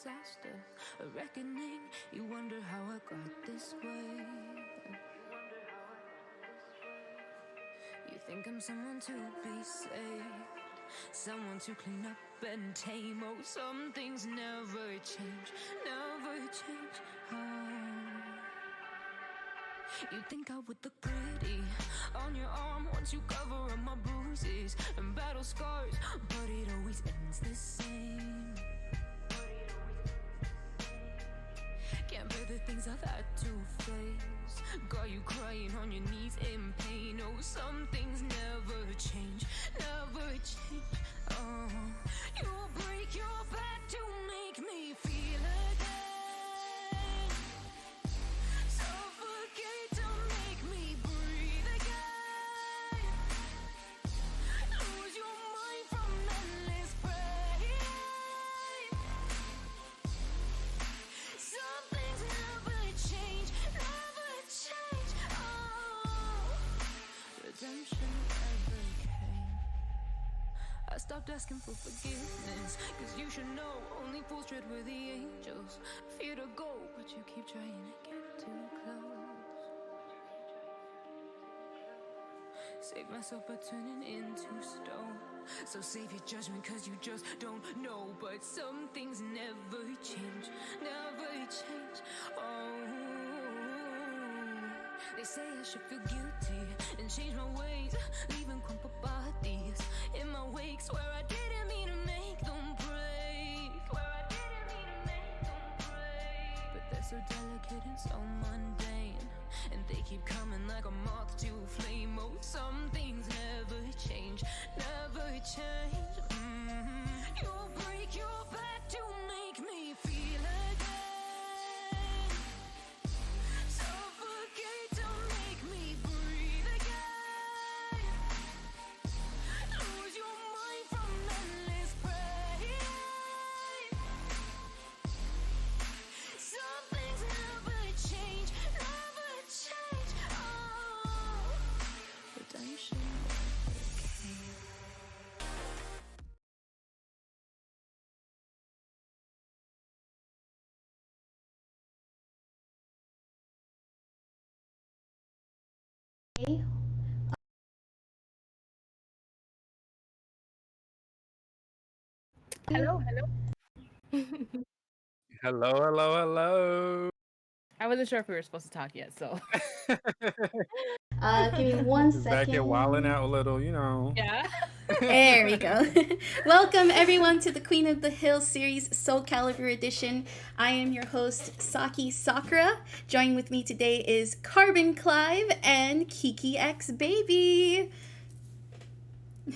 disaster, a reckoning. You wonder how I got this way. You think I'm someone to be saved, someone to clean up and tame. Oh, some things never change, never change. Oh. You think I would look pretty on your arm once you cover up my bruises and battle scars, but it always ends the same. Can't bear the things I've had to face, got you crying on your knees in pain. Oh, some things never change, never change. Oh, you'll break your back to make me feel again, suffocate to make me breathe again, lose your mind from endless pain. Some things never change, never change. Oh, redemption never came. I stopped asking for forgiveness, cause you should know only fools tread where the angels fear to go, but you keep trying to get too close. Save myself by turning into stone, so save your judgment cause you just don't know. But some things never change, never change. Oh, they say I should feel guilty and change my ways, leaving crumpled bodies in my wake. Swear I didn't mean to make them break, swear I didn't mean to make them break. But they're so delicate and so mundane, and they keep coming like a moth to a flame. Oh, some things never change, never change. You'll break your back to make me feel again, suffocate to make me breathe again, lose your mind from endless pain. Some things never change, never change. Oh, redemption never came. Hello, hello. Hello, hello, hello. I wasn't sure if we were supposed to talk yet, so Give me one Just back here wilding second. out a little, you know. yeah. There we go. Welcome everyone to the Queen of the Hill series Soul Calibur edition. I am your host Saki Sakura. Joining with me today is Carbon Clive and Kiki X Baby.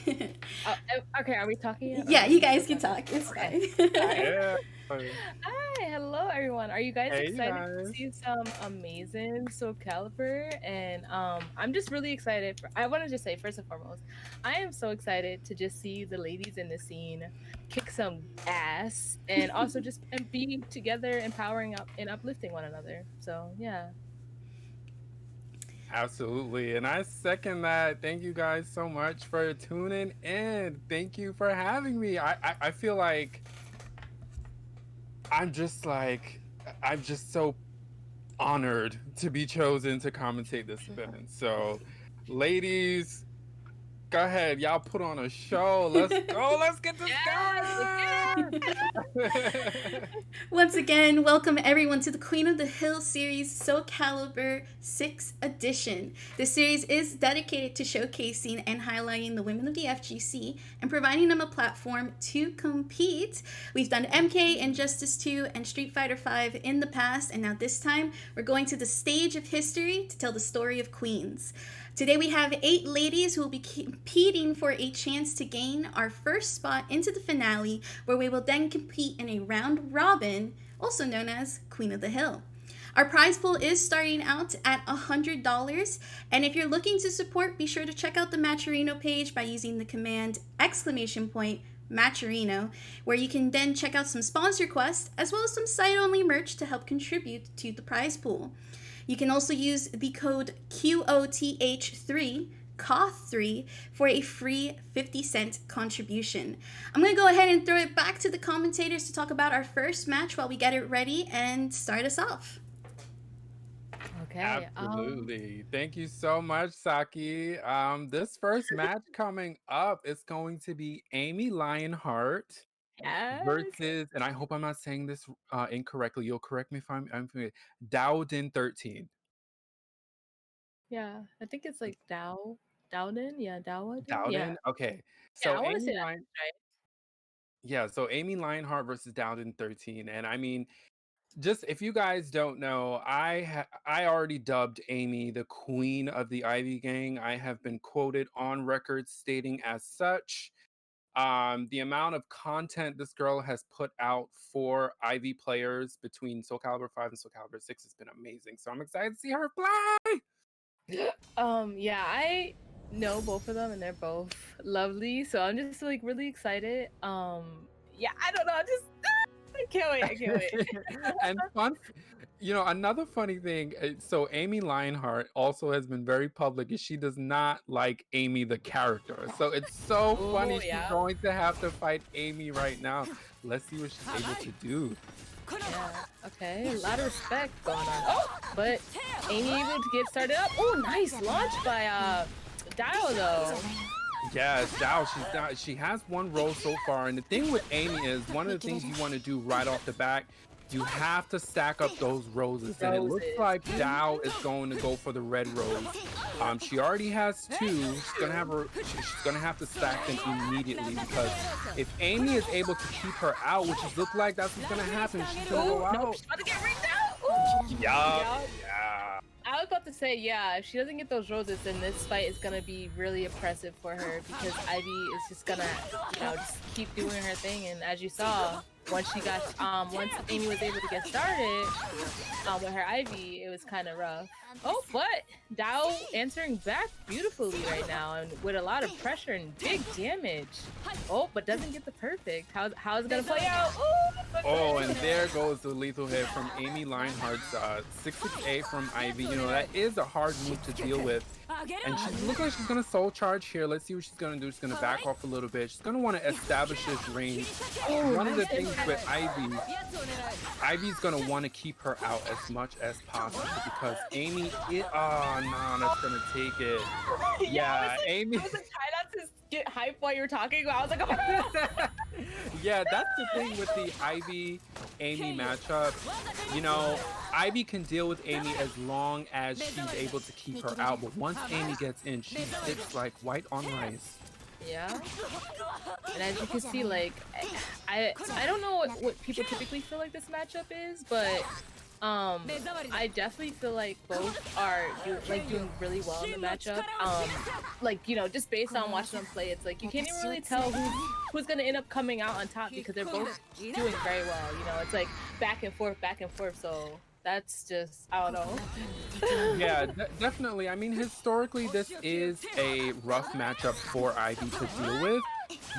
Okay, are we talking yet? Yeah, you guys can talk. It's fine. Yeah. Hi, hello everyone. Are you guys Hey, excited to guys. see some amazing Soul Calibur? And I'm just really excited. I want to just say first and foremost, I am so excited to just see the ladies in the scene kick some ass, and also just and be together, empowering up and uplifting one another. So yeah. Absolutely. And I second that. Thank you guys so much for tuning in. Thank you for having me. I feel like I'm just so honored to be chosen to commentate this event. So, ladies, go ahead. Y'all put on a show. Let's go. Let's get this going. Once again, welcome everyone to the Queen of the Hill series Soul Calibur 6th edition. This series is dedicated to showcasing and highlighting the women of the FGC and providing them a platform to compete. We've done MK, Injustice 2, and Street Fighter 5 in the past, and now this time we're going to the stage of history to tell the story of queens. Today we have 8 ladies who will be competing for a chance to gain our first spot into the finale, where we will then compete in a round robin, also known as Queen of the Hill. Our prize pool is starting out at $100, and if you're looking to support, be sure to check out the Matcherino page by using the command !Matcherino, where you can then check out some sponsor quests as well as some site-only merch to help contribute to the prize pool. You can also use the code QOTH3 Koth3 for a free 50-cent contribution. I'm going to go ahead and throw it back to the commentators to talk about our first match while we get it ready and start us off. Okay. Absolutely. Thank you so much, Saki. This first match coming up is going to be Amy Lionheart Yes. versus, and I hope I'm not saying this incorrectly. You'll correct me if I'm Dowden 13. Yeah. I think it's like Dowden. Yeah, Dowden. Yeah. Dowden? Okay. Yeah, So I want to Amy say that Lion right. Yeah, so Amy Lionheart versus Dowden 13. And I mean, just if you guys don't know, I already dubbed Amy the queen of the Ivy Gang. I have been quoted on record stating as such. The amount of content this girl has put out for Ivy players between Soul Calibur 5 and Soul Calibur 6 has been amazing. So I'm excited to see her play. Yeah, I know both of them and they're both lovely, so I'm just like really excited. Yeah, I don't know, I can't wait. I can't wait. And another funny thing. So Amy Lionheart also has been very public, and she does not like Amy the character. So it's so funny Oh, she's yeah. going to have to fight Amy right now. Let's see what she's able to do. Yeah, okay, a lot of respect going on. Oh, but Amy able to get started up. Oh, nice launch by Dial though. Yes, Dow, she has one roll so far. And the thing with Amy is one of the things you want to do right off the bat, you have to stack up those roses. And it looks like Dow is going to go for the red rose. She already has two. She's gonna have to stack them immediately, because if Amy is able to keep her out, which is look like that's what's gonna happen, she's gonna go out. Nope, she's about to get ringed out. Ooh. Yeah. I was about to say, yeah, if she doesn't get those roses, then this fight is gonna be really oppressive for her, because Ivy is just gonna, just keep doing her thing. And as you saw, once Amy was able to get started with her Ivy, it was kind of rough. Oh, but Dao answering back beautifully right now, and with a lot of pressure and big damage. Oh, but doesn't get the perfect. How is it gonna play out? Oh, and there goes the lethal hit from Amy Lionheart's 668 from Ivy. That is a hard move to deal with. And she looks like she's going to soul charge here. Let's see what she's going to do. She's going to back off a little bit. She's going to want to establish this range. One of the things with Ivy's going to want to keep her out as much as possible, because Amy, that's going to take it. Yeah, Amy. I was like, try not to get hype while you're talking. I was like, oh. Yeah, that's the thing with the Ivy-Amy matchup. Ivy can deal with Amy as long as she's able to keep her out, but once Amy gets in, she sticks like white on rice. Yeah. And as you can see, like, I don't know what people typically feel like this matchup is, but I definitely feel like both are doing really well in the matchup. Just based on watching them play, it's like you can't even really tell who's gonna end up coming out on top, because they're both doing very well. It's like back and forth. So that's just, I don't know. Yeah, definitely. I mean, historically, this is a rough matchup for Ivy to deal with.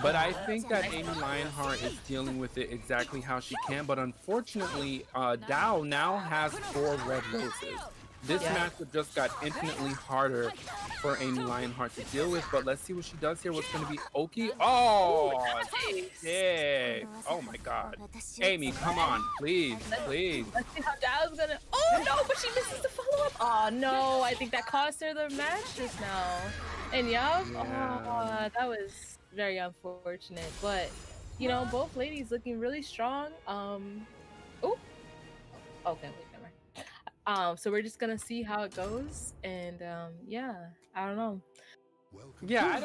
But I think that Amy Lionheart is dealing with it exactly how she can. But unfortunately, Dao now has 4 red roses. This matchup just got infinitely harder for Amy Lionheart to deal with. But let's see what she does here. What's going to be Oki? Oh, sick. Oh my God. Amy, come on. Please. Let's see how Dao's gonna. Oh no, but she misses the follow-up. Oh no, I think that cost her the match just now. And oh, that was very unfortunate. But both ladies looking really strong. Oh, okay, wait, never mind. So we're just gonna see how it goes, and I don't know. Yeah,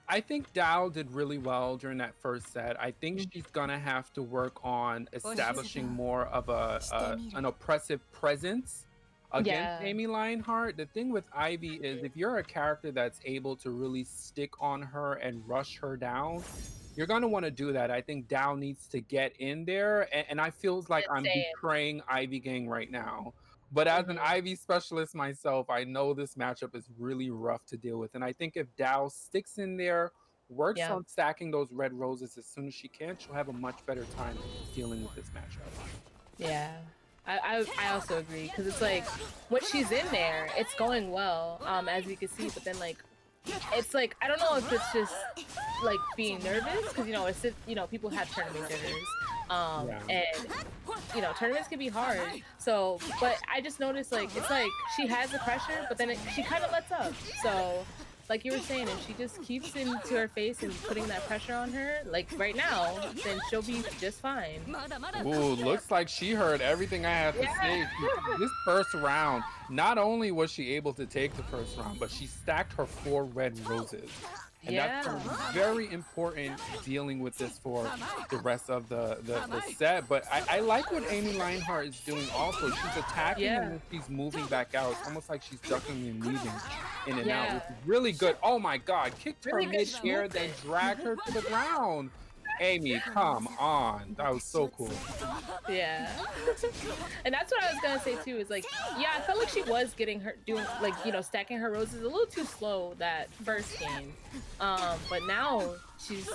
I think Dao did really well during that first set. I think she's gonna have to work on establishing more of an oppressive presence against Amy Lionheart. The thing with Ivy is, if you're a character that's able to really stick on her and rush her down, you're gonna want to do that. I think Dao needs to get in there, and I feels like I'm betraying Ivy Gang right now. But as an Ivy specialist myself, I know this matchup is really rough to deal with. And I think if Dao sticks in there, works on stacking those red roses as soon as she can, she'll have a much better time dealing with this matchup. Yeah. I also agree, because it's like when she's in there, it's going well, as you can see, but then like it's like I don't know if it's just like being nervous, because people have tournament jitters, and tournaments can be hard. So, but I just noticed like it's like she has the pressure, but then she kind of lets up. So, like you were saying, if she just keeps into her face and putting that pressure on her, like right now, then she'll be just fine. Ooh, looks like she heard everything I had to say. This first round, not only was she able to take the first round, but she stacked her 4 red roses. And that's very important dealing with this for the rest of the set. But I like what Amy Lionheart is doing also. She's attacking and then she's moving back out. It's almost like she's ducking and weaving in and out, which is really good. Oh my God, kicked her mid-air, then dragged her to the ground. Amy, come on. That was so cool. Yeah. And that's what I was gonna say too, is like, yeah, I felt like she was getting her stacking her roses a little too slow that first game. But now she's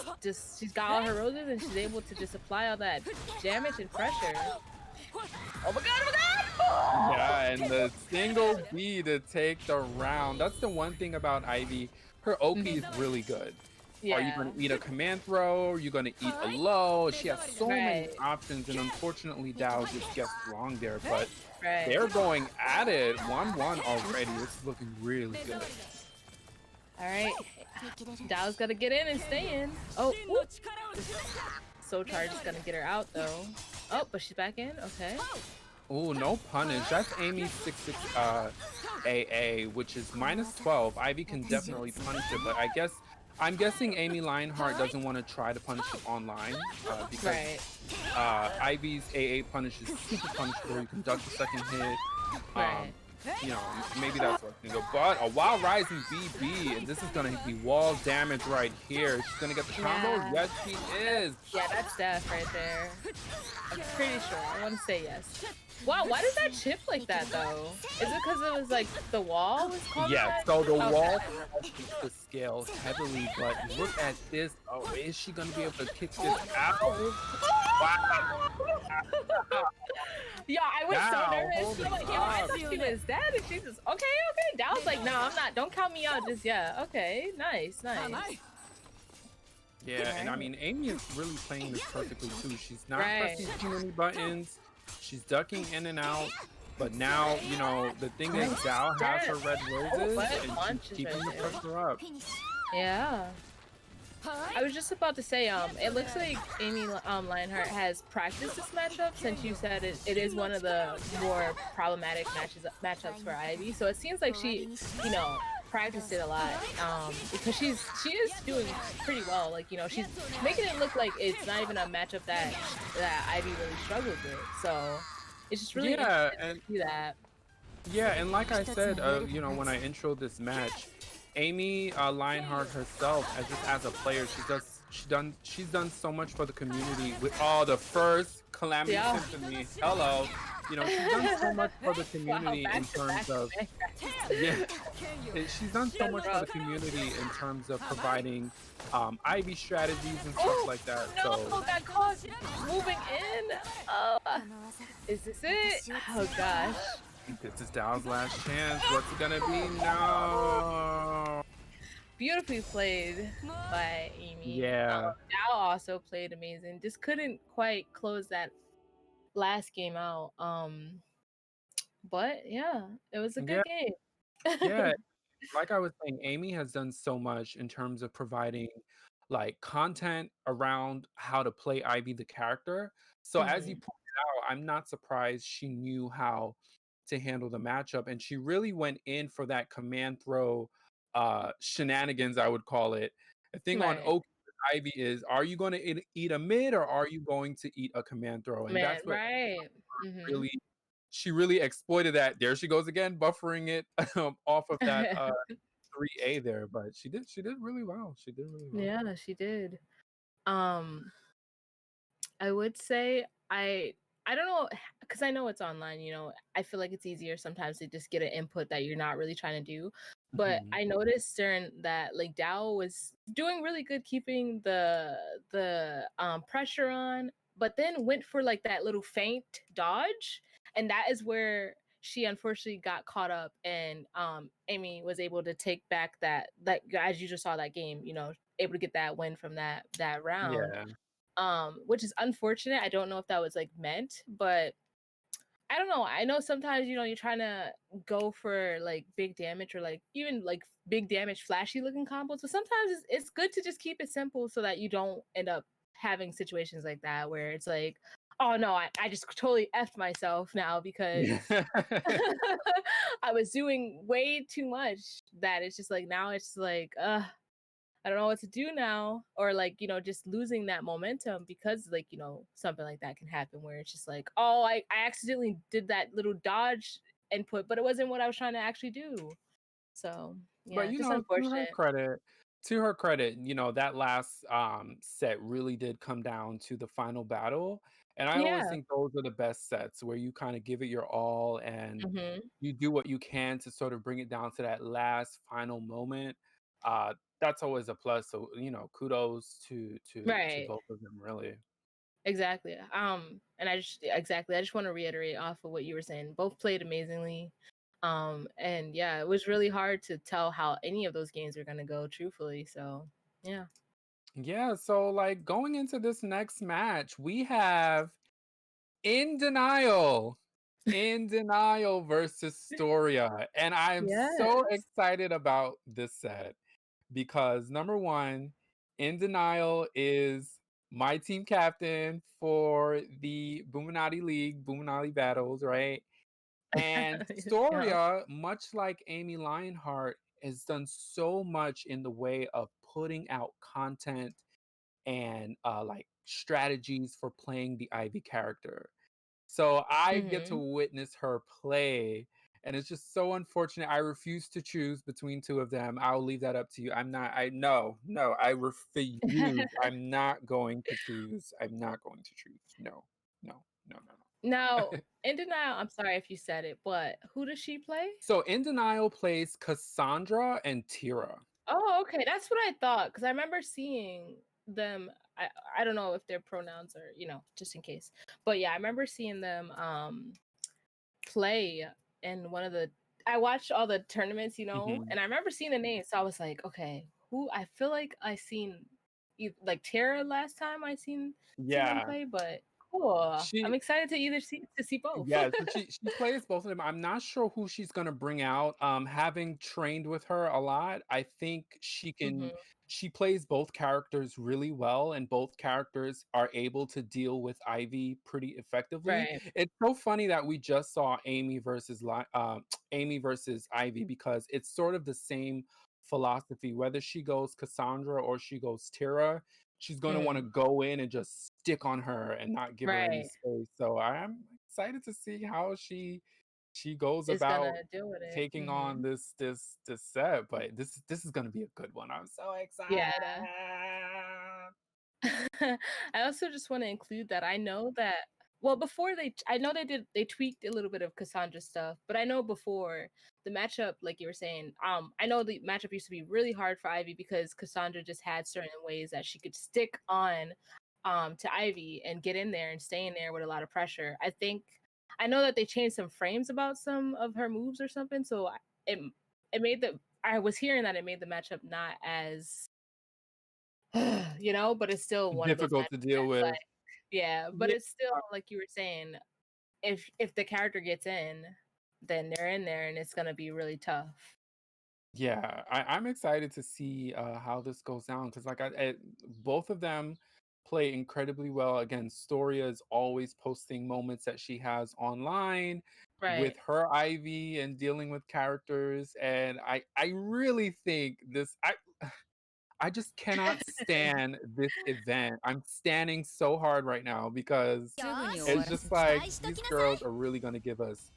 got all her roses and she's able to just apply all that damage and pressure. Oh my God! Yeah, and the single B to take the round. That's the one thing about Ivy. Her OP is really good. Yeah. Are you going to eat a command throw? Are you going to eat a low? She has so many options, and unfortunately, Dow just gets wrong there. But they're going at it 1-1 already. It's looking really good. All right, Dow's got to get in and stay in. Oh, So Charge is going to get her out though. Oh, but she's back in. Okay. Oh, no punish. That's Amy's 6-6 AA, which is -12. Ivy can definitely punish it, but I'm guessing Amy Lionheart doesn't want to try to punish it online because Ivy's AA punish is super punishable. You can duck the second hit. Maybe that's what it's gonna go. But a Wild Rising BB, and this is gonna be wall damage right here. She's gonna get the combo. Yes, she is. Yeah, that's death right there. I'm pretty sure. I want to say yes. Wow, why does that chip like that though? Is it because it was like the wall was called that? So the wall the scale heavily, but look at this. Oh, is she gonna be able to kick this out? Wow. Yeah, I was so nervous. I'm like, yo, I thought she was dead, and she's just okay. Dow's like, no, I'm not. Don't count me out just yet. Okay, nice. Yeah, and I mean, Amy is really playing this perfectly too. She's not pressing too many buttons. She's ducking in and out. But now, the thing is, Dow has her red roses, and she's keeping the pressure up. Yeah. I was just about to say, it looks like Amy Lionheart has practiced this matchup, since you said it is one of the more problematic matchups for Ivy. So it seems like she, practiced it a lot, because she is doing pretty well. Like, she's making it look like it's not even a matchup that Ivy really struggled with. So it's just really interesting to see that. Yeah, and like I said, when I introed this match, Amy Lionheart herself, as a player, she's done so much for the community with the first Calamity Symphony. Hello, she's done so much for the community in terms of she's done so much for the community in terms of providing Ivy strategies and stuff like that. No, that caught moving in. Is this it? Oh gosh. This is Dow's last chance. What's it gonna be? No. Beautifully played by Amy. Yeah. Dow also played amazing. Just couldn't quite close that last game out. But yeah, it was a good game. Yeah. Like I was saying, Amy has done so much in terms of providing like content around how to play Ivy the character. So as you pointed out, I'm not surprised she knew how to handle the matchup, and she really went in for that command throw shenanigans, I would call it. The thing on Oak Ivy is, are you going to eat a mid, or are you going to eat a command throw? And that's what she really exploited that. There she goes again, buffering it off of that 3A there, but she did really well. Yeah, she did. I would say I don't know, because I know it's online, I feel like it's easier sometimes to just get an input that you're not really trying to do. But I noticed during that, like, Dow was doing really good keeping the pressure on, but then went for like that little feint dodge. and that is where she unfortunately got caught up, and Amy was able to take back that as you just saw that game, able to get that win from that round. Yeah. Which is unfortunate. I don't know if that was like meant, but I don't know. I know sometimes, you're trying to go for like big damage or like even like big damage, flashy looking combos. So sometimes it's good to just keep it simple so that you don't end up having situations like that where it's like, oh no, I just totally effed myself now because I was doing way too much that it's just like now it's like, I don't know what to do now, or like, just losing that momentum because like, something like that can happen where it's just like, oh, I accidentally did that little dodge input, but it wasn't what I was trying to actually do. So But yeah, just unfortunate. to her credit, that last set really did come down to the final battle. And I always Yeah. think those are the best sets where you kind of give it your all and Hmm. you do what you can to sort of bring it down to that last final moment. That's always a plus. So, kudos to Right. both of them really. Exactly. And I just want to reiterate off of what you were saying. Both played amazingly. And yeah, it was really hard to tell how any of those games are gonna go, truthfully. So yeah. Yeah, so like going into this next match, we have In Denial. In Denial versus Storia. And I am so Yes. excited about this set because number one, In Denial is my team captain for the Buminati League, Buminati Battles, right? And Yeah. Storia, much like Amy Lionheart, has done so much in the way of putting out content and like strategies for playing the Ivy character. So I get to Hmm. witness her play, and it's just so unfortunate. I refuse to choose between two of them. I'll leave that up to you. I'm not. I no, no. I refuse. I'm not going to choose. I'm not going to choose. No, no, no, no, Now, no. in denial, I'm sorry if you said it, but who does she play? So In Denial plays Cassandra and Tira. Oh, okay. That's what I thought because I remember seeing them. I don't know if their pronouns are, just in case. But yeah, I remember seeing them play in one of the I watched all the tournaments, Mhm. and I remember seeing the name, so I was like, okay, who I feel like I seen like Tara last time I seen them Yeah, play, but cool. I'm she excited to either see both. Yeah, so she plays both of them. I'm not sure who she's gonna bring out. Having trained with her a lot, I think Hmm. she plays both characters really well, and both characters are able to deal with Ivy pretty effectively. Right. It's so funny that we just saw Amy versus Ivy because it's sort of the same philosophy. Whether she goes Cassandra or she goes Tira, she's going to want to Mm. go in and just stick on her and not give her any Right. space. So I'm excited to see how she goes Is about gonna deal with it. taking on this set. But this is going to be a good one. I'm so excited. Yeah. I also just want to include that I know that well before I know they tweaked a little bit of Cassandra stuff, but I know before the matchup, like you were saying, I know the matchup used to be really hard for Ivy because Cassandra just had certain ways that she could stick on to Ivy and get in there and stay in there with a lot of pressure. I know that they changed some frames about some of her moves or something, so it I was hearing that it made the matchup not as but it's still one of those Difficult to matches deal that's like, with. yeah, but Yeah. it's still like you were saying, if the character gets in, then they're in there and it's gonna be really tough. Yeah, I'm excited to see how this goes down because, both of them play incredibly well. Again, Storia is always posting moments that she has online with Right. her Ivy and dealing with characters, and I really think this. I just cannot stand this event. I'm standing so hard right now because it's just like these girls are really going to give us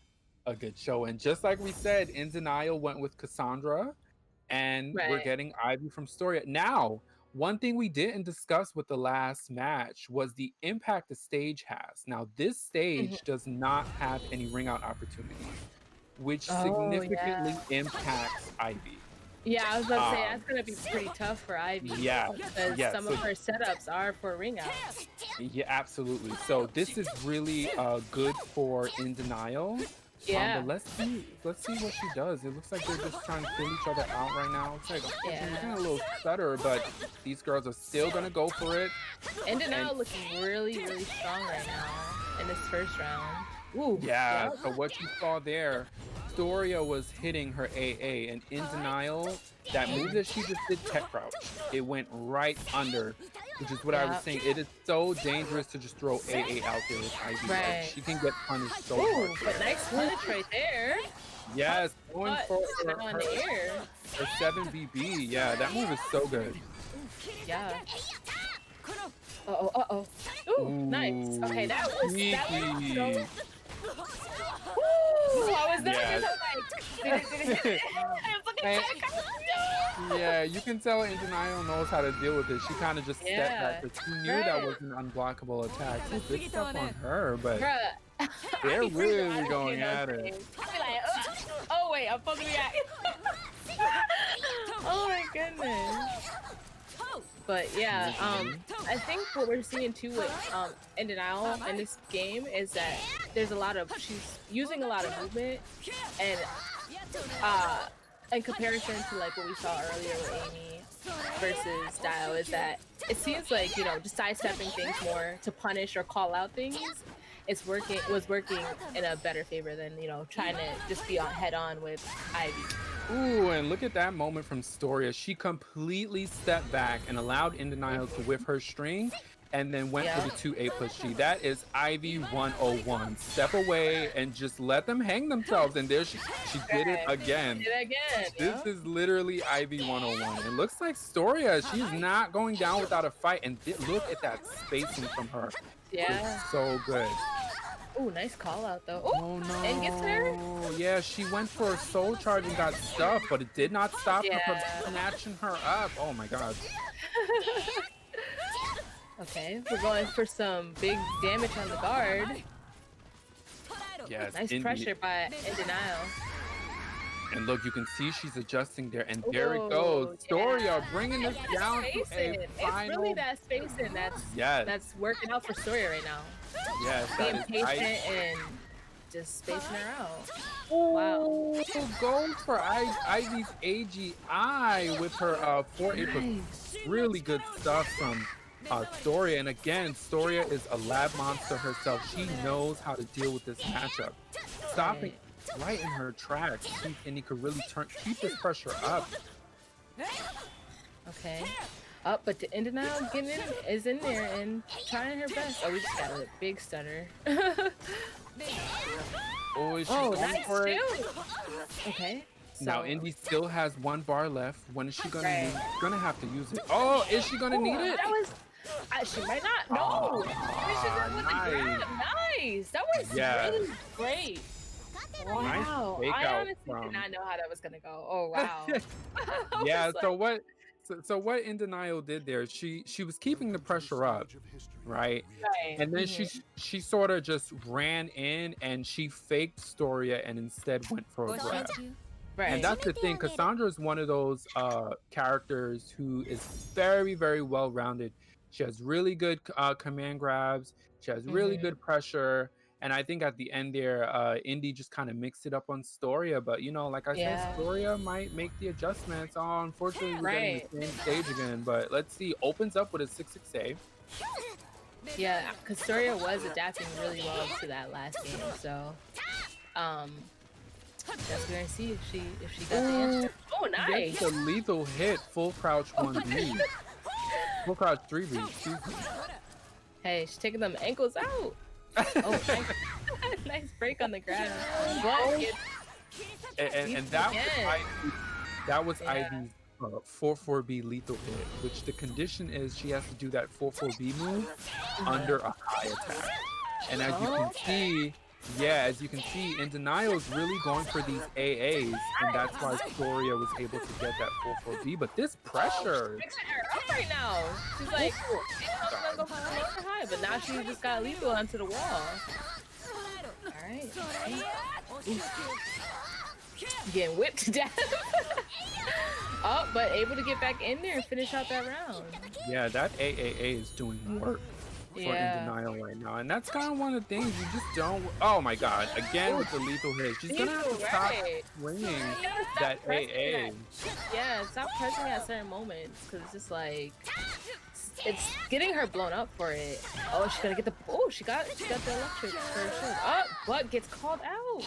a good show. And just like we said, In Denial went with Cassandra, and we're Right. getting Ivy from Storia. Now, one thing we didn't discuss with the last match was the impact the stage has. Now, this Mhm. stage does not have any ring out opportunities, which Oh yeah. significantly impacts Ivy. Yeah, I was about to say that's gonna be pretty tough for Ivy. Yeah, Because yeah. some So of her setups are for ring outs. yeah, absolutely. So this is really good for In Denial. Yeah. But let's see what she does. It looks like they're just trying to fill each other out right now. It's like unfortunately, we're getting a little stutter, but these girls are still gonna go for it. In Denial looking really, really strong right now in this first round. Ooh. Yeah. So what you saw there, Storia was hitting her AA, and In Denial, that move that she just did, tech crouch, it went right under, which is what I was saying. It is so dangerous to just throw AA out there with Ivy. Right. Like, she can get punished so Ooh, hard. but nice punch right there. Yes, going for in the air. her 7BB. Yeah, that move is so good. Yeah. Uh-oh. Ooh, nice. Okay, that was so... Ooh, I was nervous. Yes. I was like, I was looking at Yeah, you can tell In Denial knows how to deal with it. She kind of just stepped back because she knew that was an unblockable attack. So good stuff on her, but they're really going at it. I'll be like, oh wait, I'm supposed to react. Oh my goodness. But yeah, I think what we're seeing too with In Denial in this game is that there's a lot of, she's using a lot of movement, and in comparison to like what we saw earlier with Amy versus Dio, is that it seems like, you know, just sidestepping things more to punish or call out things was working in a better favor than, you know, trying to just be on head on with Ivy. Ooh, and look at that moment from Storia. She completely stepped back and allowed In Denial to whip her string and then went for the 2A+G. That is Ivy 101. Step away and just let them hang themselves. And there she did it again. This is literally Ivy 101. It looks like Storia, she's not going down without a fight. And look at that spacing from her. Yeah. It's so good. Ooh, nice call out though. Ooh, Oh no. and gets her? Yeah, she went for a soul charge and got stuck, but it did not stop her from snatching her up. Oh my god. Okay, we're going for some big damage on the guard. Yes. Nice pressure by In Denial. And look, you can see she's adjusting there, and there it goes. Storia bringing this down to a final. It's really that spacing that's working out for Storia right now. Yes, being patient and just spacing her out. Wow. Goes for Ivy's AGI with her 4A+. Really good stuff from Storia. And again, Storia is a lab monster herself. She knows how to deal with this matchup. Stopping right in her tracks, and he could really keep this pressure up. Okay. Up, but the In Denial is in there and trying her best. Oh, we just got a big stutter. Oh, is she going nice for it? Okay. So, now Indy still has 1 bar left. When is she gonna use it? Gonna have to use it. Oh, is she gonna need it? That was. She might not. No. Nice. That was really great. Wow. Nice I honestly did not know how that was gonna go. Oh wow. Yeah. So what In Denial did there? She was keeping the pressure up, right? And then she sort of just ran in and she faked Storia and instead went for a grab. Right. And that's the thing. Cassandra is one of those characters who is very, very well rounded. She has really good command grabs. She has really good pressure. And I think at the end there, Indy just kind of mixed it up on Storia. But, you know, like I said, Storia might make the adjustments. Oh, unfortunately, we're getting the same stage again. But let's see. Opens up with a 6-6A. Yeah, because Storia was adapting really well to that last game. So, that's we're going to see if she got the answer. Oh, nice. That's a lethal hit. Full crouch 1B. Full crouch 3B. Excuse me. Hey, she's taking them ankles out. Oh, nice break on the ground. And that was Ivy's 4-4B lethal hit, which the condition is she has to do that 4-4B move under a high attack. And as you can see, In Denial is really going for these AAs, and that's why Storia was able to get that 4-4B. But this pressure, fixing her up right now. She's like, I'm gonna go high, but now she just got lethal onto the wall. All right. Getting whipped to death. Oh, but able to get back in there and finish out that round. Yeah, that AAA is doing work for In Denial right now. And that's kind of one of the things you just don't... Oh my god, again with the lethal hit. She's going to have to stop swinging that AA. Yeah, stop pressing at certain moments because it's just like... It's getting her blown up for it. Oh, she's gonna get the... Oh, she got the electric for sure. Oh, but gets called out.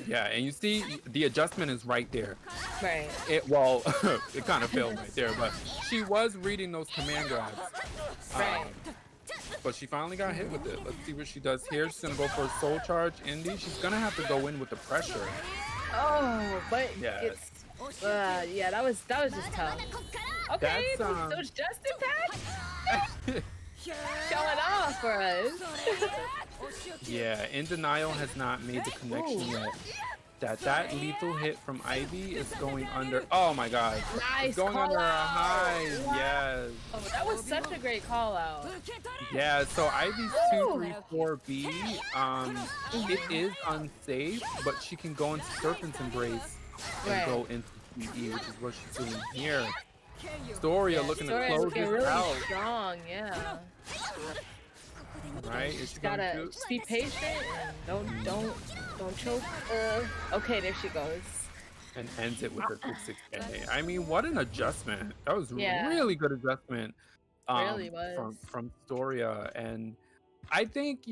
Yeah, and you see the adjustment is right there. Right. It kind of failed right there, but she was reading those command grabs. Right. But she finally got hit with it. Let's see what she does here. She's gonna go for a soul charge. Indy, she's gonna have to go in with the pressure. Oh, but yeah, it's yeah, that was just tough. Okay, so Justin Pack showing off for us. Yeah, In Denial has not made the connection yet. That lethal hit from Ivy is going under. Oh my god. Nice. It's going under a high. Yes. Oh, that was such a great call out. Yeah, so Ivy's 234B, it is unsafe, but she can go into Serpent's Embrace and go into PE, which is what she's doing here. Storia looking to close this really out. Strong, yeah. Right? She's gotta just be patient and don't choke. Okay, there she goes. And ends it with a 6-6A. I mean, what an adjustment. That was really good adjustment really was. from Storia. And I think,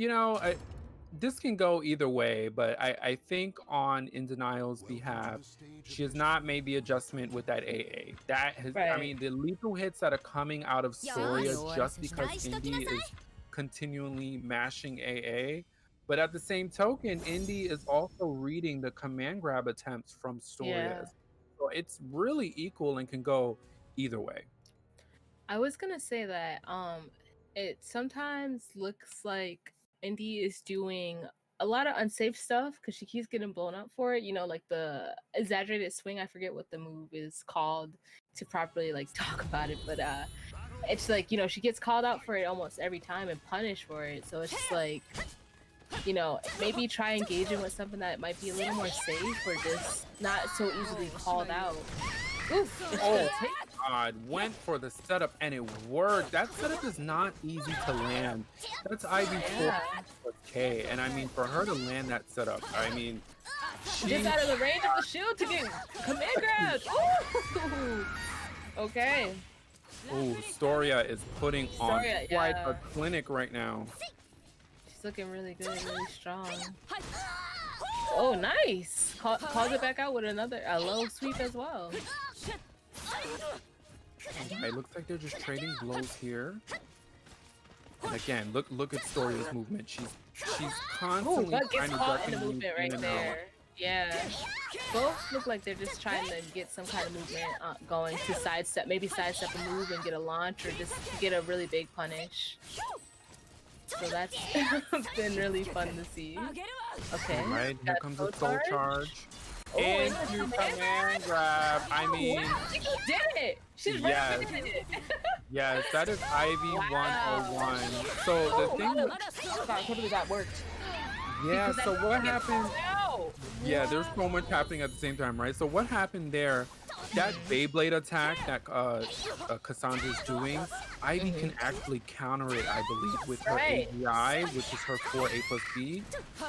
this can go either way, but I think on In Denial's behalf, she has not made the adjustment with that AA. That has, I mean, the lethal hits that are coming out of Storia just because Indy is continually mashing AA. But at the same token, Indy is also reading the command grab attempts from Storia. So it's really equal and can go either way. I was gonna say that it sometimes looks like Indy is doing a lot of unsafe stuff because she keeps getting blown up for it. Like the exaggerated swing. I forget what the move is called to properly talk about it, but it's like she gets called out for it almost every time and punished for it. So it's just like maybe try engaging with something that might be a little more safe or just not so easily called out. Oof! God, went for the setup and it worked. That setup is not easy to land. That's Ivy 4K, and I mean for her to land that setup, I mean just out of the range of the shield to get command grabs. Ooh. Okay. Ooh, Storia is putting on quite a clinic right now. She's looking really good, really strong. Oh, nice! Calls it back out with a low sweep as well. It looks like they're just trading blows here. And again, look at Storia's movement. She's constantly trying to duck in the movement right there. Yeah. Both look like they're just trying to get some kind of movement going to sidestep a move and get a launch or just get a really big punish. So that's been really fun to see. Okay. Alright, here comes the soul charge. And you command grab. I mean, she just did it. She's yes. did it. Yes, that is Ivy 101. So the thing totally that worked. Yeah, so what happened? Yeah, there's so much happening at the same time, right? So what happened there? That Beyblade attack that Cassandra's doing, Ivy can actually counter it, I believe, with her AGI, which is her 4A+B.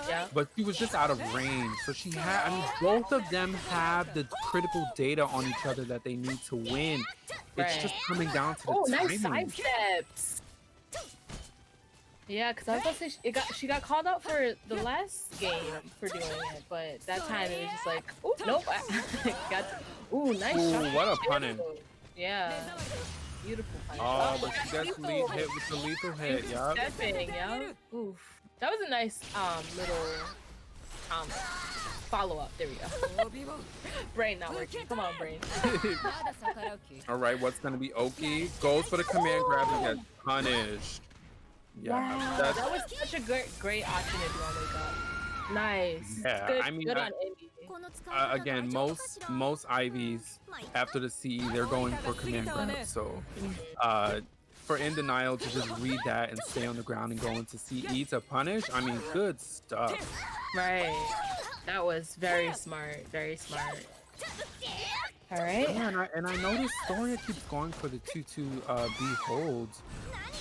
Yeah. But she was just out of range. So she had, I mean, both of them have the critical data on each other that they need to win. It's just coming down to the timing. Nice side steps. Yeah, because I was gonna say she got called out for the last game for doing it, but that time it was just like, oh nope, nice shot. What a punish! Yeah, beautiful punish. Oh, but she gets hit with the lethal hit. Yup. Stepping, yeah. Oof, that was a nice little follow up. There we go. Brain not working. Come on, brain. All right, what's gonna be Oki? Goes for the command grab and gets punished. Yeah, wow, that was such a great option to do on wake up. Nice. Yeah, good, I mean, good on Indy. Again, most Ivies after the CE, they're going for command grab. So, for In Denial to just read that and stay on the ground and go into CE to punish, I mean, good stuff. Right. That was very smart. Very smart. All right. Yeah, and I noticed Storia keeps going for the 2-2 B holds.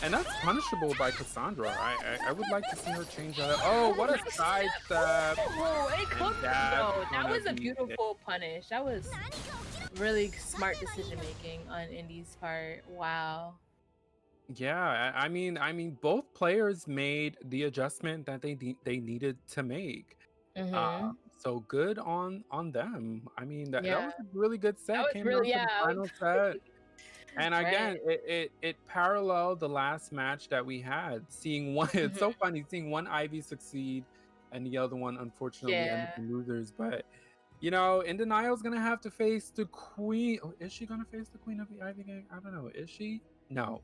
And that's punishable by Cassandra. I would like to see her change that. Oh, what a sidestep. Oh, it cooked. And that's No, that gonna was a be beautiful punish. That was really smart decision making on Indy's part. Wow. Yeah, I mean, both players made the adjustment that they needed to make. Mm-hmm. So good on them. I mean, that Yeah. was a really good set. That was Came really, down to the yeah. final set. And again, Right. it paralleled the last match that we had. Seeing one, it's so funny seeing one Ivy succeed and the other one unfortunately end up Yeah. in losers. But you know, In Denial's gonna have to face the queen. Oh, is she gonna face the queen of the Ivy gang? I don't know. Is she? No.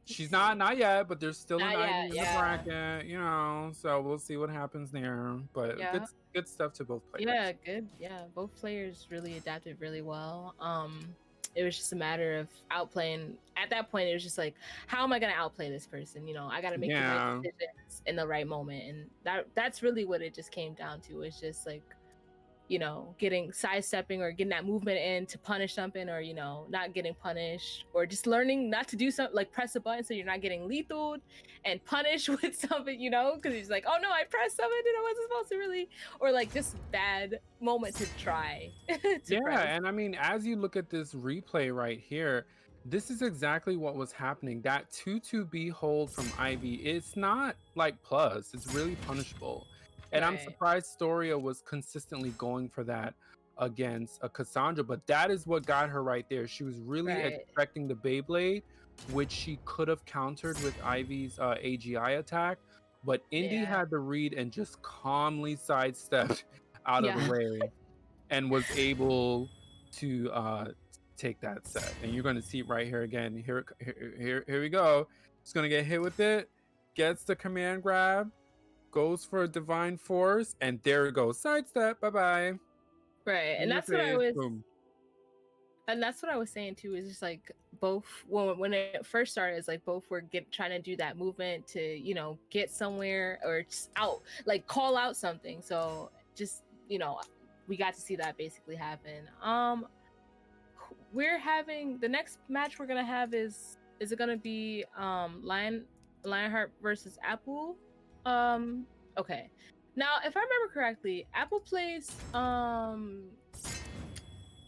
She's not yet, but there's still Not an Ivy yet, in the yeah. bracket, you know. So we'll see what happens there. But Yeah. good stuff to both players. Yeah, good. Yeah, both players really adapted really well. It was just a matter of outplaying. At that point, it was just like, how am I gonna outplay this person? You know, I gotta make the right decisions in the right moment, and that's really what it just came down to. It's just like, you know, getting sidestepping or getting that movement in to punish something, or you know, not getting punished, or just learning not to do something like press a button so you're not getting lethaled and punished with something, you know, because he's like, oh no, I pressed something and I wasn't supposed to really, or like just bad moment to try. Press. And I mean, as you look at this replay right here, this is exactly what was happening. That 2-2B hold from Ivy, it's not like plus, it's really punishable. And I'm surprised Storia was consistently going for that against a Cassandra, but that is what got her right there. She was really expecting the Beyblade, which she could have countered with Ivy's AGI attack, but Indy had the read and just calmly sidestepped out of the way and was able to take that set. And you're going to see it right here again. Here we go. Just going to get hit with it, gets the command grab, goes for a divine force, and there it goes. Sidestep, bye-bye. Right. And that's what I was and that's what I was saying too, is just like both when it first started, it's like both were trying to do that movement to, you know, get somewhere or just out, like call out something. So just, you know, we got to see that basically happen. We're having the next match we're gonna have is it gonna be Lionheart versus Apple? Okay. Now, if I remember correctly, Apple plays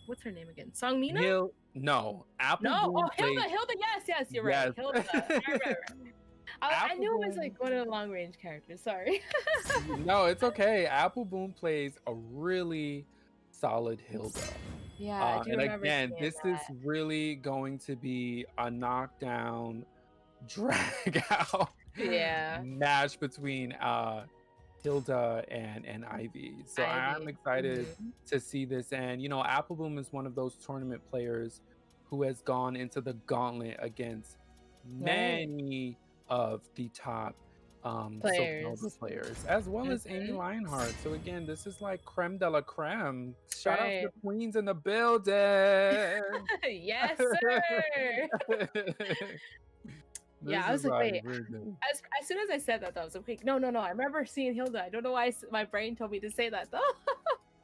what's her name again? Songmina? No, Apple. No, oh Hilda. Yes, you're right. Hilda. I knew it was like one of the long range characters. Sorry. No, it's okay. Apple Boom plays a really solid Hilda. Yeah, I do and remember again, this that. is really going to be a knockdown, drag out match between Hilda and Ivy. So I'm excited to see this. And you know, Appleboom is one of those tournament players who has gone into the gauntlet against many of the top players, as well as Amy Lionheart. So again, this is like creme de la creme. Shout out to the queens in the building. Yes, sir. Yeah, I was like, wait. As soon as I said that, though, I was like, wait, no. I remember seeing Hilda. I don't know why my brain told me to say that, though.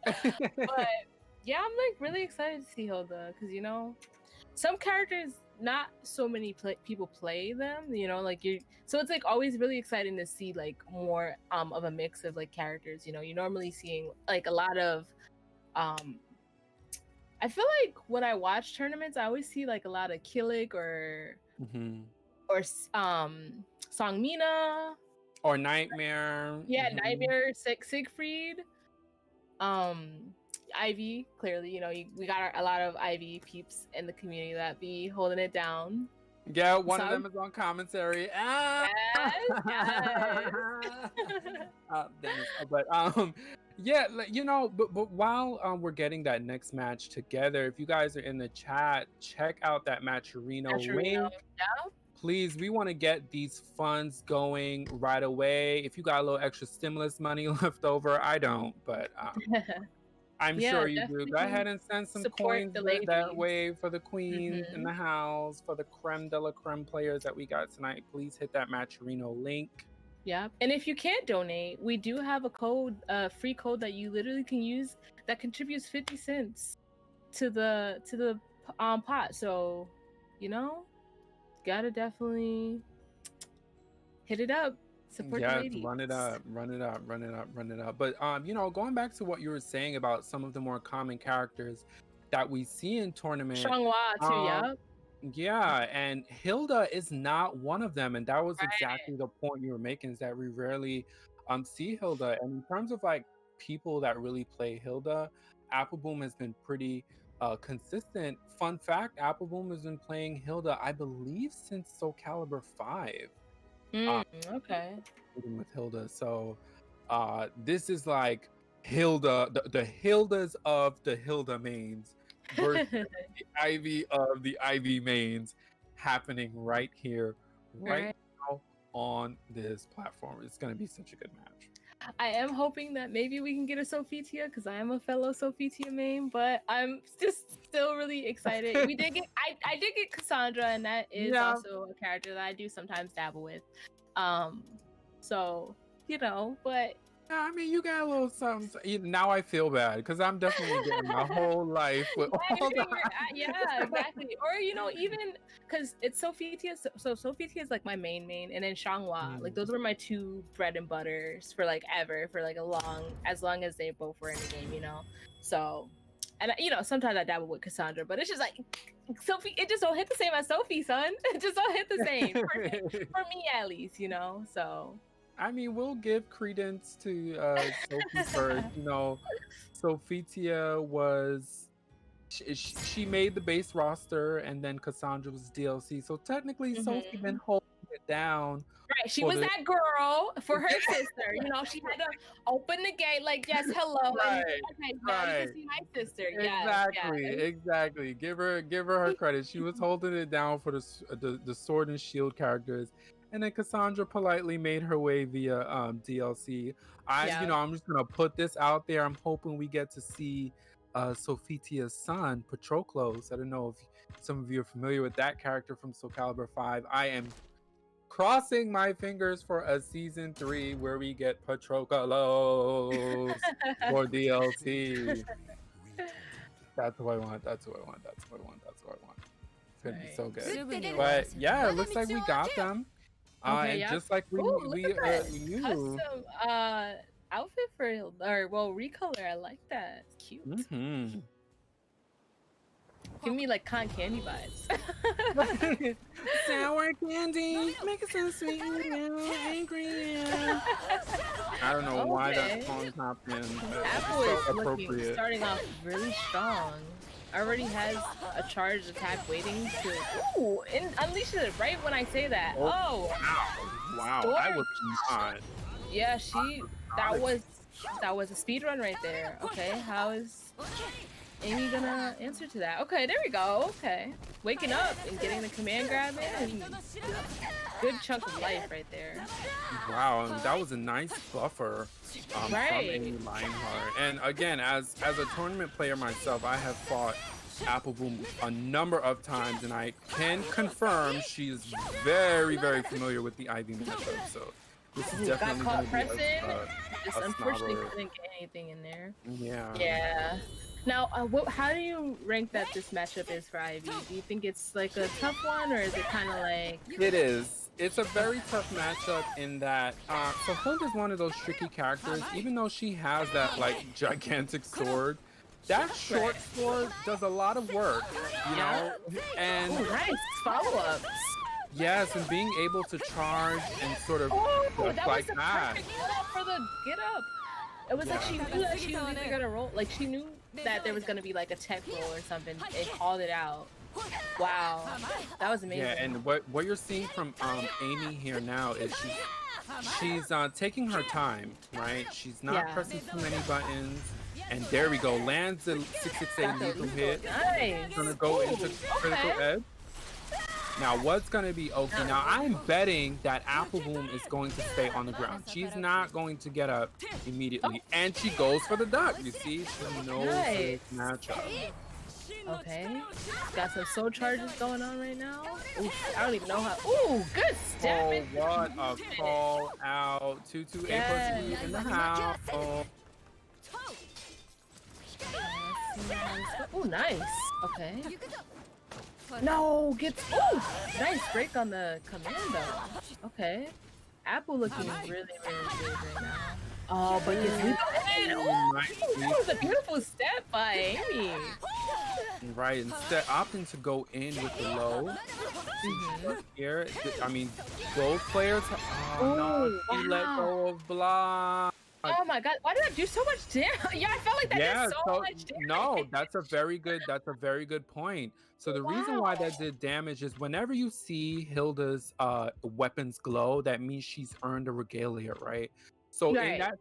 But yeah, I'm like really excited to see Hilda because, you know, some characters, not so many people play them, you know, like so it's like always really exciting to see like more of a mix of like characters. You know, you're normally seeing like a lot of I feel like when I watch tournaments, I always see like a lot of Killick or Songmina or Nightmare. Nightmare, Siegfried, Ivy. Clearly, you know, we got a lot of Ivy peeps in the community that be holding it down. Yeah, one of them is on commentary. Yes. But yeah, you know, but while we're getting that next match together, if you guys are in the chat, check out that Matcherino link. Please, we want to get these funds going right away. If you got a little extra stimulus money left over, I don't, but I'm sure you do. Go ahead and send some coins that way for the queens in the house, for the creme de la creme players that we got tonight. Please hit that Matcherino link. Yep. And if you can't donate, we do have a code, free code that you literally can use that contributes 50 cents to the pot. So, you know, gotta definitely hit it up. Support the Yes, ladies. run it up, run it up, run it up, run it up. But you know, going back to what you were saying about some of the more common characters that we see in tournament, Changhua too, um, yep. yeah, and Hilda is not one of them, and that was Right. exactly the point you were making, is that we rarely see Hilda. And in terms of like people that really play Hilda, Appleboom has been pretty consistent. Fun fact, Appleboom has been playing Hilda, I believe, since Soul Calibur 5. Okay. With Hilda. So this is like Hilda, the Hildas of the Hilda mains versus the Ivy of the Ivy mains, happening right here, right now on this platform. It's gonna be such a good match. I am hoping that maybe we can get a Sophitia, because I am a fellow Sophitia main, but I'm just still really excited. We did get I did get Cassandra, and that is also a character that I do sometimes dabble with. So, you know, but Yeah, I mean, you got a little something. Now I feel bad because I'm definitely getting my whole life with all the. yeah, exactly. Or, you know, even because it's Sophitia, so Sophitia is like my main, and then Changhua. Like those were my two bread and butters for like ever, for like as long as they both were in the game, you know. So, and you know, sometimes I dabble with Cassandra, but it's just like Sophie. It just don't hit the same as Sophie, son. It just don't hit the same for me, at least, you know. So. I mean, we'll give credence to Sophie first. You know, Sophitia was she made the base roster, and then Cassandra was DLC. So technically, Sophie been holding it down. Right, she was that girl for her sister. You know, she had to open the gate, like, yes, hello. Right, Okay, now you can see my sister. Exactly, yes. exactly. Give her credit. She was holding it down for the sword and shield characters. And then Cassandra politely made her way via DLC. You know, I'm just gonna put this out there. I'm hoping we get to see Sophitia's son, Patroclus. I don't know if some of you are familiar with that character from Soul Calibur 5. I am crossing my fingers for a season 3 where we get Patroclus for DLC. That's what I want. That's what I want. That's what I want. That's what I want. It's gonna be so good. But yeah, it looks like we got them. Okay, and just like we knew. Custom outfit for recolor. I like that. It's cute. Give me like cotton candy vibes. Sour candy, make it so sweet, angry. I don't know why that song's happening. Apple It's is so appropriate. starting off really strong. Already has a charged attack waiting to and unleashes it right when I say that. Wow! I was not. Yeah, that was a speed run right there. Okay, how is Amy gonna answer to that? Okay, there we go. Okay, waking up and getting the command grab in. Good chunk of life right there. Wow, that was a nice buffer from Amy Lionheart. And again, as a tournament player myself, I have fought Appleboom a number of times, and I can confirm she is very, very familiar with the Ivy matchup. So this is definitely going to be a unfortunately snobber. couldn't get anything in there. Yeah. Now, how do you rank that this matchup is for Ivy? Do you think it's like a tough one, or is it kind of like... It is. It's a very tough matchup in that, so Hilda's one of those tricky characters. Even though she has that like gigantic sword, that short sword does a lot of work, you know? And nice follow-ups. Yes, and being able to charge and sort of that like was the that. perfect setup for the get up. It was like she knew that she was either gonna roll, like she knew that there was gonna be like a tech roll or something. They called it out. Wow, that was amazing. Yeah, and what you're seeing from Amy here now is she's taking her time, right? She's not pressing too many buttons. And there we go, lands the 668 lethal hit. Nice. Gonna go into critical edge. Now, what's going to be okay? Now, I'm betting that Appleboom is going to stay on the ground. She's not going to get up immediately. And she goes for the duck. You see? She knows this matchup. Okay. Got some soul charges going on right now. Oof, I don't even know how. Ooh, good step. Oh, what a call out. 2-2 A plus E in the house. Oh, Oh, nice. Okay. No, gets. Oh, nice break on the commando. Okay. Apple looking really, really good right now. Oh, but gets hit. Oh, that was a beautiful step by Amy. right. Instead, opting to go in with the low. Here, I mean, both players. Oh, no, he let go of block. Oh my god, why did I do so much damage? Yeah, I felt like that did so much damage. No, that's a very good point. So the reason why that did damage is whenever you see Hilda's weapons glow, that means she's earned a regalia, right? So in that,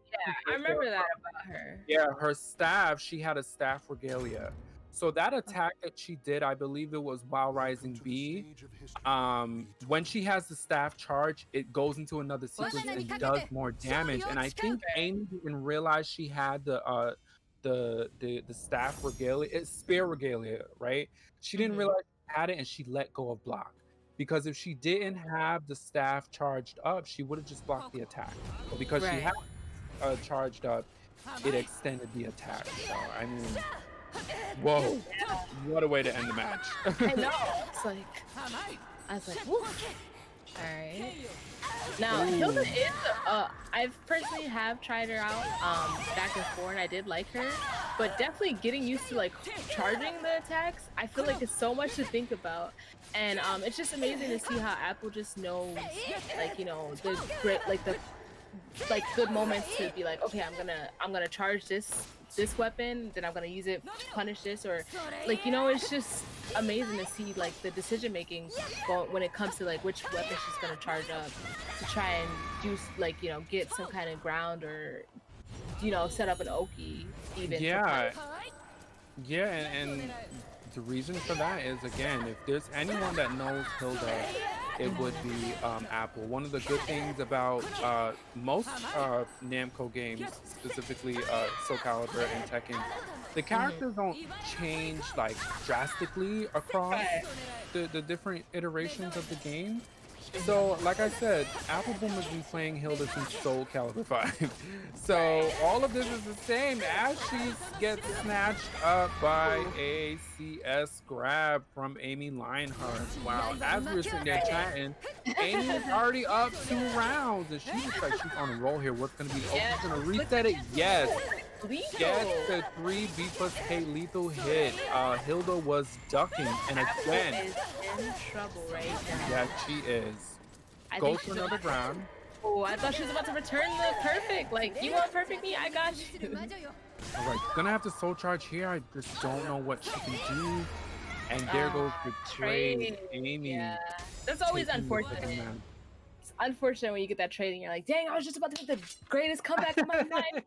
I remember that about her. Yeah, her staff, she had a staff regalia. So that attack that she did, I believe it was while Rising B. When she has the staff charge, it goes into another sequence and does more damage. And I think Amy didn't realize she had the staff regalia, it's spear regalia, right? She didn't realize she had it and she let go of block. Because if she didn't have the staff charged up, she would have just blocked the attack. But because she had charged up, it extended the attack. So I mean, whoa, what a way to end the match. I know. It's like, I was like, woo. All right. Now, Hilda is, I've personally have tried her out back and forth, and I did like her, but definitely getting used to like charging the attacks, I feel like it's so much to think about, and it's just amazing to see how Apple just knows, like, you know, the great, like the good moments to be like, okay, I'm gonna charge this weapon, then I'm gonna use it to punish this, or like, you know, it's just amazing to see like the decision making when it comes to like which weapon she's gonna charge up to try and do, like, you know, get some kind of ground, or, you know, set up an Oki even. And the reason for that is, again, if there's anyone that knows Hilda, it would be Apple. One of the good things about most Namco games, specifically Soul Calibur and Tekken, the characters don't change like drastically across the different iterations of the game. So, like I said, Apple Boom has been playing Hilda since Soul Calibur 5. So, all of this is the same as she gets snatched up by a CS grab from Amy Lionheart. Wow, as we were sitting there chatting, Amy is already up 2 rounds, and she looks like she's on a roll here. What's going to be the She's going to reset it? Yes. Get the 3 B plus K lethal hit. Hilda was ducking, and again, is in trouble right now. Yeah, she is. Go for another round. Oh, I thought she was about to return the perfect. Like, you want perfect me? I got you. All right, gonna have to soul charge here. I just don't know what she can do. And there goes the trade, Amy. Yeah, that's always unfortunate. It's unfortunate when you get that trade and you're like, dang, I was just about to make the greatest comeback of my life.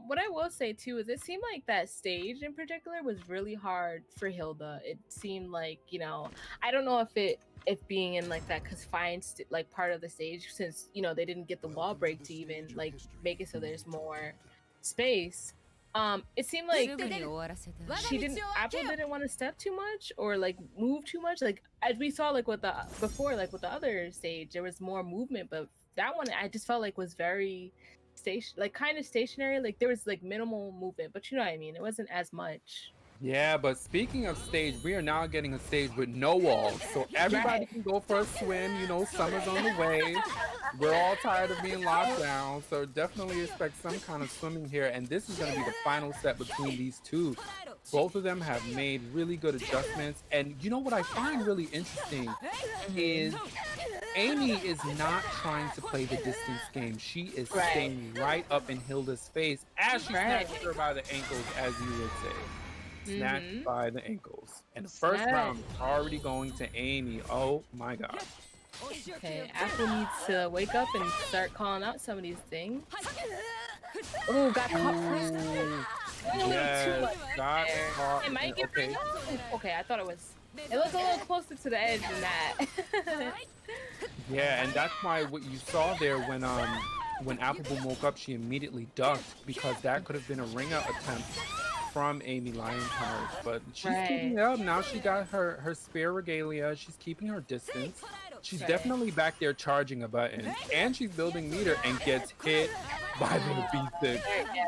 What I will say too is it seemed like that stage in particular was really hard for Hilda. It seemed like, you know, I don't know if being in like that confined like part of the stage, since, you know, they didn't get the wall break to even like make it so there's more space. It seemed like Apple didn't want to step too much or like move too much. Like as we saw like with the other stage, there was more movement, but that one I just felt like was very kind of stationary. Like there was like minimal movement, but you know what I mean, it wasn't as much. Yeah, but speaking of stage, we are now getting a stage with no walls, so everybody can go for a swim. You know, summer's on the way. We're all tired of being locked down, so definitely expect some kind of swimming here, and this is going to be the final set between these two. Both of them have made really good adjustments, and you know what I find really interesting is Amy is not trying to play the distance game. She is staying right up in Hilda's face as she snatches her by the ankles, as you would say. Snatched by the ankles. And the first round is already going to Amy. Oh my god. Okay, Apple needs to wake up and start calling out some of these things. Oh, got caught. Yes, got caught. It might get okay, I thought it was. It looks a little closer to the edge than that. Yeah, and that's why what you saw there when Appleboom woke up, she immediately ducked, because that could have been a ring out attempt from Amy Lionheart, but she's Right. keeping it up. Now she got her spear regalia. She's keeping her distance. She's Right. definitely back there charging a button, and she's building meter and gets hit by the B6.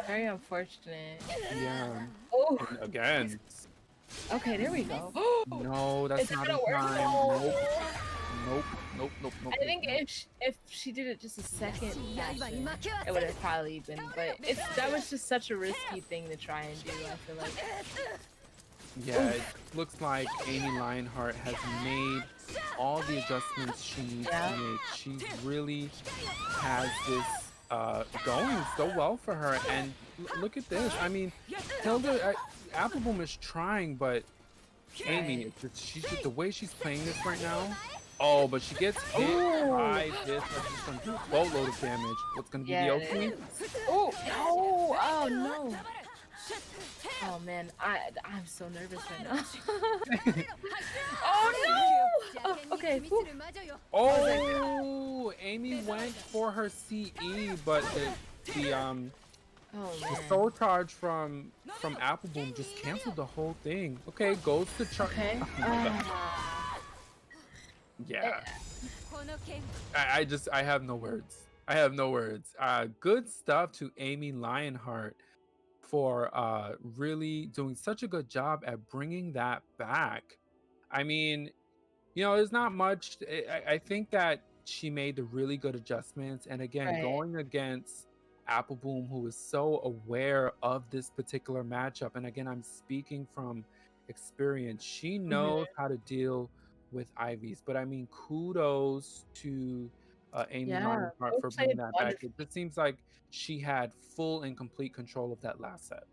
Very unfortunate. Yeah. Oh, And again, okay, there we go. no, that's Is it not gonna in work? time. No. Nope. I think if she did it just a second faster, it would have probably been. But that was just such a risky thing to try and do. I feel like. Yeah, it looks like Amy Lionheart has made all the adjustments she needs to make. She really has this going so well for her. And look at this. I mean, Tilda, Appleboom is trying, but Amy, she's just the way she's playing this right now. Oh, but she gets hit by this. That's just going to do a boatload of damage. What's going to be the OP? Oh no! Oh no! Oh man, I'm so nervous right now. Oh no! Oh, okay. Whew. Oh, Amy went for her CE, but the soul charge from Appleboom just canceled the whole thing. Okay, goes to charge. Okay. Yeah. I have no words. I have no words. Good stuff to Amy Lionheart for really doing such a good job at bringing that back. I mean, you know, there's not much. I think that she made the really good adjustments. And again, going against Appleboom, who is so aware of this particular matchup. And again, I'm speaking from experience. She knows how to deal with Ivies. But I mean, kudos to Amy Lionheart for bringing that back. It just seems like she had full and complete control of that last set.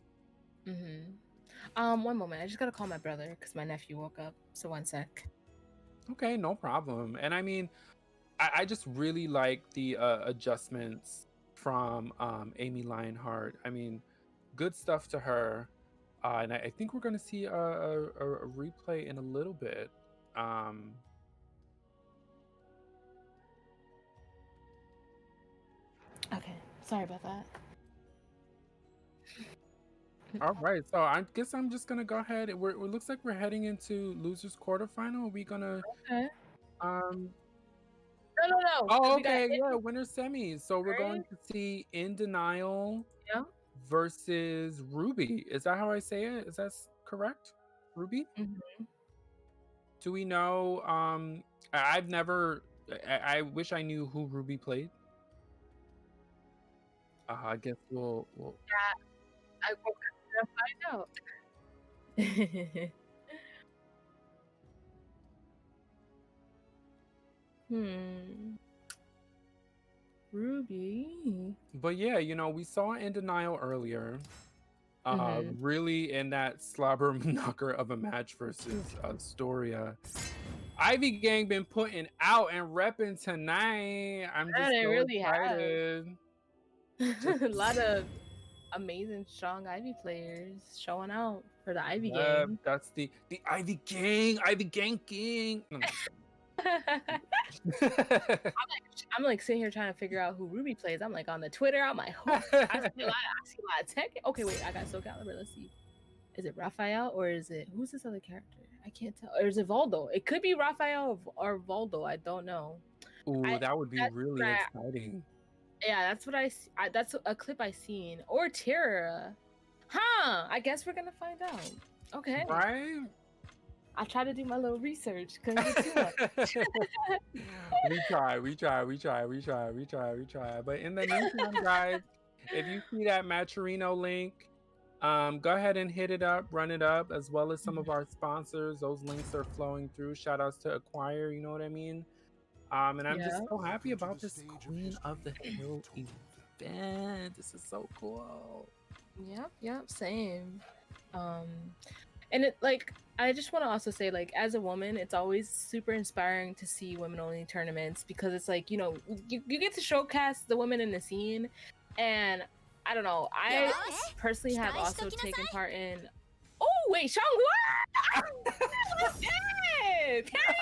One moment. I just gotta call my brother because my nephew woke up. So 1 sec. Okay, no problem. And I mean, I just really like the adjustments from Amy Lionheart. I mean, good stuff to her. And I think we're going to see a replay in a little bit. Okay, sorry about that. All right, so I guess I'm just gonna go ahead. It looks like we're heading into losers quarterfinal. Are we gonna? Okay. No. Oh, okay, yeah, winner semis. So we're going to see In Denial versus Ruby. Is that how I say it? Is that correct? Ruby? Do we know? I've never. I wish I knew who Ruby played. I guess we'll. Yeah, I will find out. Ruby. But yeah, you know, we saw In Denial earlier. Really in that slobber knocker of a match versus Storia. Ivy Gang been putting out and repping tonight. I'm just so really excited. A lot of amazing, strong Ivy players showing out for the Ivy Gang. That's the Ivy Gang, Ivy Gang King. I'm like sitting here trying to figure out who Ruby plays. I'm like on the Twitter. I'm like, I see a lot of tech. Okay, wait, I got Soul Calibur. Let's see. Is it Raphael or is it who's this other character? I can't tell. Or is it Voldo? It could be Raphael or Voldo. I don't know. Ooh, that would be really exciting. Yeah, that's what that's a clip I seen. Or Terra. Huh. I guess we're gonna find out. Okay. Right? I try to do my little research because it's too much. we try. But in the meantime, guys, if you see that Matcherino link, go ahead and hit it up, run it up, as well as some of our sponsors. Those links are flowing through. Shout outs to Acquire, you know what I mean? And I'm just so happy about this Queen of the Hill event. This is so cool. Yep, same. And it like I just want to also say, like, as a woman, it's always super inspiring to see women-only tournaments because it's like, you know, you get to showcase the women in the scene. And I don't know, I personally have also taken part in. Oh wait, Shangwa!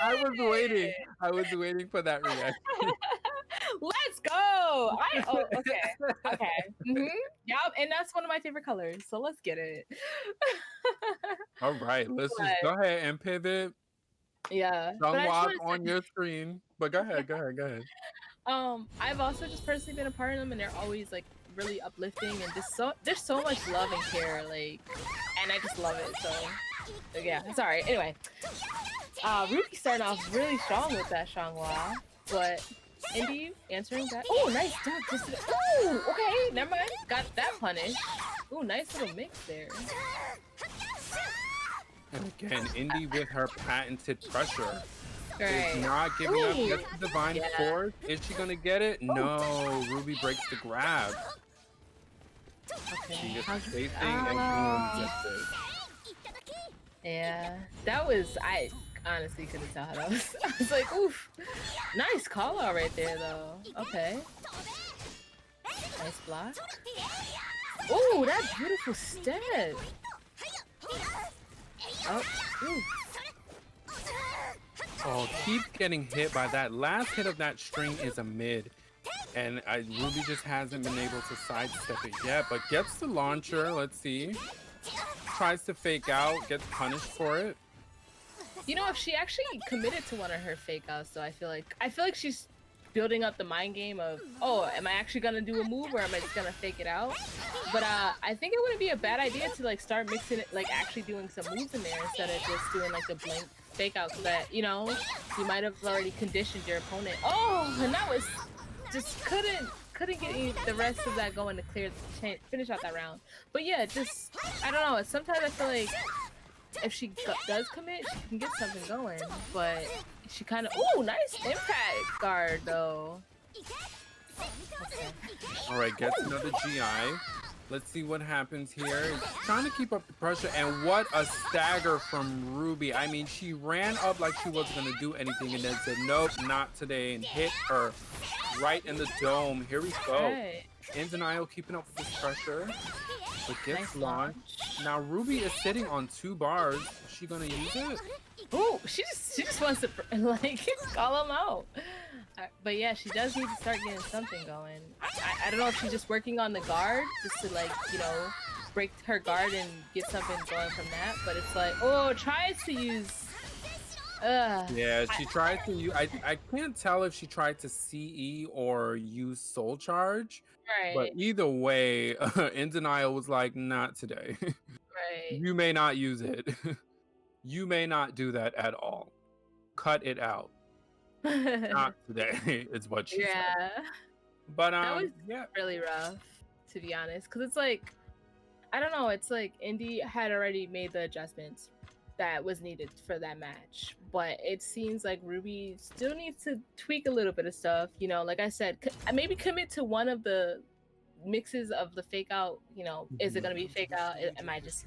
I was waiting for that reaction. Let's go. Okay. Yep, and that's one of my favorite colors. So let's get it. All right, let's just But, go ahead and pivot. yeah, but I just Sunwalk want to on your screen. But go ahead. I've also just personally been a part of them, and they're always like really uplifting and just so there's so much love and care, like, and I just love it. So yeah, sorry. Anyway, Ruby started off really strong with that Shangwa, but Indy answering that. Oh, nice dunk. Oh, okay, never mind. Got that punish. Oh, nice little mix there. And again, Indy with her patented pressure. Right. Is not giving up. Ooh, Gets the divine force. Is she gonna get it? No. Ruby breaks the grab. Okay. She gets spacing and boom, gets it. Yeah, that was, I honestly couldn't tell how that was. I was like, oof. Nice call out right there, though. Okay. Nice block. Oh, that beautiful step. Oh, ooh. Oh, keeps getting hit by that. Last hit of that string is a mid. And Ruby just hasn't been able to sidestep it yet, but gets the launcher. Let's see. Tries to fake out, gets punished for it. You know, if she actually committed to one of her fake outs, though, I feel like she's building up the mind game of, oh, am I actually gonna do a move or am I just gonna fake it out? But I think it wouldn't be a bad idea to like start mixing it, like actually doing some moves in there instead of just doing like the blank fake outs that, you know, you might have already conditioned your opponent. Oh, and that was just couldn't get the rest of that going to finish out that round. But yeah, just, I don't know, sometimes I feel like if she does commit, she can get something going, but she kind of, oh, nice impact guard though. Okay. All right, gets another GI. Let's see what happens here. Trying to keep up the pressure, and what a stagger from Ruby. I mean, she ran up like she wasn't going to do anything and then said, nope, not today, and hit her right in the dome. Here we go. Right. Indenial keeping up with this pressure, but gets Nice launched. Now Ruby is sitting on 2 bars. Is she going to use it? Oh, she just wants to like call him out. But yeah, she does need to start getting something going. I don't know if she's just working on the guard just to, like, you know, break her guard and get something going from that. But it's like, oh, tries to use. Yeah, she tried to use. I can't tell if she tried to CE or use Soul Charge. Right. But either way, In Denial was like, not today. Right. You may not use it. You may not do that at all. Cut it out. Not today, is what she said. But that was yeah, really rough, to be honest, because it's like, I don't know, it's like Indy had already made the adjustments that was needed for that match, but it seems like Ruby still needs to tweak a little bit of stuff, you know, like I said, maybe commit to one of the mixes of the fake out, you know, is it going to be fake out, am I just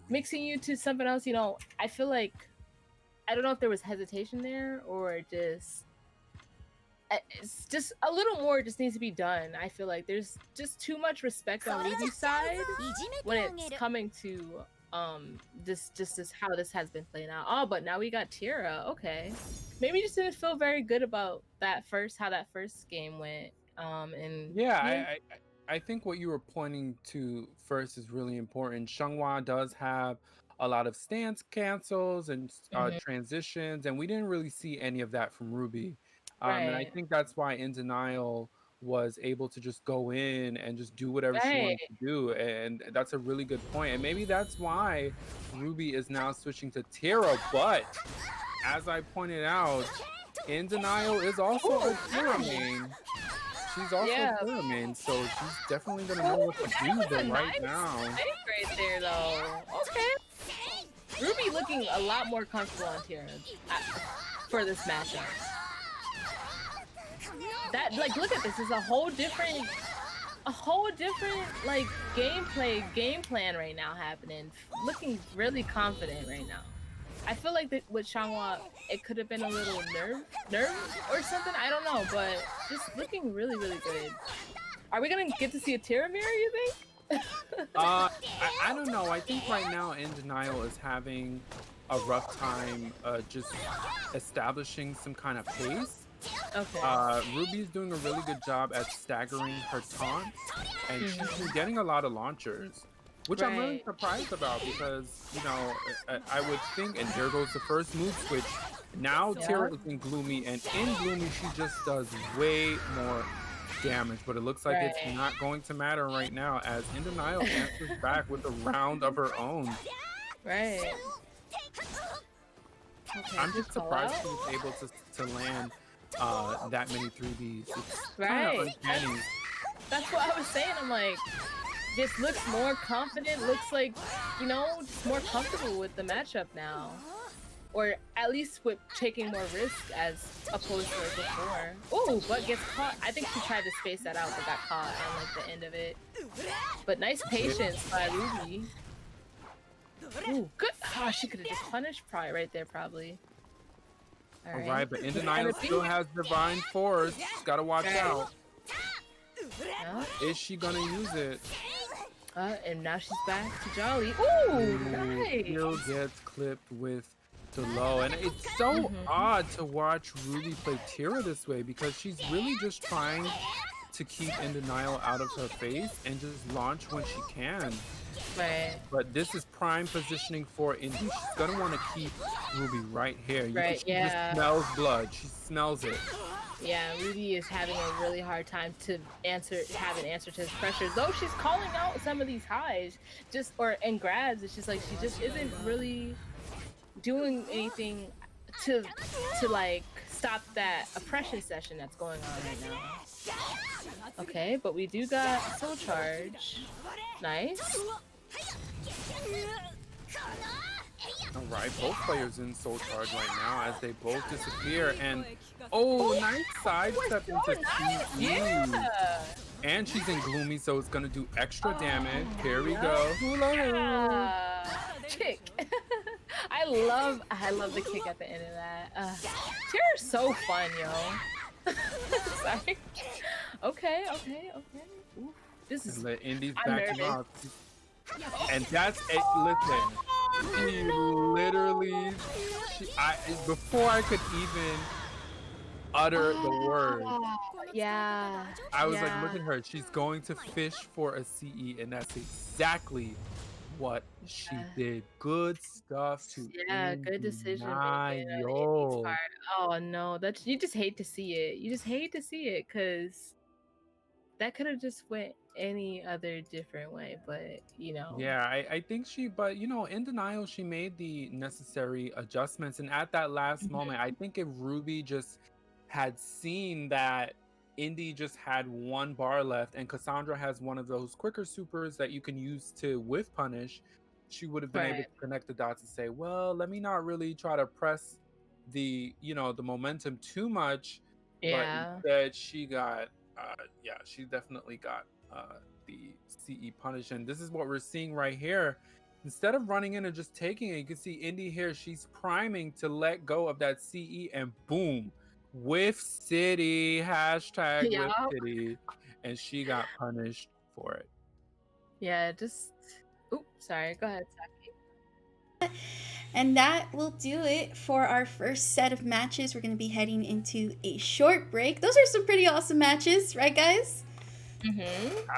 mixing you to something else, you know? I feel like, I don't know if there was hesitation there or just, it's just a little more just needs to be done. I feel like there's just too much respect on Ruby's side when it's coming to this how this has been playing out. Oh, but now we got Tira. Okay, maybe just didn't feel very good about how that first game went. And yeah, I think what you were pointing to first is really important. Xianghua does have a lot of stance cancels and transitions, and we didn't really see any of that from Ruby. And I think that's why In Denial was able to just go in and just do whatever she wanted to do, and that's a really good point. And maybe that's why Ruby is now switching to Tira. But as I pointed out, In Denial is also a Tira main. She's also a Tira main, so she's definitely gonna know what to do. But right now, right there though. Okay, Ruby looking a lot more comfortable on Tira for this matchup. That, like, look at this, is a whole different like game plan right now happening. Looking really confident right now. I feel like that with Xianghua, it could have been a little nerve or something. I don't know, but just looking really, really good. Are we gonna get to see a Tira mirror, you think? I don't know. I think right now In Denial is having a rough time just establishing some kind of pace. Okay. Ruby's doing a really good job at staggering her taunts, and she's been getting a lot of launchers, which I'm really Right. surprised about because, I would think, and there goes the first move switch. Now Tira is in Gloomy, and in Gloomy, she just does way more damage, but it looks like it's Right. not going to matter right now as Indenial answers back with a round of her own. Right. Okay, I'm good just call surprised out. she was able to land that many 3Ds. It's kind Right. of uncanny. That's what I was saying. I'm like, just looks more confident, looks like, just more comfortable with the matchup now. Or at least with taking more risk as opposed to before. Oh, but gets caught. I think she tried to space that out but got caught on like the end of it. But nice patience by Ruby. Ooh, good. Oh, she could have just punished right there, probably. All right, but And Indenial a still beat. has Divine Force. She's got to watch Right. out. Yeah. Is she going to use it? And now she's back to Jolly. Ooh, nice. Still gets clipped with the low. And it's so odd to watch Ruby play Tira this way because she's really just trying to keep Indenial out of her face and just launch when she can. Right. But this is prime positioning for Indy. She's gonna want to keep Ruby right here. Right, She just smells blood. She smells it. Yeah, Ruby is having a really hard time to have an answer to his pressure. Though she's calling out some of these highs, and grabs. It's just like she just isn't really doing anything to like stop that oppression session that's going on right now. Okay, but we do got Soul Charge. Nice. All right, both players in Soul Charge right now as they both disappear. And nice sidestep into nice. TE. Yeah. And she's in Gloomy, so it's gonna do extra damage. Here we go. Hula hoop. Kick. I love the kick at the end of that. Tira's so fun, yo. Sorry. Okay. Ooh, this is. And let Indy's I'm back nervous. off. And that's it. Listen, she literally, before I could even utter the word, Yeah. I was like, look at her. She's going to fish for a CE, and that's exactly what she did. Good stuff to Good decision making on Indy's Indenial. part. Oh no, you just hate to see it. You just hate to see it because that could have just went any other different way, but Yeah, I think in denial, she made the necessary adjustments. And at that last moment, I think if Ruby just had seen that Indy just had one bar left and Cassandra has one of those quicker supers that you can use to whiff punish, she would have been able to connect the dots and say, well, let me not really try to press the momentum too much. Yeah. But instead she got, she definitely got the CE punish. And this is what we're seeing right here. Instead of running in and just taking it, you can see Indy here. She's priming to let go of that CE, and boom, Whiff City, hashtag Whiff City, and she got punished for it. Yeah, sorry, go ahead, Saki. And that will do it for our first set of matches. We're going to be heading into a short break. Those are some pretty awesome matches, right, guys?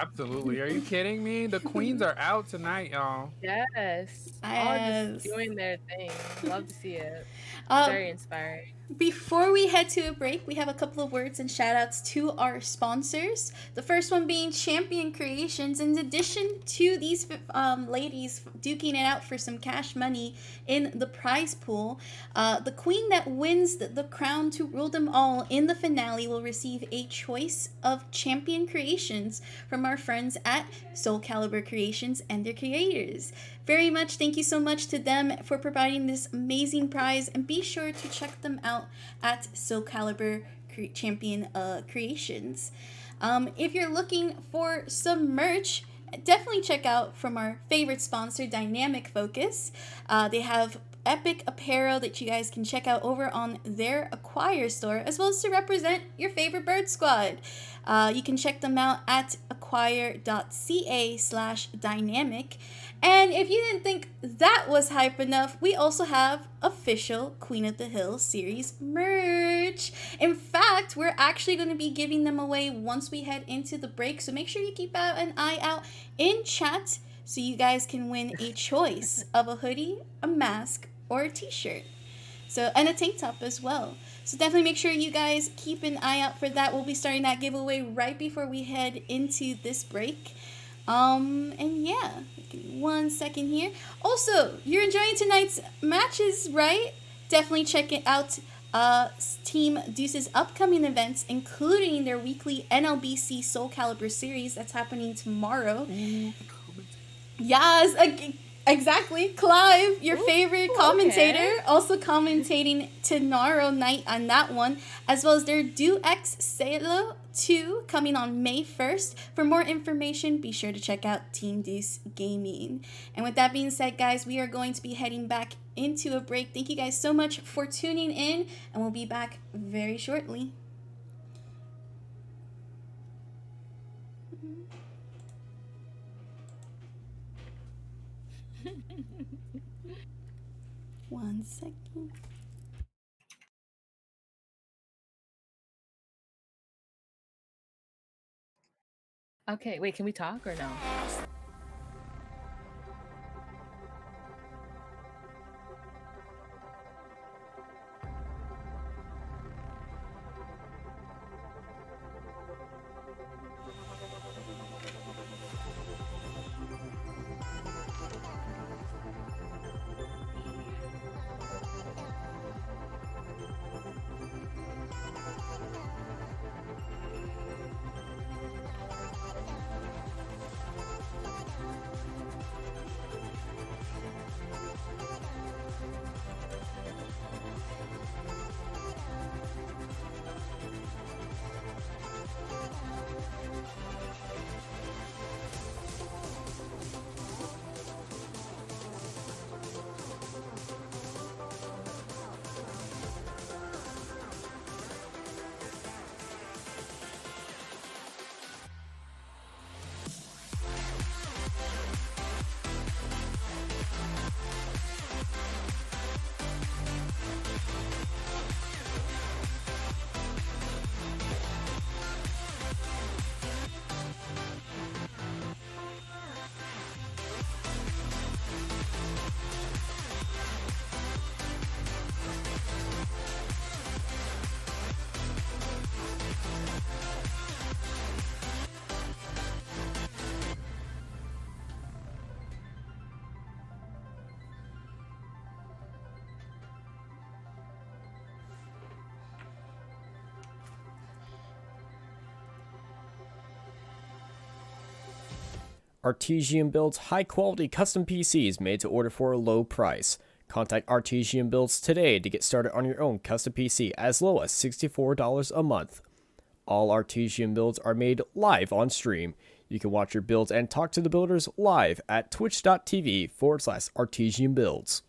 Absolutely. Are you kidding me? The queens are out tonight, y'all. Yes. All just doing their thing. Love to see it. Very inspiring. Before we head to a break, we have a couple of words and shout outs to our sponsors. The first one being Champion Creations. In addition to these ladies duking it out for some cash money in the prize pool, the queen that wins the crown to rule them all in the finale will receive a choice of Champion Creations from our friends at Soul Calibur Creations and their creators. Very much thank you so much to them for providing this amazing prize, and be sure to check them out at Soul Calibur Champion Creations. If you're looking for some merch, definitely check out from our favorite sponsor, Dynamic Focus. They have epic apparel that you guys can check out over on their Acquire store, as well as to represent your favorite bird squad. You can check them out at acquire.ca/dynamic. And if you didn't think that was hype enough, we also have official Queen of the Hill series merch. merch. In fact, we're actually going to be giving them away once we head into the break. So make sure you keep an eye out in chat so you guys can win a choice of a hoodie, a mask, or a t-shirt. So, and a tank top as well. So definitely make sure you guys keep an eye out for that. We'll be starting that giveaway right before we head into this break. And yeah, 1 second here. Also, you're enjoying tonight's matches, right? Definitely check it out. Team Deuce's upcoming events, including their weekly NLBC Soul Calibur series that's happening tomorrow. Yes, exactly. Clive, your favorite commentator, also commentating tomorrow night on that one, as well as their Do X Salo 2 coming on May 1st. For more information, be sure to check out Team Deuce Gaming. And with that being said, guys, we are going to be heading back into a break. Thank you guys so much for tuning in, and we'll be back very shortly. One second. Okay, wait, can we talk or no? Artesian builds high-quality custom PCs made to order for a low price. Contact Artesian Builds today to get started on your own custom PC as low as $64 a month. All Artesian builds are made live on stream. You can watch your builds and talk to the builders live at twitch.tv/Artesian Builds.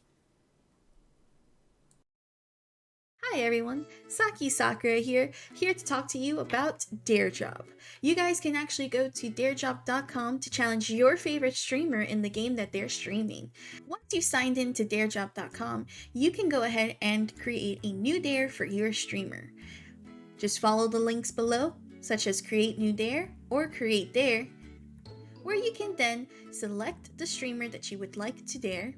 Hi everyone, Saki Sakura here to talk to you about DareDrop. You guys can actually go to daredrop.com to challenge your favorite streamer in the game that they're streaming. Once you've signed in to daredrop.com, you can go ahead and create a new dare for your streamer. Just follow the links below, such as Create New Dare or Create Dare, where you can then select the streamer that you would like to dare,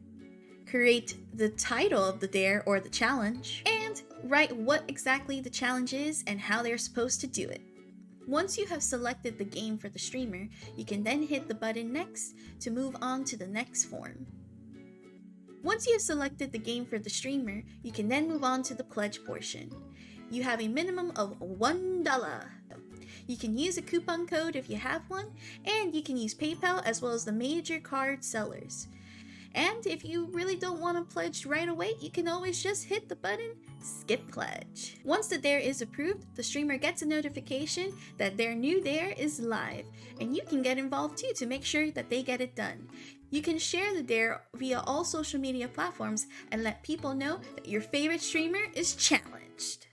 create the title of the dare or the challenge, and write what exactly the challenge is and how they're supposed to do it. Once you have selected the game for the streamer, you can then hit the button Next to move on to the next form. Once you have selected the game for the streamer, you can then move on to the pledge portion. You have a minimum of $1. You can use a coupon code if you have one, and you can use PayPal as well as the major card sellers. And if you really don't want to pledge right away, you can always just hit the button Skip Pledge. Once the dare is approved, the streamer gets a notification that their new dare is live, and you can get involved too to make sure that they get it done. You can share the dare via all social media platforms and let people know that your favorite streamer is challenged.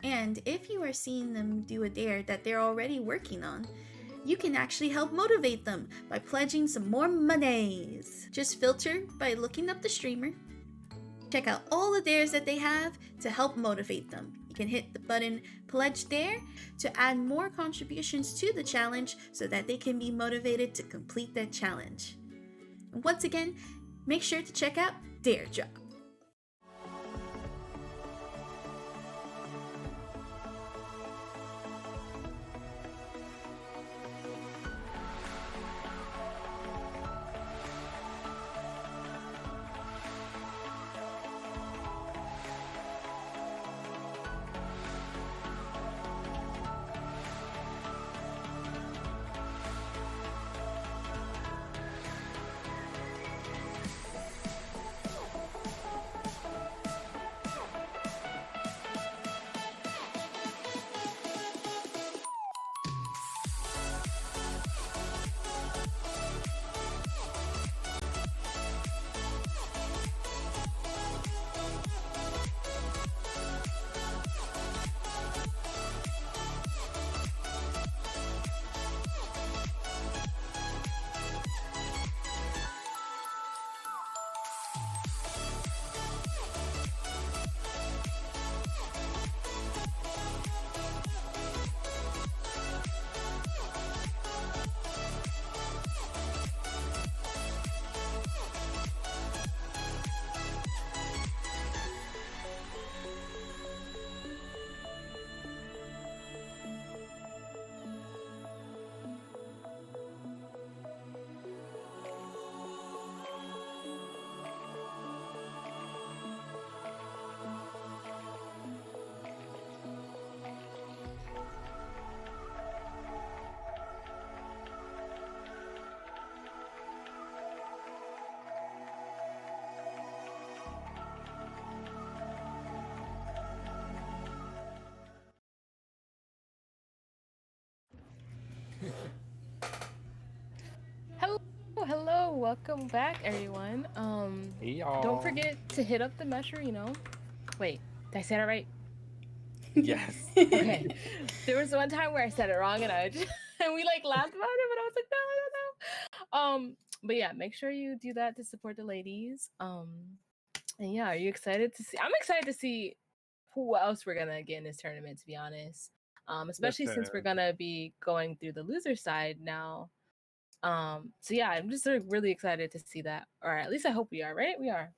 And if you are seeing them do a dare that they're already working on, you can actually help motivate them by pledging some more monies. Just filter by looking up the streamer. Check out all the dares that they have to help motivate them. can hit the button pledge there to add more contributions to the challenge so that they can be motivated to complete that challenge. And once again, make sure to check out Dare Drop. Hello, welcome back, everyone. Hey, y'all. Don't forget to hit up the Mesher, Wait, did I say that right? Yes. Okay. There was one time where I said it wrong and and we laughed about it, but I was like, no. But yeah, make sure you do that to support the ladies. And yeah, are you excited to see? I'm excited to see who else we're gonna get in this tournament, to be honest. Especially since we're gonna be going through the loser side now. So yeah, I'm just really excited to see that. Or at least I hope we are, right? We are.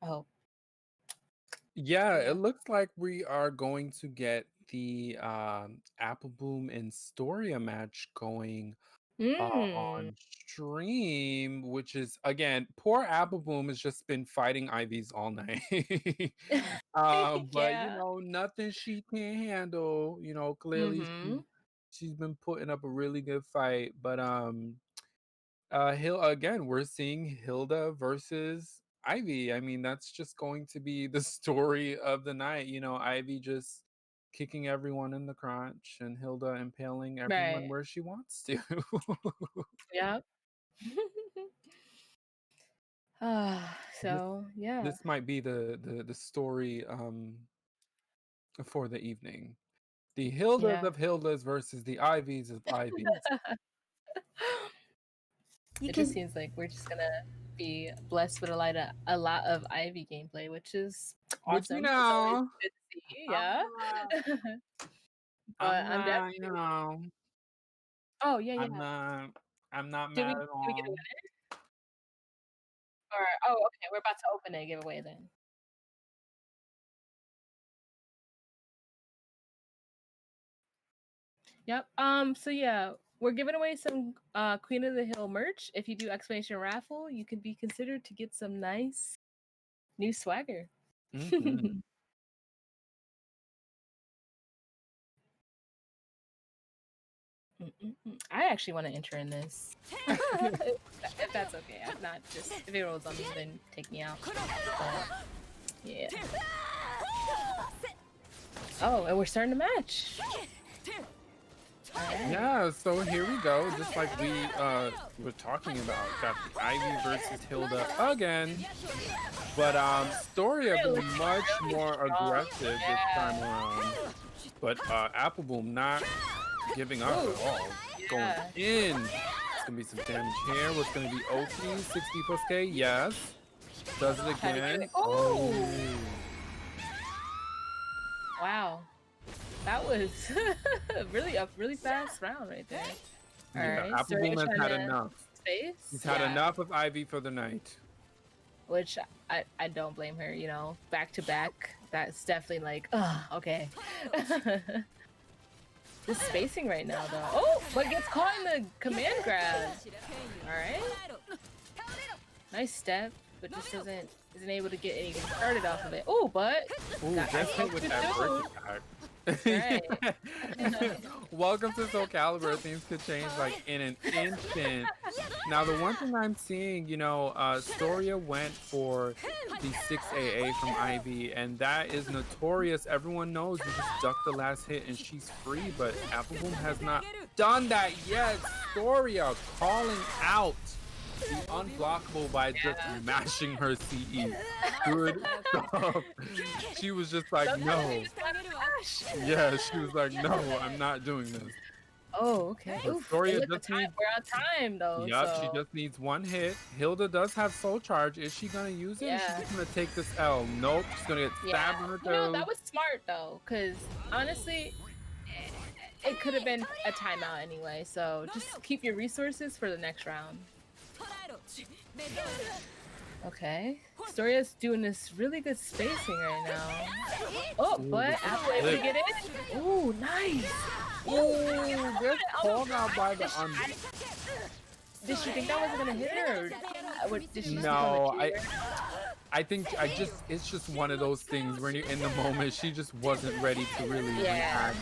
I hope. Yeah, it looks like we are going to get the Apple Boom and Storia match going on stream, which is, again, poor Apple Boom has just been fighting IVs all night. But nothing she can't handle. Clearly she's been putting up a really good fight. But we're seeing Hilda versus Ivy. I mean, that's just going to be the story of the night. Ivy just kicking everyone in the crotch and Hilda impaling everyone where she wants to. Yep. So yeah, this might be the story for the evening. The Hildas of Hildas versus the Ivies of Ivies. It just seems like we're just gonna be blessed with a lot of Ivy gameplay, which is awesome. It's always good to see. Yeah. But I'm definitely. Oh yeah. I'm not mad at all. Did we get a winner? Or okay, we're about to open a giveaway then. Yep. So yeah, we're giving away some Queen of the Hill merch. If you do exclamation raffle, you can be considered to get some nice new swagger. Mm-hmm. I actually want to enter in this. If that's okay. I'm not just if it rolls on me, then take me out. But, yeah. Oh, and we're starting the match. Right. Yeah, so here we go. Just like we were talking about, got the Ivy versus Hilda again. But Storia being much more aggressive this time around. But Apple Boom not giving up at all. Going in. It's gonna be some damage here. What's gonna be OT? 60 plus K? Yes. Does it again. Oh. Wow. That was really a really fast round right there. All Yeah, right. Apple Storia Boom has trying had to enough. space. He's had Yeah. enough of Ivy for the night. Which I don't blame her, you know, back to back. That's definitely like, okay. The spacing right now though. Oh, but gets caught in the command grab. All right. Nice step, but just isn't able to get anything started off of it. Oh, but Ooh, just hit with that burst attack. Right. Welcome to Soul Calibur. Things could change like in an instant. Now, the one thing I'm seeing, you know, Storia went for the 6 AA from Ivy, and that is notorious. Everyone knows you just duck the last hit and she's free, but Apple Boom has not done that yet. Storia calling out the unblockable by just mashing her CE. Good stuff. She was just like, no. Yeah, she was like, no, I'm not doing this. Oh, okay. But Oof, Storia look, just we're on time though. Yep, so. she just needs one hit. Hilda does have soul charge. Is she gonna use it? Or is she just gonna take this L? Nope, she's gonna get stabbed in her You know, toes. that was smart though, because honestly, it could have been a timeout anyway. So just keep your resources for the next round. Okay. Storia's doing this really good spacing right now. Oh, but Apple able to get in. Ooh, nice. Ooh, that's called out by the Did she think that wasn't gonna hit her? Or did she No, I think it's just one of those things when you're in the moment. She just wasn't ready to really react.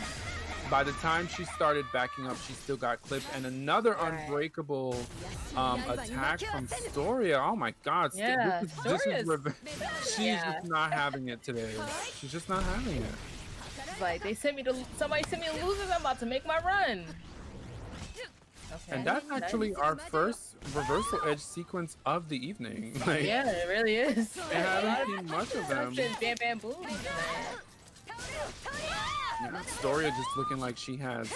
By the time she started backing up, she still got clipped, and another unbreakable attack from Storia. Oh my God! Yeah, this is she's just not having it today. She's just not having it. Like somebody sent me to losers. I'm about to make my run. Okay. And that's actually our first reversal edge sequence of the evening. Like, yeah, it really is. I haven't seen much of them. Bam Bam Boom. Yeah, Storia just looking like she has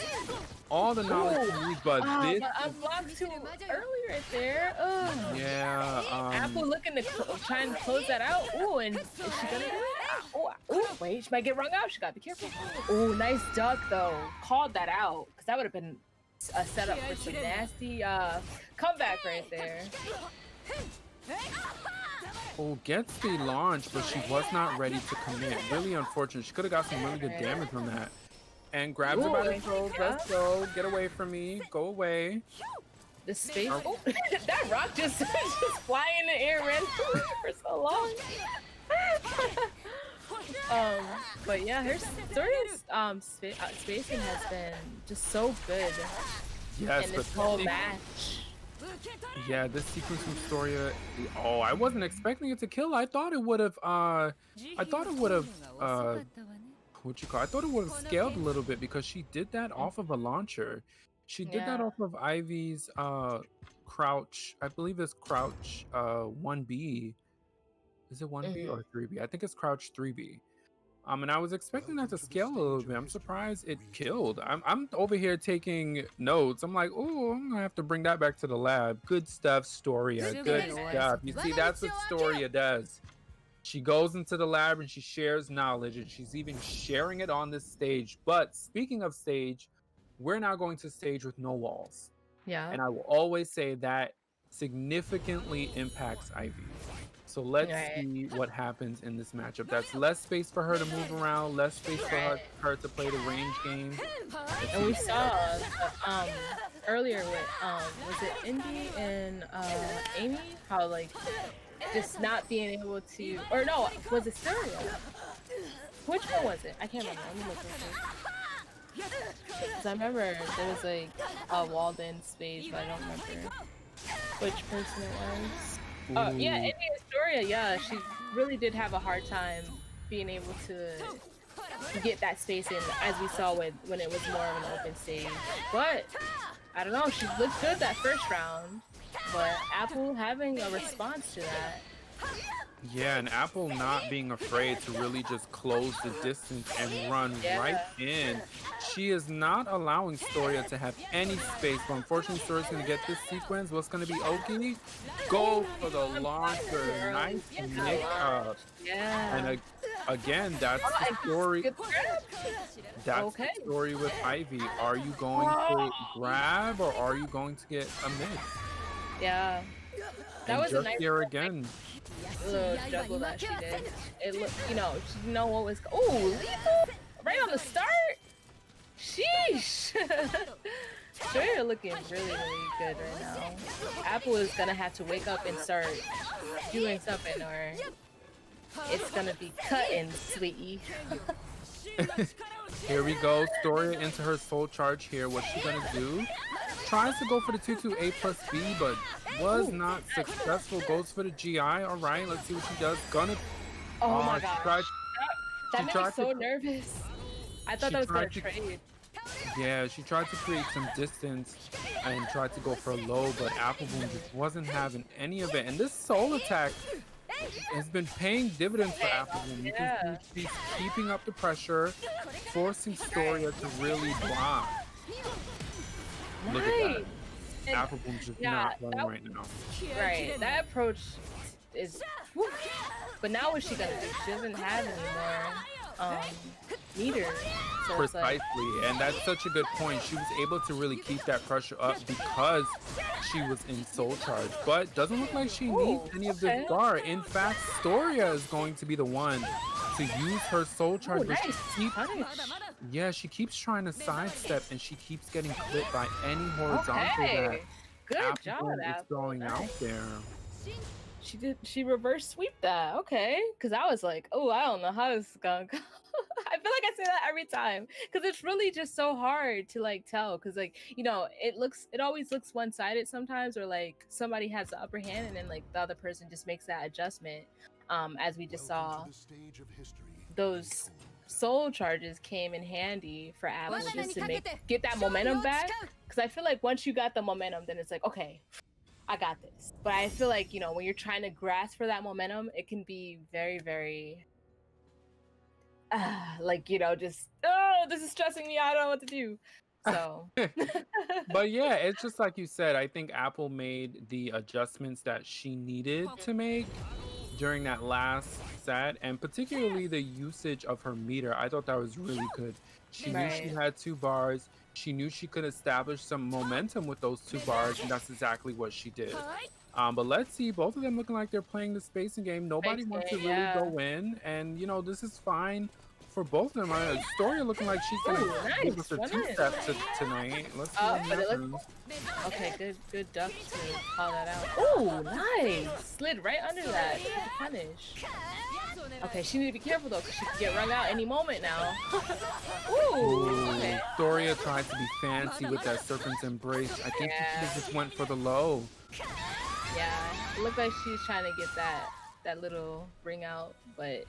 all the knowledge she needs, but this. I blocked too early right there. Ugh. Yeah. Apple looking to try and close that out. Ooh, and is she gonna do it? Oh, wait, she might get wrung out. She gotta be careful. Oh, nice duck though. Called that out because that would have been a setup for some nasty comeback right there. Oh, gets the launch, but she was not ready to commit. Really unfortunate. She could have got some really good damage from that. And grabs her by the throat. Let's go. Get away from me. Go away. The space. Oh, that rock just flying in the air ran for so long. But yeah, her Storia's spacing has been just so good. Yes, in this whole match. Yeah, this sequence from Storia. Oh, I wasn't expecting it to kill. I thought it would have. What you call? I thought it would have scaled a little bit because she did that off of a launcher. She did that off of Ivy's crouch. I believe it's crouch 1B. Is it 1B or 3B? I think it's crouch 3B. And I was expecting that to scale a little bit. I'm surprised it killed. I'm over here taking notes. I'm like, oh, I'm gonna have to bring that back to the lab. Good stuff, Storia. Good stuff. You see, that's what Storia does. She goes into the lab and she shares knowledge, and she's even sharing it on this stage. But speaking of stage, we're now going to stage with no walls. Yeah. And I will always say that significantly impacts Ivy. So let's see what happens in this matchup. That's less space for her to move around, less space for her to play the range game. And we saw earlier with was it Indy and Amy, how like just not being able to, or no, was it Storia? Which one was it? I can't remember. Let me look real quick. Because I remember there was like a walled in space, but I don't remember which person it was. Oh yeah, Indy and Storia, yeah, she really did have a hard time being able to get that space in, as we saw when it was more of an open stage. But I don't know, she looked good that first round, but Apple having a response to that. Yeah, and Apple not being afraid to really just close the distance and run right in. She is not allowing Storia to have any space, but unfortunately Storia's going to get this sequence. What's going to be Oki? Go for the launcher. Nice mix up. Yeah. And again, that's the story. Good That's Okay. the story with Ivy. Are you going to grab or are you going to get a mix? Yeah. That And was a just nice here again. little juggle that she did. It looked, you know, she didn't know what was. Oh, lethal! Right on the start. Sheesh. Sure, looking really, really good right now. Apple is gonna have to wake up and start doing something, or it's gonna be cutting, sweetie. Here we go. Storia into her soul charge here. What's she gonna do? Tries to go for the 2-2-A plus B, but was not successful. Goes for the GI. All right, let's see what she does. Gonna. Oh my she god. tried- That she made me tried so to- nervous. I thought she that was gonna tried to- trade. Yeah, she tried to create some distance and tried to go for a low, but Appleboom just wasn't having any of it. And this soul attack has been paying dividends for Appleboom. You can see she's keeping up the pressure, forcing Storia to really block. Look at that. And- Appleboom's just yeah, not running that- right now. Right, that approach is. Whew. But now what's she gonna do? She doesn't have any more meters. So it's like, Precisely, and that's such a good point. She was able to really keep that pressure up because she was in soul charge, but doesn't look like she needs any of this bar. In fact, Storia is going to be the one to use her soul charge, but she nice. keeps trying to sidestep, and she keeps getting clipped by any horizontal that Good job, Appleboom is Apple. throwing Nice. out there. She reverse sweep that. Okay, because I was like, oh, I don't know how this is gonna go. I feel like I say that every time because it's really just so hard to like tell, because like, you know, it always looks one-sided sometimes, or like somebody has the upper hand and then like the other person just makes that adjustment. As we just saw, those soul charges came in handy for Apple just to get that momentum back, because I feel like once you got the momentum, then it's like, okay, I got this. But I feel like, you know, when you're trying to grasp for that momentum, it can be very, very like, you know, just, oh, this is stressing me out, I don't know what to do. So But yeah, it's just like you said. I think Apple made the adjustments that she needed to make during that last set, and particularly the usage of her meter. I thought that was really good. She knew she had 2 bars. She knew she could establish some momentum with those 2 bars, and that's exactly what she did. But let's see, both of them looking like they're playing the spacing game. Nobody wants to really go in, and you know, this is fine for both of them. Storia looking like she's gonna give us a 2-step tonight. Let's see what happens. okay, good duck to call that out. Oh, nice! Slid right under that to punish. Okay, she need to be careful though, because she could get rung out any moment now. Ooh, okay. Storia tried to be fancy with that serpent's embrace. I think she could've just went for the low. Yeah, it looked like she's trying to get that little ring out, but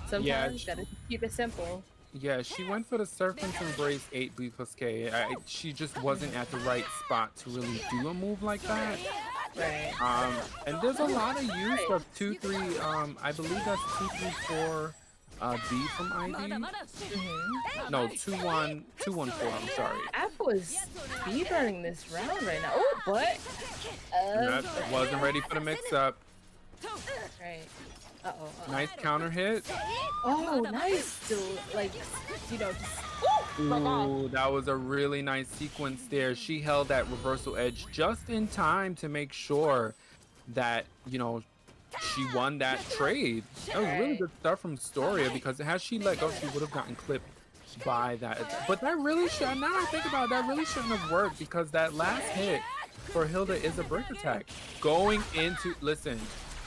sometimes gotta keep it simple. Yeah, she went for the serpent's embrace 8B plus K. She just wasn't at the right spot to really do a move like that. Right. And there's a lot of use of 2-3. I believe that's 2-3-4 B from ID. No, 2-1, 2-1-4. I'm sorry. Apple is speed running this round right now. Oh, but That wasn't ready for the mix-up. right. Uh-oh. Nice counter hit. Oh, nice. Still, like, you know, just. Ooh, that was a really nice sequence there. She held that reversal edge just in time to make sure that, you know, she won that trade. That was really good stuff from Storia, because had she let go, she would have gotten clipped by that. But that really should, now I think about it, that really shouldn't have worked, because that last hit for Hilda is a break attack. Going into, listen,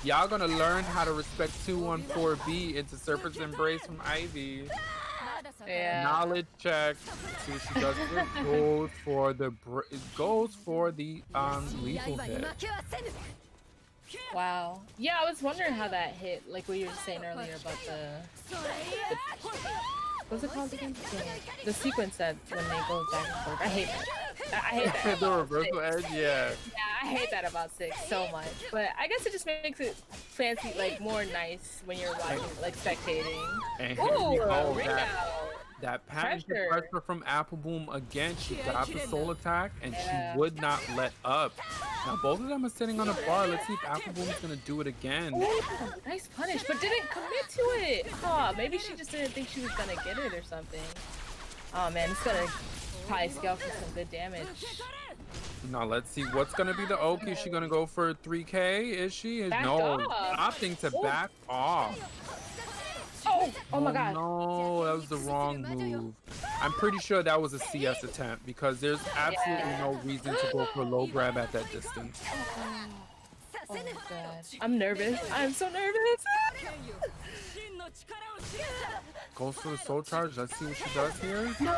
y'all gonna learn how to respect 2-1-4B into Serpent's Embrace from Ivy. Yeah. Knowledge check. See what she does here. Goes for the lethal hit. Wow. Yeah, I was wondering how that hit, like what you were saying earlier about the what's it called again? The sequence that when they go back and forth. I hate that. I hate that. The reversal edge, yeah. Yeah, I I hate that about 6 so much. But I guess it just makes it fancy, like more nice when you're watching, like spectating. And here we go. Ring out. That patented pressure from Apple Boom again. She got the soul attack and she would not let up. Now both of them are sitting on a bar. Let's see if Apple Boom is gonna do it again. Ooh, nice punish, but didn't commit to it. Oh, maybe she just didn't think she was gonna get it or something. Oh man, it's gonna probably scale for some good damage. Now let's see what's gonna be the Oki. Is she gonna go for 3K? Is she? Back No, off. opting to back off. Oh my god. No, that was the wrong move. I'm pretty sure that was a CS attempt because there's absolutely no reason to go for low grab at that distance. Oh my god. I'm nervous. I'm so nervous. Goes for the soul charge. Let's see what she does here. No.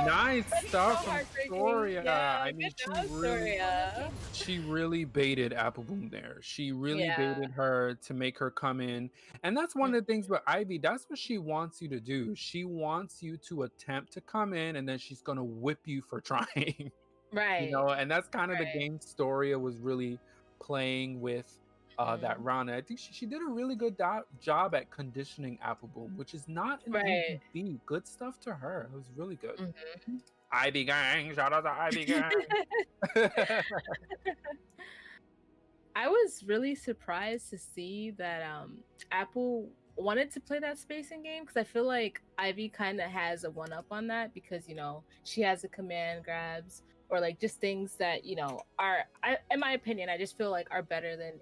Nice stuff So from heartbreaking. Storia. Yeah, I mean, good job, Storia. she really baited Apple Boom there. She really baited her to make her come in. And that's one of the things with Ivy. That's what she wants you to do. She wants you to attempt to come in and then she's going to whip you for trying. Right. You know, and that's kind of the game Storia was really playing with that round. And I think she did a really good job at conditioning Apple Boom, which is not an easy feat. Good stuff to her. It was really good. Ivy Gang, shout out to Ivy Gang. I was really surprised to see that Apple wanted to play that spacing game because I feel like Ivy kind of has a one-up on that because, you know, she has the command grabs or like just things that, you know, in my opinion, I just feel like are better than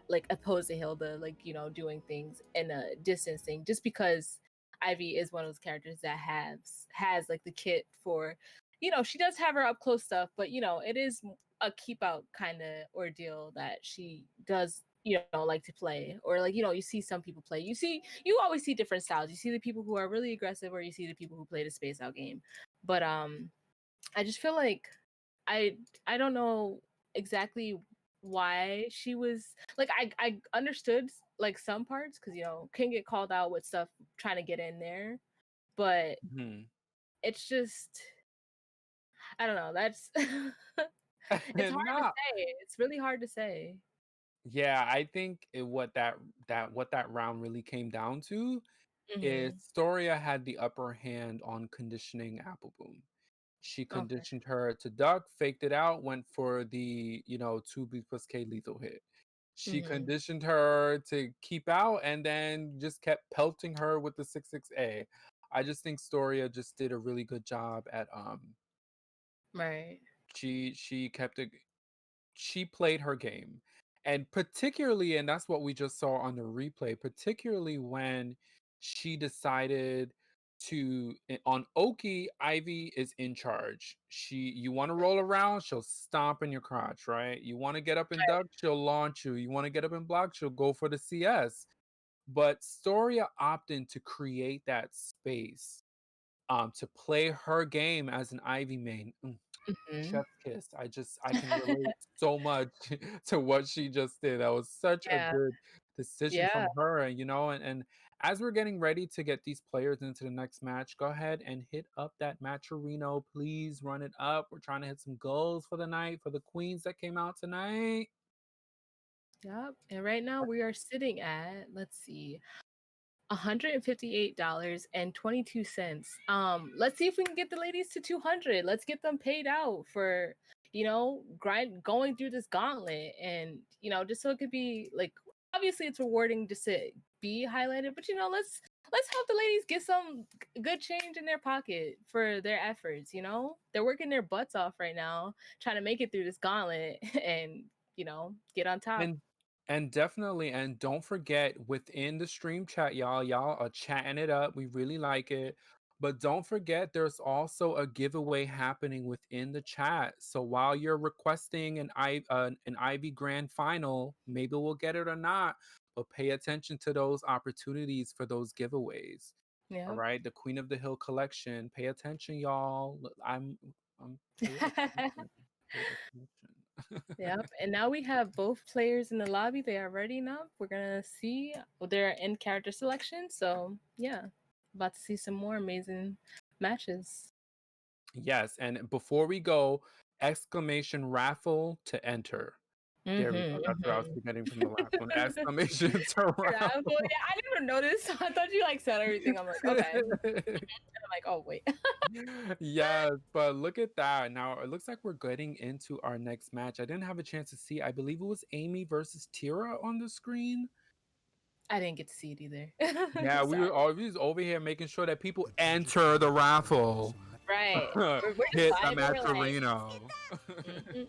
like opposed to Hilda, like, you know, doing things in a distance thing just because Ivy is one of those characters that has like the kit for, you know, she does have her up close stuff, but you know, it is a keep out kind of ordeal that she does, you know, like to play. Or like, you know, you see some people play. You always see different styles. You see the people who are really aggressive or you see the people who play the space out game. But I just feel like I don't know exactly why she was like I understood like some parts because you know can get called out with stuff trying to get in there, but it's just I don't know. That's it's hard to say. It's really hard to say. Yeah, I think what that round really came down to is Storia had the upper hand on conditioning Apple Boom. She conditioned her to duck, faked it out, went for the, you know, 2B plus K lethal hit. She conditioned her to keep out and then just kept pelting her with the 6-6A. I just think Storia just did a really good job at she kept it, she played her game. And particularly, and that's what we just saw on the replay, particularly when she decided to on Oki, Ivy is in charge. You want to roll around, she'll stomp in your crotch, right? You want to get up and duck, she'll launch you. You want to get up and block, she'll go for the CS. But Storia opted to create that space to play her game as an Ivy main. Chef's kiss. I can relate so much to what she just did. That was such a good decision from her. And you know, and as we're getting ready to get these players into the next match, go ahead and hit up that Matcherino. Please run it up. We're trying to hit some goals for the night for the queens that came out tonight. Yep. And right now we are sitting at, let's see, $158.22. Let's see if we can get the ladies to 200. Let's get them paid out for, you know, going through this gauntlet, and you know, just so it could be like, obviously it's rewarding just to be highlighted, but you know, let's help the ladies get some good change in their pocket for their efforts. You know, they're working their butts off right now trying to make it through this gauntlet and you know get on top. And definitely, and don't forget within the stream chat, y'all are chatting it up. We really like it. But don't forget, there's also a giveaway happening within the chat. So while you're requesting an Ivy Grand Final, maybe we'll get it or not. But pay attention to those opportunities for those giveaways. Yeah. All right, the Queen of the Hill collection. Pay attention, y'all. I'm pay attention. Yep. And now we have both players in the lobby. They are ready now. We're gonna see their in character selection. So yeah, about to see some more amazing matches. Yes, and before we go, exclamation raffle to enter. There we go. That's what I was forgetting from the last one. Exclamation to Yeah, I never noticed. I thought you like said everything. I'm like, okay. And I'm like, oh wait. Yes, but look at that. Now it looks like we're getting into our next match. I didn't have a chance to see. I believe it was Amy versus Tira on the screen. I didn't get to see it either. Yeah, we Sorry. were always over here making sure that people enter the raffle. Right. We're Hit just the vibing, we're like,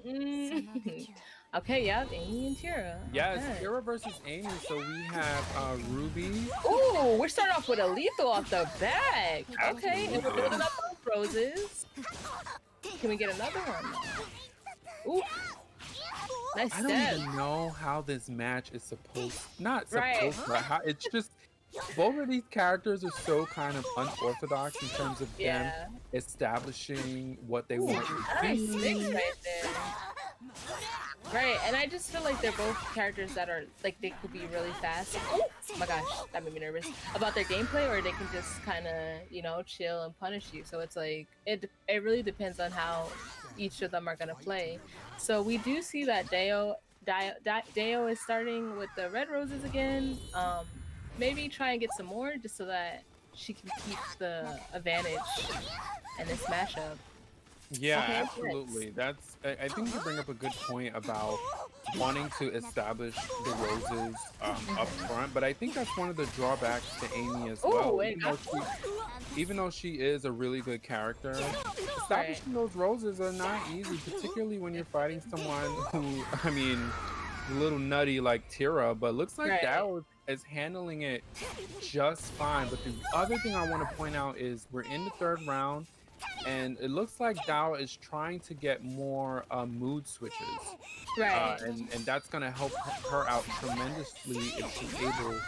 Maturino. okay, yeah, Amy and Tira. Yes, Okay. Tira versus Amy. So we have Ruby. Ooh, we're starting off with a lethal off the back. Okay, and we're Absolutely. building up those roses. Can we get another one? Ooh. Nice I don't step. even know how this match is not Right. supposed to, how it's just, both of these characters are so kind of unorthodox in terms of them Yeah. establishing what they Ooh, want to nice be. mix right there. Right, and I just feel like they're both characters that are like they could be really fast. Oh my gosh, that made me nervous about their gameplay, or they can just kind of chill and punish you. So it's like it really depends on how each of them are gonna play. So we do see that Deo is starting with the red roses again. Maybe try and get some more just so that she can keep the advantage in this matchup. Yeah, Okay, absolutely. I think you bring up a good point about wanting to establish the roses up front, but I think that's one of the drawbacks to Amy as well. Ooh, and Even though she is a really good character, establishing those roses are not easy, particularly when you're fighting someone who, I mean, a little nutty like Tira, but looks like Dao is handling it just fine. But the other thing I want to point out is we're in the third round, and it looks like Dao is trying to get more mood switches. Right. And that's going to help her out tremendously if she's able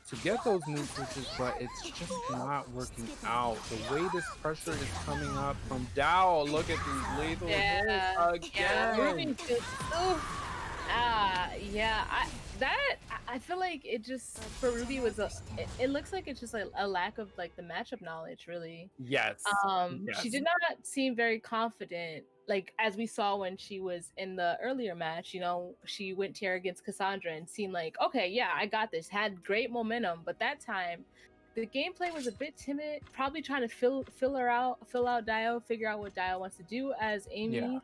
to get those mood switches, but it's just not working out. The way this pressure is coming up from Dao, look at these lethal hits again. Ruby just, I feel like it just for Ruby was it looks like it's just like a lack of like the matchup knowledge, really. Yes. She did not seem very confident, like as we saw when she was in the earlier match. She went tier against Cassandra and seemed like, okay, yeah, I got this. Had great momentum, but that time the gameplay was a bit timid. Probably trying to fill out Dio, figure out what Dio wants to do as Amy.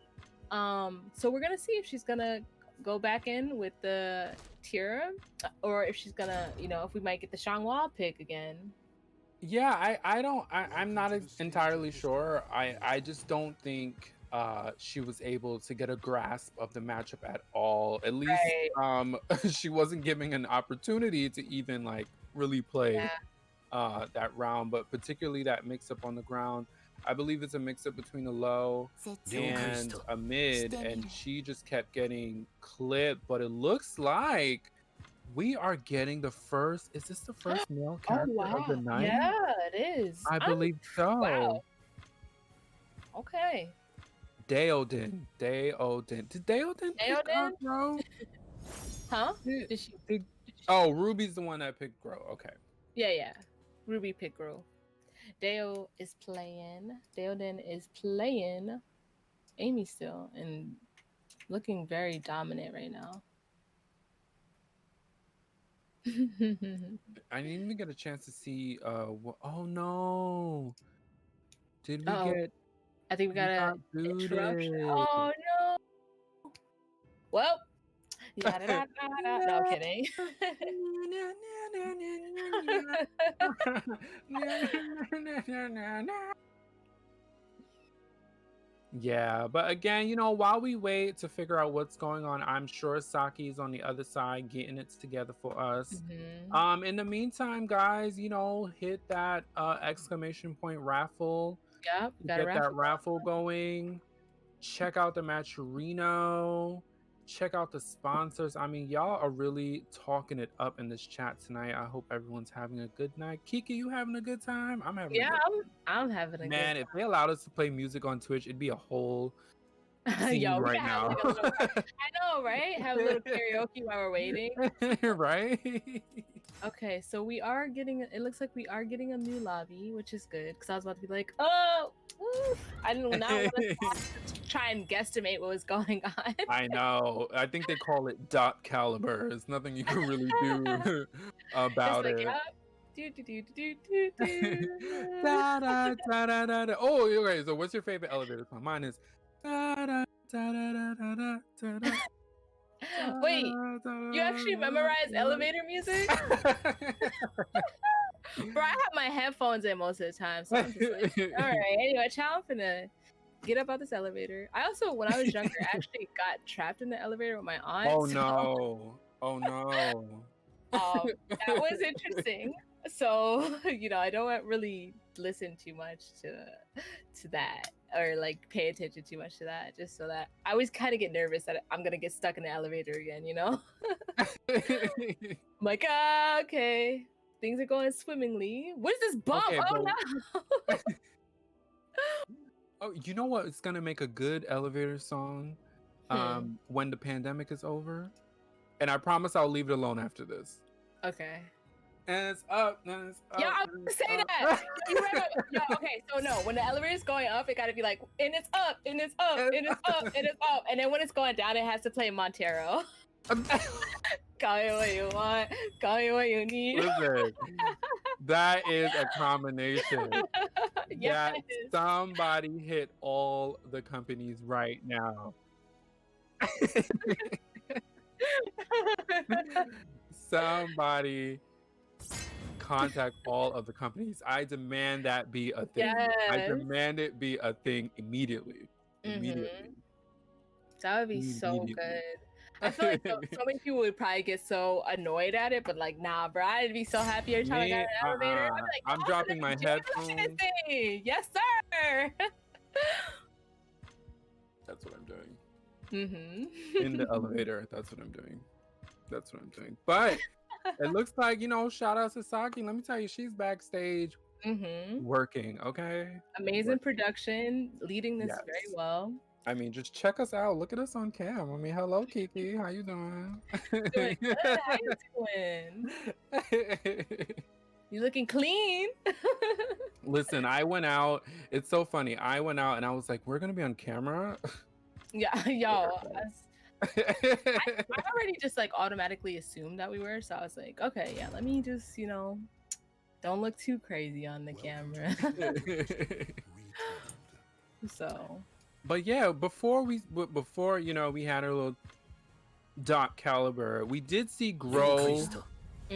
Yeah. So we're gonna see if she's gonna go back in with the Tira, or if she's gonna, if we might get the Xianghua pick again. Yeah, I'm not entirely sure. I just don't think she was able to get a grasp of the matchup at all. At least she wasn't giving an opportunity to even like really play that round, but particularly that mix up on the ground. I believe it's a mix-up between a low and a mid, and she just kept getting clipped. But it looks like we are getting the first. Is this the first male character of the night? Yeah, it is. I believe so. Wow. Okay. Deodin. Did Deodin pick up Grow? Huh? Oh, Ruby's the one that picked Grow. Okay. Yeah. Ruby picked Grow. Deodin is playing Amy still and looking very dominant right now. I didn't even get a chance to see oh no. Did we get I think we got an interruption. Oh no. Well, no, I'm kidding. Yeah, but again, while we wait to figure out what's going on, I'm sure Saki's on the other side getting it together for us. In the meantime, guys, hit that exclamation point raffle. Yep, get that raffle going. Check out the Maturino. Check out the sponsors. I mean, y'all are really talking it up in this chat tonight. I hope everyone's having a good night. Kiki, you having a good time? I'm having a good time. I'm having a good time. Man, if they allowed us to play music on Twitch, it'd be a whole scene right now. I know, right? Have a little karaoke while we're waiting. Right? Okay, so it looks like we are getting a new lobby, which is good, because I was about to be like, oh, I didn't want to try and guesstimate what was going on. I know. I think they call it Calibur. There's nothing you can really do about Just like, it. yep. Do, do, do, do, do, do. Da, da, da, da, da, da. Oh, okay. So, what's your favorite elevator song? Mine is. Da, da, da, da, da, da, da, da, da. Wait, you actually memorize elevator music? Bro, I have my headphones in most of the time, so I'm just like, all right. Anyway, child, I'm finna get up out this elevator. I also, when I was younger, actually got trapped in the elevator with my aunt. Oh so, no! Oh no! that was interesting. So, I don't really listen too much to that or like pay attention too much to that, just so that I always kind of get nervous that I'm gonna get stuck in the elevator again. I'm like, okay, things are going swimmingly. What is this bump? Okay, oh no! Oh, you know what? It's gonna make a good elevator song when the pandemic is over, and I promise I'll leave it alone after this. Okay. And it's up, and it's up. Yeah, I was gonna say that. Okay, so no, when the elevator is going up, it gotta be like, and it's up, and it's up, and it's up, and it's up, and then when it's going down, it has to play Montero. Call me what you want, call me what you need. Listen, that is a combination. Yes. That somebody hit all the companies right now. Somebody contact all of the companies. I demand that be a thing. I Yes. demand it be a thing immediately. Immediately. That would be so Immediately. good. I feel like so many people would probably get so annoyed at it, but like, nah, bro, I'd be so happy every time I got in an elevator. I'd be like, I'm dropping my headphones. Yes, sir. That's what I'm doing. Mm-hmm. In the elevator. That's what I'm doing. That's what I'm doing. But it looks like, shout out to Saki. Let me tell you, she's backstage working, okay? Amazing Working. production, leading this Yes. very well. I mean, just check us out. Look at us on cam. I mean, hello, Kiki. How you doing? Doing good. How you doing? You looking clean. Listen, I went out. It's so funny. I went out and I was like, we're going to be on camera. Yeah, yo. I already just like automatically assumed that we were, so I was like, okay, yeah, let me just, don't look too crazy on the camera. So, but yeah, before we had our little Calibur, we did see Grow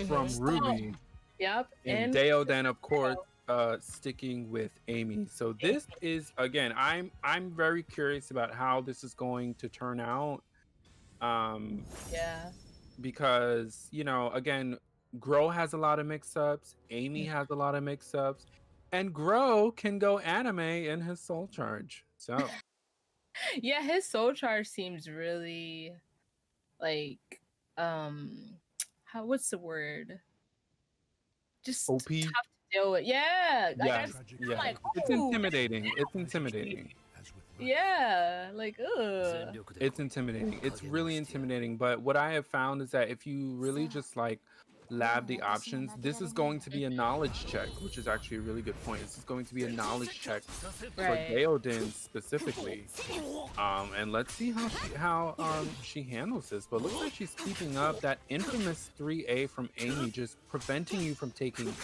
from Ruby. Yep, and Deodan, of course, sticking with Amy. So this is, again, I'm very curious about how this is going to turn out. Yeah. Because, again, Grow has a lot of mix-ups, Amy has a lot of mix-ups, and Grow can go anime in his Soul Charge. So yeah, his Soul Charge seems really like what's the word? Just OP. tough to deal with. Yeah. Yeah, I'm like, it's ooh. intimidating. It's intimidating. Yeah, like, ugh. It's intimidating. It's really intimidating. But what I have found is that if you really just like lab the options, this is going to be a knowledge check, which is actually a really good point. This is going to be a knowledge check for Deodan specifically. And let's see how she handles this. But looks like she's keeping up that infamous 3A from Amy, just preventing you from taking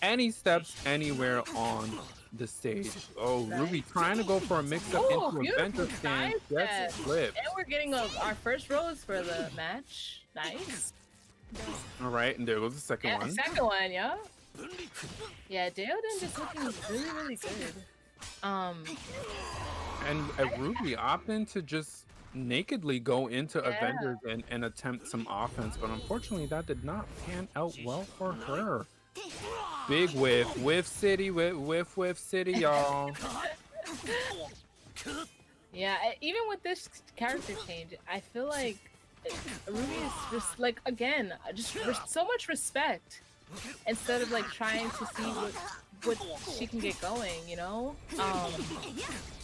any steps anywhere on the stage. Oh, Ruby trying to go for a mix-up into a Venta stand. Gets flipped. And we're getting our first rose for the match. Nice. All right, and there goes the second one. Second one, yeah. Yeah, Deodan just looking really, really good. And Ruby opting to just nakedly go into Avengers and attempt some offense, but unfortunately that did not pan out well for her. Big whiff city, whiff city, y'all. Yeah, even with this character change, I feel like Ruby is just like, again, just so much respect instead of like trying to see what she can get going,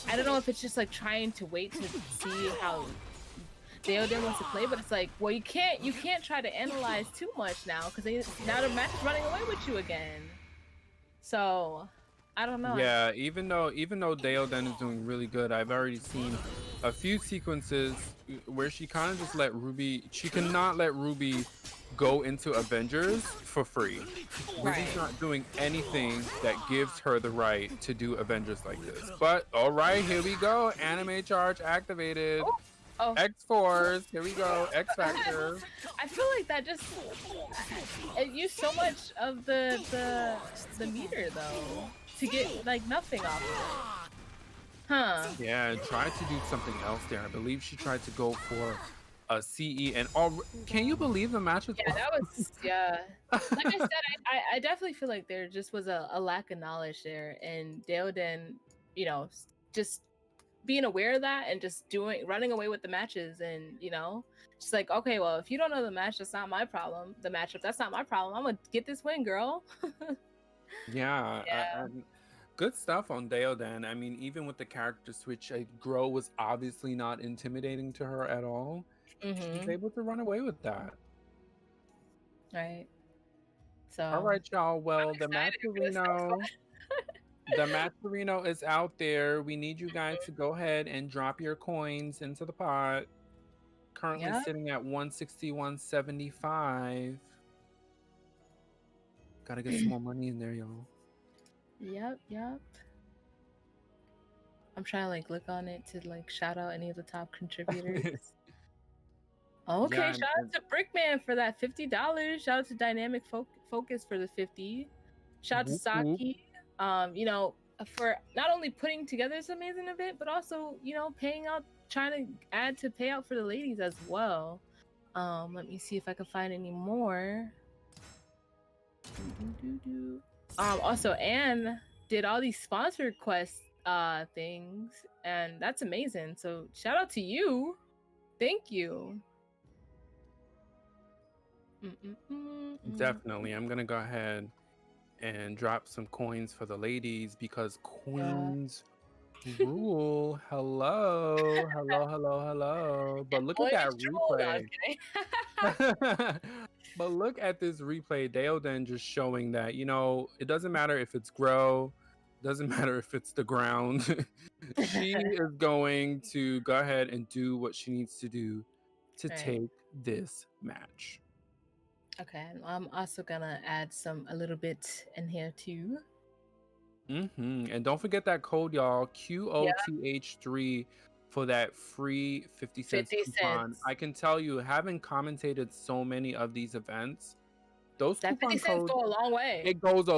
I don't know if it's just like trying to wait to see how Deodan wants to play, but it's like, well, you can't try to analyze too much now because now the match is running away with you again. So I don't know. Yeah, even though Deoden is doing really good, I've already seen a few sequences where she kind of just let Ruby. She cannot let Ruby go into Avengers for free. Ruby's not doing anything that gives her the right to do Avengers like this. But all right, here we go. Anime charge activated. Oh. X-Force. Here we go. X Factor. I feel like that just it used so much of the meter though to get like nothing off of it. Huh. Yeah, tried to do something else there. I believe she tried to go for a CE and all. Can you believe the match was? Yeah, that was Like I said, I definitely feel like there just was a lack of knowledge there, and Deoden, you know, just being aware of that and just running away with the matches, and you know, just like, okay, well, if you don't know the match, that's not my problem. The matchup, that's not my problem. I'm gonna get this win, girl. Yeah. Good stuff on Deoden. I mean, even with the character switch, Grow was obviously not intimidating to her at all. She's able to run away with that. Right. So. All right, y'all. Well, the Matcherino, the Matcherino is out there. We need you guys to go ahead and drop your coins into the pot. Currently sitting at 161.75. Gotta get some more money in there, y'all. Yep. I'm trying to like look on it to like shout out any of the top contributors. Okay, Yeah, shout out to Brickman for that $50. Shout out to Dynamic Focus for the 50. Shout out to Saki, you know, for not only putting together this amazing event, but also, you know, trying to add to payout for the ladies as well. Let me see if I can find any more. Also, Anne did all these sponsor quest things, and that's amazing. So shout out to you. Thank you. Definitely. I'm gonna go ahead and drop some coins for the ladies because queens rule. Hello. But look at that replay. But look at this replay. Deoden just showing that, you know, it doesn't matter if it's Grow, doesn't matter if it's the ground. She is going to go ahead and do what she needs to do to take this match. Okay, I'm also gonna add a little bit in here too. And don't forget that code, y'all, QOTH3 for that free 50 cents coupon. I can tell you, having commentated so many of these events, those that coupon 50 cents codes go a long way. It goes a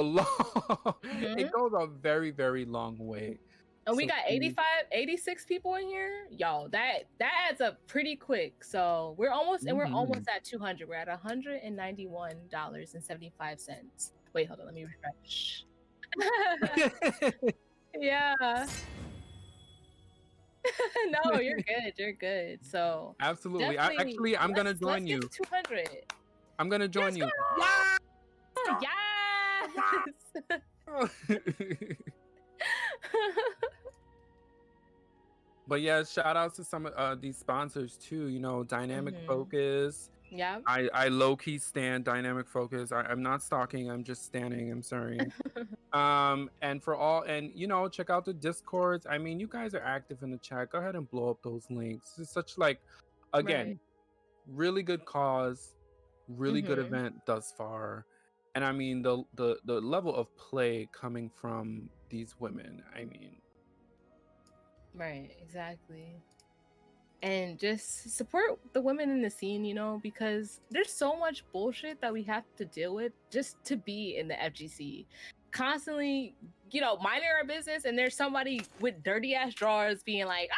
it goes a very, very long way. And we got 86 people in here. Yo, that adds up pretty quick. So we're almost and we're almost at 200. We're at $191.75. Wait, hold on, let me refresh. Yeah. No, you're good. So absolutely. I'm gonna join you. 200. I'm gonna join you. Yes. But yeah, shout outs to some of these sponsors too. You know, Dynamic Focus. Yeah. I low key stand Dynamic Focus. I'm not stalking. I'm just standing. I'm sorry. And for all, and you know, check out the Discords. I mean, you guys are active in the chat. Go ahead and blow up those links. It's such like, again, really good cause, really good event thus far. And I mean, the level of play coming from these women. I mean, right, exactly. And just support the women in the scene, you know, because there's so much bullshit that we have to deal with just to be in the FGC. Constantly, you know, minding our business, and there's somebody with dirty ass drawers being like,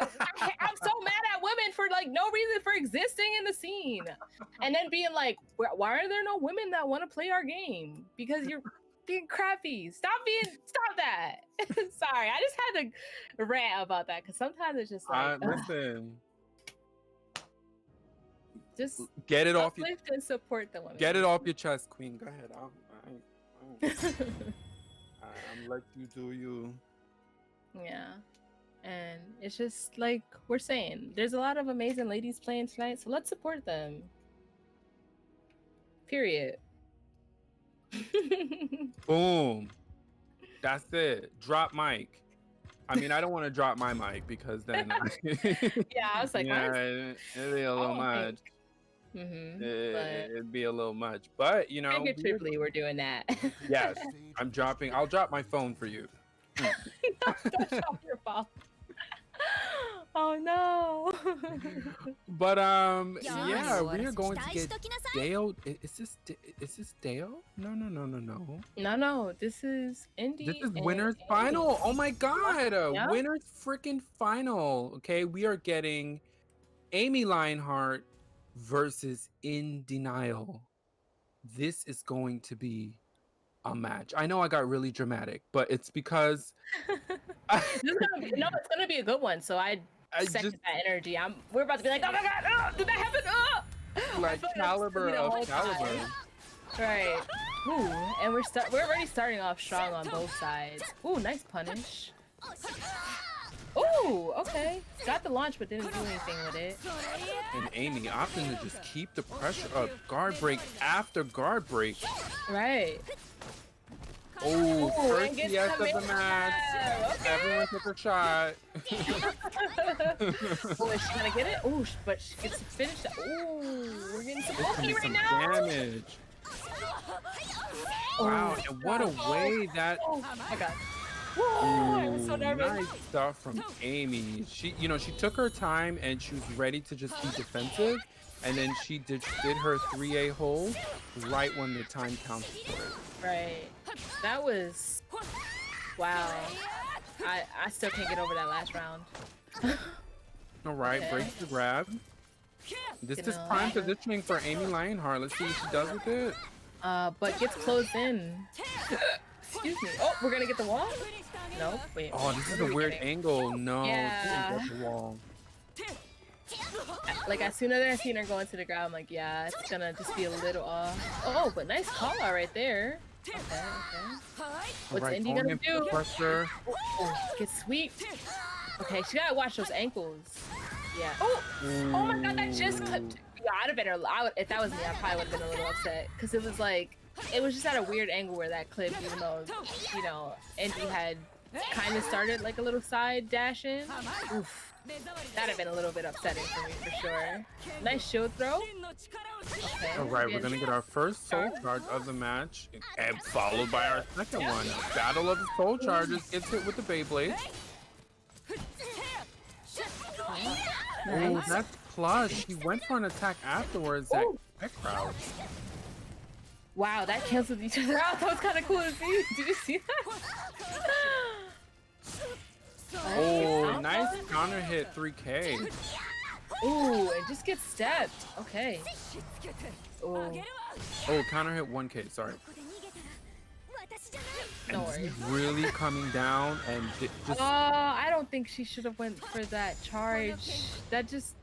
I'm so mad at women for like no reason for existing in the scene, and then being like, why are there no women that want to play our game? Because you're being crappy. Stop that. Sorry, I just had to rant about that because sometimes it's just like, listen, just get it off your and support the women. Get it off your chest, Queen. Go ahead. I'm let you do you. Yeah. And it's just like we're saying, there's a lot of amazing ladies playing tonight, so let's support them. Period. Boom. That's it. Drop mic. I mean, I don't want to drop my mic because then Yeah, I was like, yeah, what? it'd be a little much. Mm-hmm. It'd be a little much. But you know, Figuratively, we're doing that. yes, I'll drop my phone for you. Don't drop your phone. Oh no. But yeah, we are going to get Dale. Is this Dale? No. No. This is Indy. This is and winner's Amy. final. Oh my god, Yeah. winner's freaking final. Okay, we are getting Amy Lionheart versus In Denial. This is going to be a match. I know I got really dramatic, but it's because It's gonna be a good one. So I second that energy. We're about to be like, oh my god, oh, did that happen? Oh! like Calibur of Calibur. Right. Ooh, and we're already starting off strong on both sides. Ooh, nice punish. Ooh, okay. Got the launch, but didn't do anything with it. And Amy opting to just keep the pressure up. Guard break after guard break. Right. Oh, first and gets yes the of the mid match. Okay. Everyone took a shot. Oh, is she gonna get it? Oh, but she gets to finish it. Ooh, we're getting some This can bulky be right some now. damage. Wow, and what a way that. Oh my god. Whoa, I was so nervous. Nice stuff from Amy. She took her time and she was ready to just be defensive, and then she did her 3A hold right when the time counted for it. Right. That was wow. I still can't get over that last round. All right, Okay. breaks the grab. This is prime positioning for Amy Lionheart. Let's see what she does with it. But gets closed in. Excuse me. Oh, we're gonna get the wall? No, wait. Oh, this is a weird angle. No, Yeah. she didn't get the wall. Like as soon as I seen her go into the ground, I'm like, yeah, it's gonna just be a little off. Oh, but nice call out right there. Okay. What's All right, Indy going gonna in for the do? pressure. Oh, get sweeped. Okay, she gotta watch those ankles. Yeah. Oh my god, that just clipped. Yeah, I'd have been. If that was me, I probably would have been a little upset because it was like, it was just at a weird angle where that clipped, even though Indy had kind of started like a little side dash in. Oof. That'd have been a little bit upsetting for me for sure. Nice shield throw. Okay. All right, we're gonna get our first soul charge of the match, and followed by our second one. Battle of the soul charges gets hit with the Beyblade. Oh, that's plush. He went for an attack afterwards. That crouch. Wow, that canceled each other out. That was kind of cool to see. Did you see that? Oh, nice counter hit 3K. Ooh, it just gets stepped. Okay. Oh, Counter hit 1K, sorry. no And worries. he's really coming down and just I don't think she should have went for that charge. That just,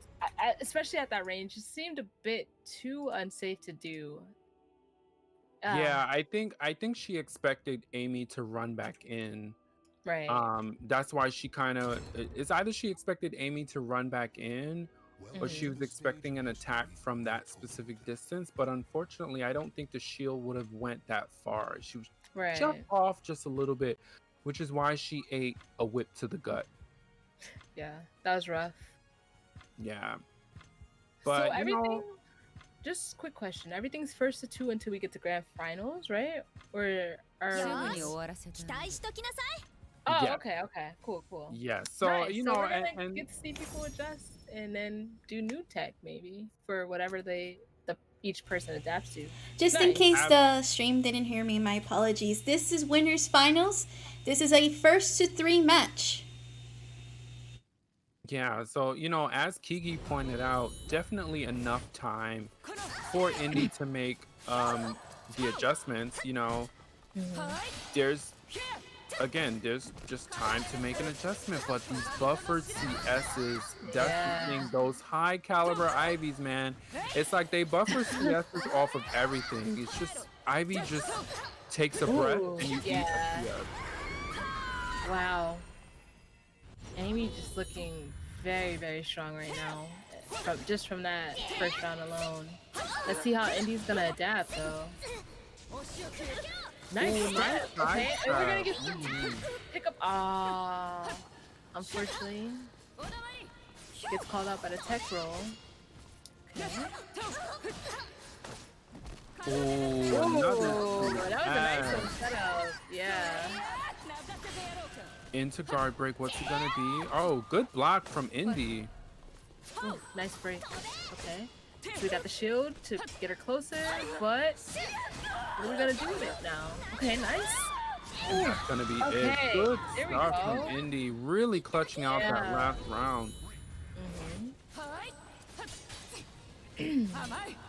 especially at that range, just seemed a bit too unsafe to do. yeah, I think she expected Amy to run back in. Right. That's why she kind of, it's either she expected Amy to run back in or she was expecting an attack from that specific distance, but unfortunately I don't think the shield would have went that far. She was Right. just off just a little bit, which is why she ate a whip to the gut. Yeah, that was rough. Yeah, but so everything, just quick question, everything's first to 2 until we get to grand finals, right? Or are Oh, Yeah. okay, cool. yeah, so Nice. you So know, we're gonna and get to see people adjust and then do new tech maybe for whatever each person adapts to. Just in Nice. case the stream didn't hear me, my apologies. This is winners finals. This is a 1st to 3 match. yeah, so you know, as Kiki pointed out, definitely enough time for Indy to make the adjustments. You know, there's just time to make an adjustment, but these buffered CSs, that's the thing, those high caliber Ivies, man, it's like they buffer CSs off of everything. It's just Ivy just takes a breath and you eat a CS. Wow. Amy just looking very, very strong right now. From that first round alone. Let's see how Indy's gonna adapt though. Nice. Ooh, nice Okay, and we're gonna get sidestep. pick up. Ah, unfortunately, gets called out by the tech roll. Okay. Ooh, Ooh, another that was a nice little setup. Yeah. into guard break. What's it gonna be? Oh, good block from Indy. Ooh, nice break. Okay. So we got the shield to get her closer, but what are we gonna do with it now? Okay, nice. And that's gonna be it. Okay, Good there we stuff go. from Indy. Really clutching out that Yeah. last round.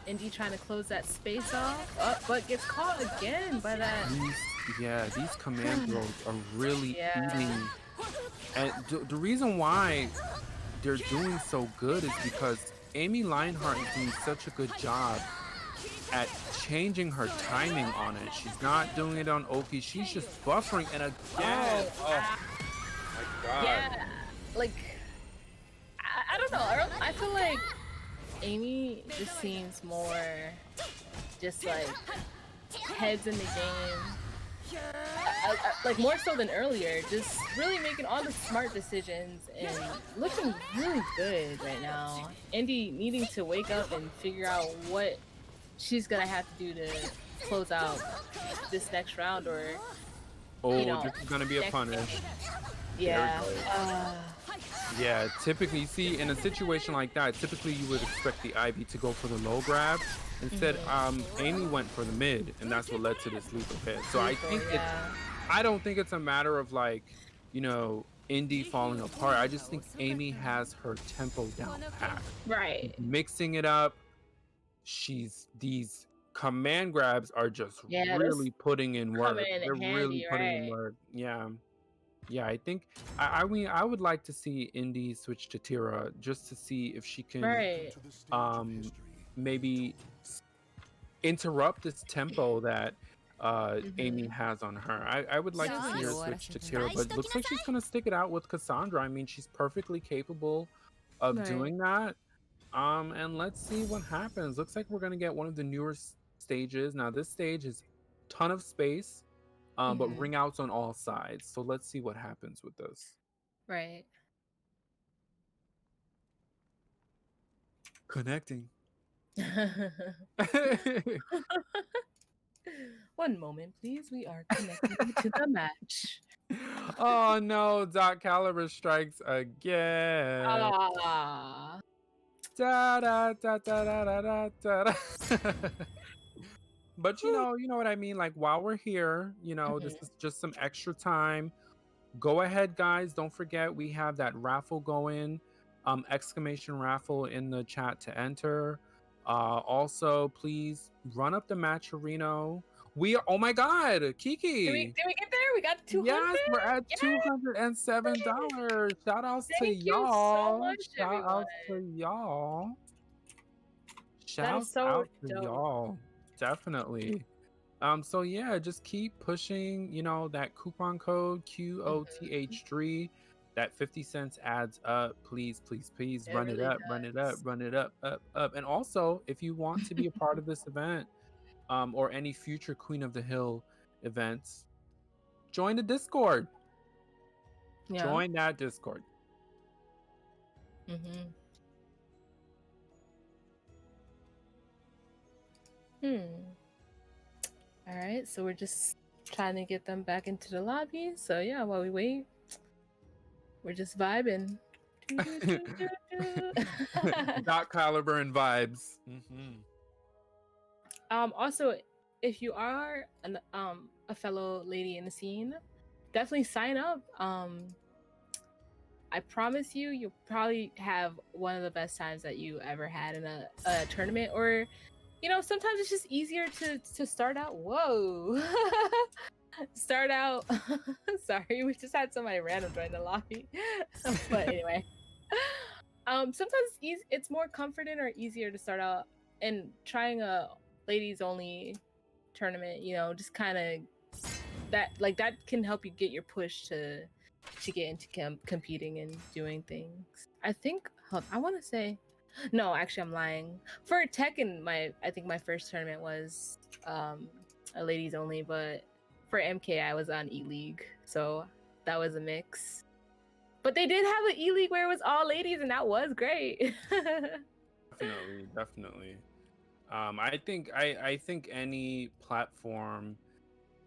Indy trying to close that space off, but gets caught again by that. These command girls are really Yeah. eating. And the reason why they're doing so good is because Amy Lionheart is doing such a good job at changing her timing on it. She's not doing it on Oki. She's just buffering. And again, oh my god. Yeah, like I don't know. I feel like Amy just seems more just like heads in the game. Like more so than earlier, just really making all the smart decisions and looking really good right now. Indy needing to wake up and figure out what she's gonna have to do to close out this next round, or Oh, you know, this is gonna be a next- punish. yeah. Yeah, typically, you see, in a situation like that, typically you would expect the Ivy to go for the low grab. Instead, Amy went for the mid, and that's what led to this lethal hit. So I think I don't think it's a matter of like, you know, Indy falling apart. I just think Amy has her tempo down pat. Right. Mixing it up, these command grabs are just really putting in work. coming in They're really handy, putting in right. work. Yeah, I think I mean I would like to see Indy switch to Tira just to see if she can maybe interrupt this tempo that Amy has on her. I would like to see her switch to Tira, but looks like she's gonna stick it out with Cassandra. I mean, she's perfectly capable of doing that. And let's see what happens. Looks like we're gonna get one of the newer stages. Now this stage is ton of space. But ring outs on all sides. So let's see what happens with this. Right. Connecting. One moment, please. We are connecting to the match. Oh no, Calibur strikes again. Ah. Da, da, da, da, da, da, da, da. But you know what I mean? Like while we're here, this is just some extra time. Go ahead, guys. Don't forget we have that raffle going. Exclamation raffle in the chat to enter. Also, please run up the matcherino. Oh my god, Kiki. Did we get there? We got 200? Yes, we're at $207. Shout outs to y'all. So much, Shout everyone. outs to y'all. That is Shout so out to dope. y'all. Definitely. So yeah, just keep pushing, that coupon code QOTH3. That 50 cents adds up. Please, please, please run it up, run it up, run it up, up. And also, if you want to be a part of this event, or any future Queen of the Hill events, join the Discord. Yeah. Join that Discord. All right, so we're just trying to get them back into the lobby. So yeah, while we wait, we're just vibing. Calibur and vibes. Also, if you are a fellow lady in the scene, definitely sign up. I promise you'll probably have one of the best times that you ever had in a tournament. Or sometimes it's just easier to start out. Whoa. Start out. Sorry, we just had somebody random join the lobby. But anyway, sometimes it's more comforting or easier to start out and trying a ladies only tournament. Just kind of that can help you get your push to get into competing and doing things. I think I want to say. No, actually, I'm lying. For Tekken, I think my first tournament was a ladies only, but for MK, I was on E-League, so that was a mix. But they did have an E-League where it was all ladies, and that was great. Definitely. I think any platform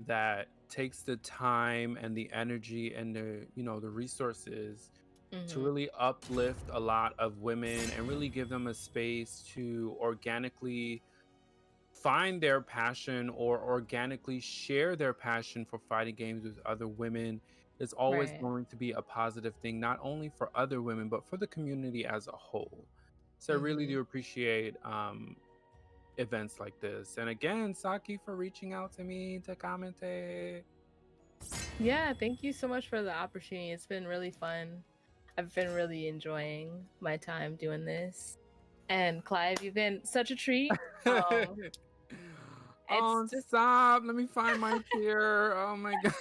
that takes the time and the energy and the the resources to really uplift a lot of women and really give them a space to organically find their passion or organically share their passion for fighting games with other women is always Right. going to be a positive thing, not only for other women but for the community as a whole. So I really do appreciate events like this. And again, Saki, for reaching out to me to commentate. Yeah, thank you so much for the opportunity. It's been really fun. I've been really enjoying my time doing this. And Clive, you've been such a treat. Oh, It's just stop. Let me find my chair. Oh my god.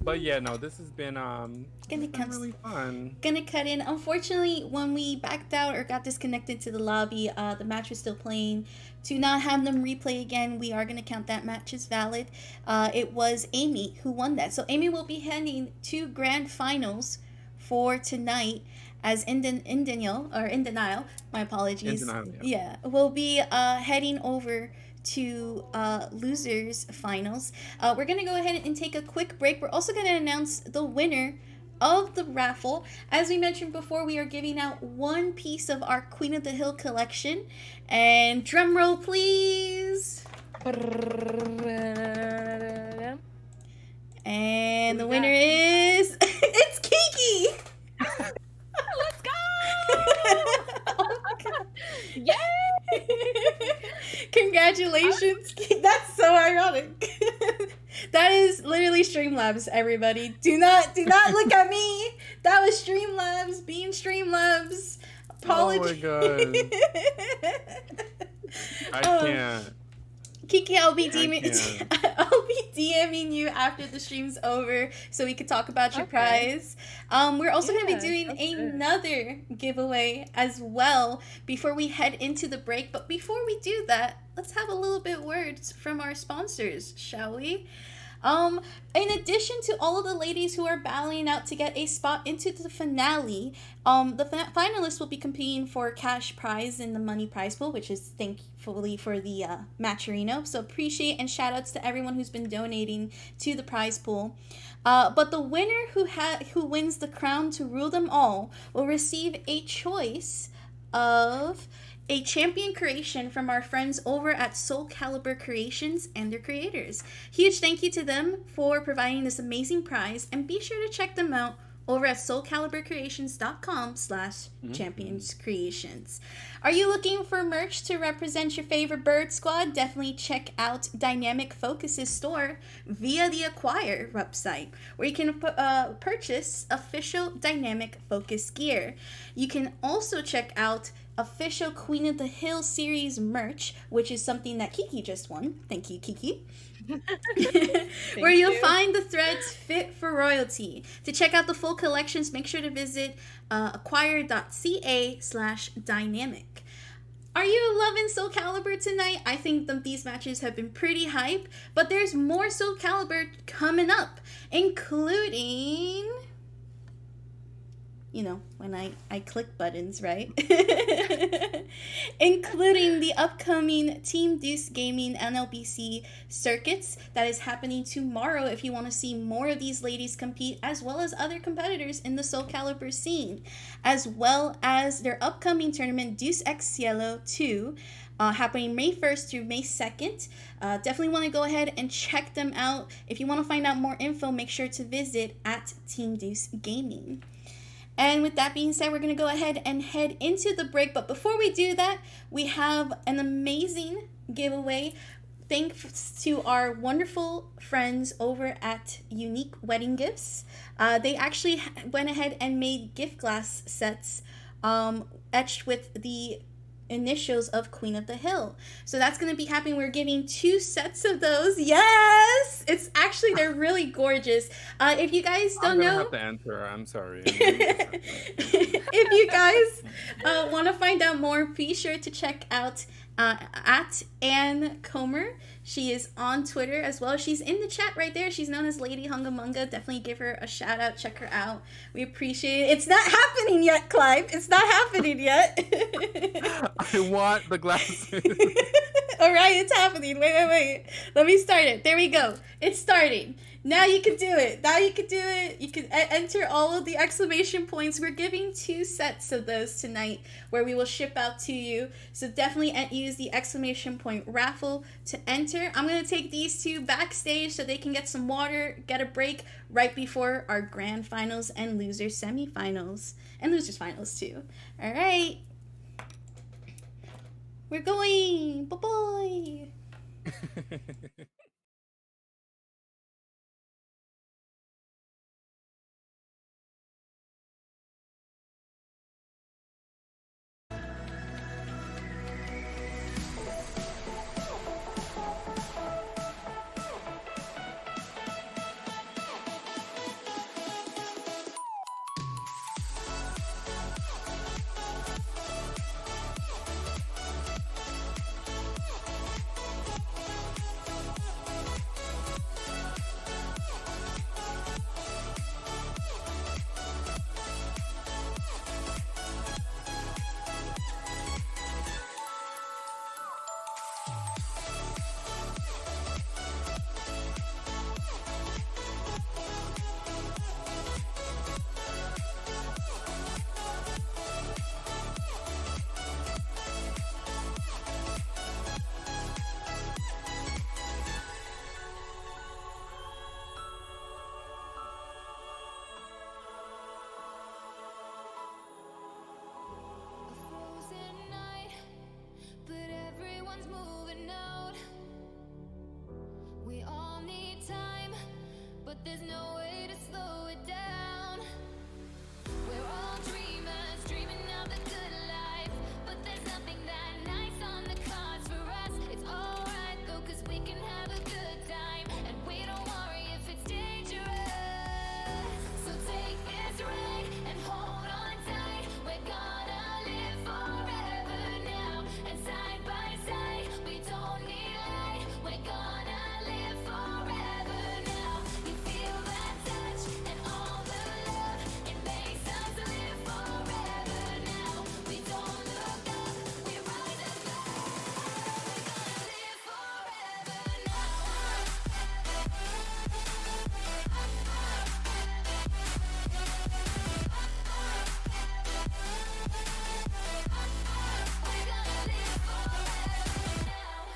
But yeah, no, this has been really fun. Gonna cut in. Unfortunately, when we backed out or got disconnected to the lobby, the match was still playing. To not have them replay again, we are gonna count that match as valid. It was Amy who won that. So Amy will be heading to grand finals for tonight as in denial. My apologies. In denial, yeah, will be heading over to losers finals. We're gonna go ahead and take a quick break. We're also gonna announce the winner of the raffle. As we mentioned before, we are giving out one piece of our Queen of the Hill collection. And drum roll, please. And the winner is it's Kiki. let's go! Oh my god. Yay! Congratulations. That's so ironic. That is literally Streamlabs, everybody. Do not look at me. That was Streamlabs being Streamlabs. Apologies. Oh my god. I can't. Kiki, I'll be DMing you after the stream's over so we could talk about your prize. We're also going to be doing another giveaway as well before we head into the break. But before we do that, let's have a little bit words from our sponsors, shall we? In addition to all of the ladies who are battling out to get a spot into the finale, the finalists will be competing for cash prize in the money prize pool, which is thankfully for the Matcherino. So appreciate and shout outs to everyone who's been donating to the prize pool. But the winner who wins the crown to rule them all will receive a choice of a champion creation from our friends over at Soul Calibur Creations and their creators. Huge thank you to them for providing this amazing prize, and be sure to check them out over at soulcaliburcreations.com/championscreations. Are you looking for merch to represent your favorite bird squad? Definitely check out Dynamic Focus's store via the Acquire website, where you can purchase official Dynamic Focus gear. You can also check out official Queen of the Hill series merch, which is something that Kiki just won. Thank you, Kiki. Where you'll find the threads fit for royalty. To check out the full collections, make sure to visit acquire.ca/dynamic. Are you loving Soul Calibur tonight? I think these matches have been pretty hype, but there's more Soul Calibur coming up, including, you know, when I click buttons, right? Including the upcoming Team Deuce Gaming NLBC circuits that is happening tomorrow if you want to see more of these ladies compete, as well as other competitors in the Soul Calibur scene, as well as their upcoming tournament Deuce X Cielo 2, happening May 1st through May 2nd. Definitely want to go ahead and check them out. If you want to find out more info, make sure to visit at Team Deuce Gaming. And with that being said, we're going to go ahead and head into the break. But before we do that, we have an amazing giveaway. Thanks to our wonderful friends over at Unique Wedding Gifts. They actually went ahead and made gift glass sets etched with the initials of Queen of the Hill. So that's going to be happening. We're giving 2 sets of those. Yes! It's actually, they're really gorgeous. If you guys don't know... I'm gonna have to answer. I'm sorry. If you guys want to find out more, be sure to check out at Ann Comer. She is on Twitter as well. She's in the chat right there. She's known as Lady Hungamunga. Definitely give her a shout out. Check her out. We appreciate it. It's not happening yet, Clive. It's not happening yet. I want the glasses. All right, it's happening. Wait. Let me start it. There we go. It's starting. Now you can do it. You can enter all of the exclamation points. We're giving 2 sets of those tonight where we will ship out to you. So definitely use the exclamation point raffle to enter. I'm going to take these 2 backstage so they can get some water, get a break right before our grand finals and losers semifinals. And losers finals too. All right. We're going. Bye-bye. There's no way to slow it down. We're all dreamers, dreaming of the good life. But there's nothing that nice on the cards for us. It's alright though, cause we can have a good time. And we don't worry if it's dangerous. So take this ride and hold on tight. We're gonna live forever now. And side by side, we don't need light. We're gonna live forever now. You feel that touch and all the love. It makes us live forever now. We don't look up, we rise above. We're gonna live forever now. We're gonna live forever now.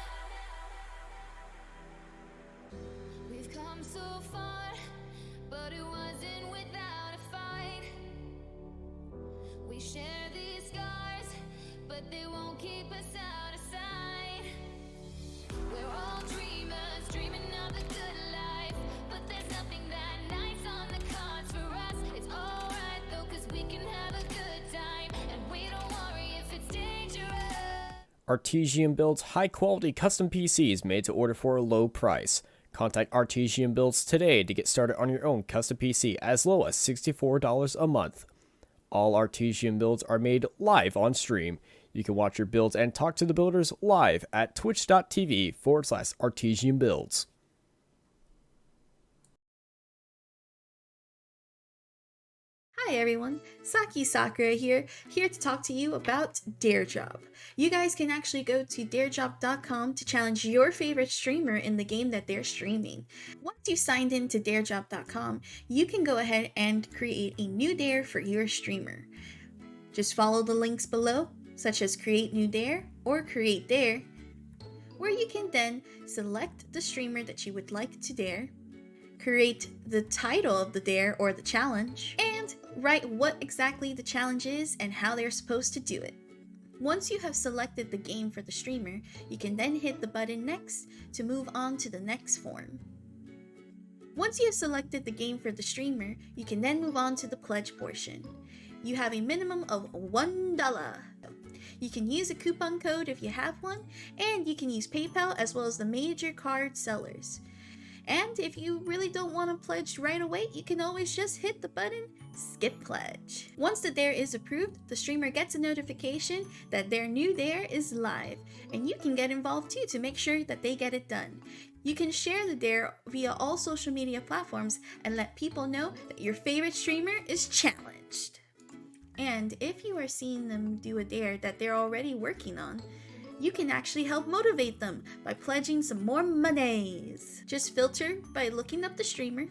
We've come so far, but it wasn't without a fight. We share these scars, but they won't keep us out of sight. We're all dreamers, dreaming of the good life. But there's nothing that nice on the cards for us. It's alright though, cause we can have a good time. And we don't worry if it's dangerous. Artesian builds high-quality custom PCs made to order for a low price. Contact Artesian Builds today to get started on your own custom PC as low as $64 a month. All Artesian builds are made live on stream. You can watch your builds and talk to the builders live at twitch.tv/Artesian Builds. Hi everyone, Saki Sakura here to talk to you about DareJob. You guys can actually go to darejob.com to challenge your favorite streamer in the game that they're streaming. Once you signed in to darejob.com, you can go ahead and create a new dare for your streamer. Just follow the links below, such as Create New Dare or Create Dare, where you can then select the streamer that you would like to dare, create the title of the dare or the challenge, and write what exactly the challenge is and how they're supposed to do it. Once you have selected the game for the streamer, you can then hit the button Next to move on to the next form. Once you have selected the game for the streamer, you can then move on to the pledge portion. You have a minimum of $1. You can use a coupon code if you have one, and you can use PayPal as well as the major card sellers. And if you really don't want to pledge right away, you can always just hit the button Skip Pledge. Once the dare is approved, the streamer gets a notification that their new dare is live, and you can get involved too to make sure that they get it done. You can share the dare via all social media platforms and let people know that your favorite streamer is challenged. And if you are seeing them do a dare that they're already working on, you can actually help motivate them by pledging some more monies. Just filter by looking up the streamer.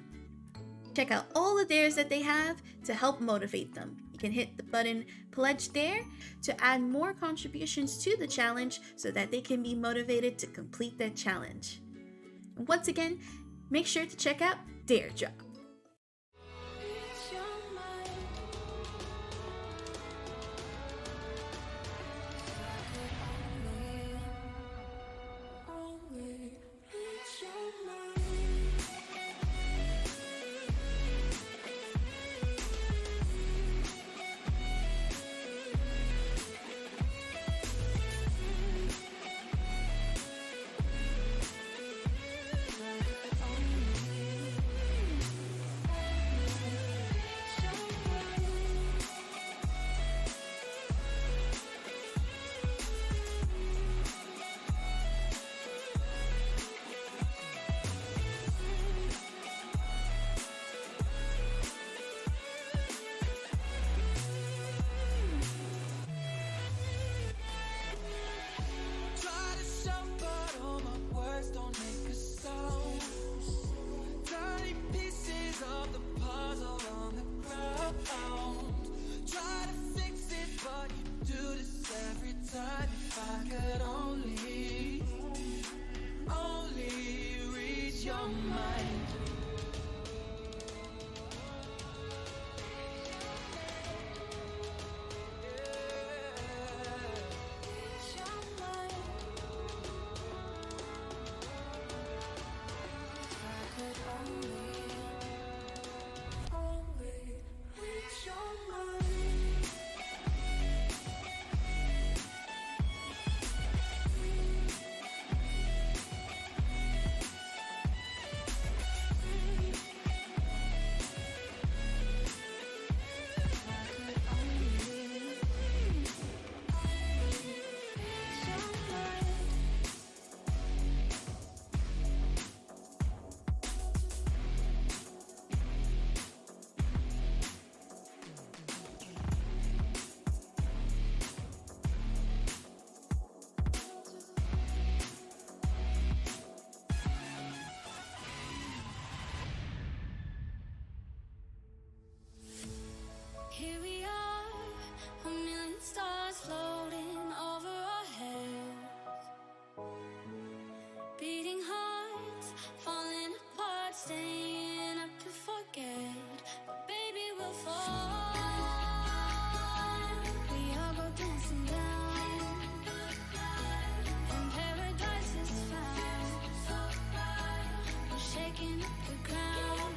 Check out all the dares that they have to help motivate them. You can hit the button Pledge Dare to add more contributions to the challenge so that they can be motivated to complete their challenge. And once again, make sure to check out Dare Drop. Here we are, a million stars floating over our heads. Beating hearts, falling apart, staying up to forget. But baby, we'll fall. We all go dancing down, and paradise is found. We're shaking up the ground,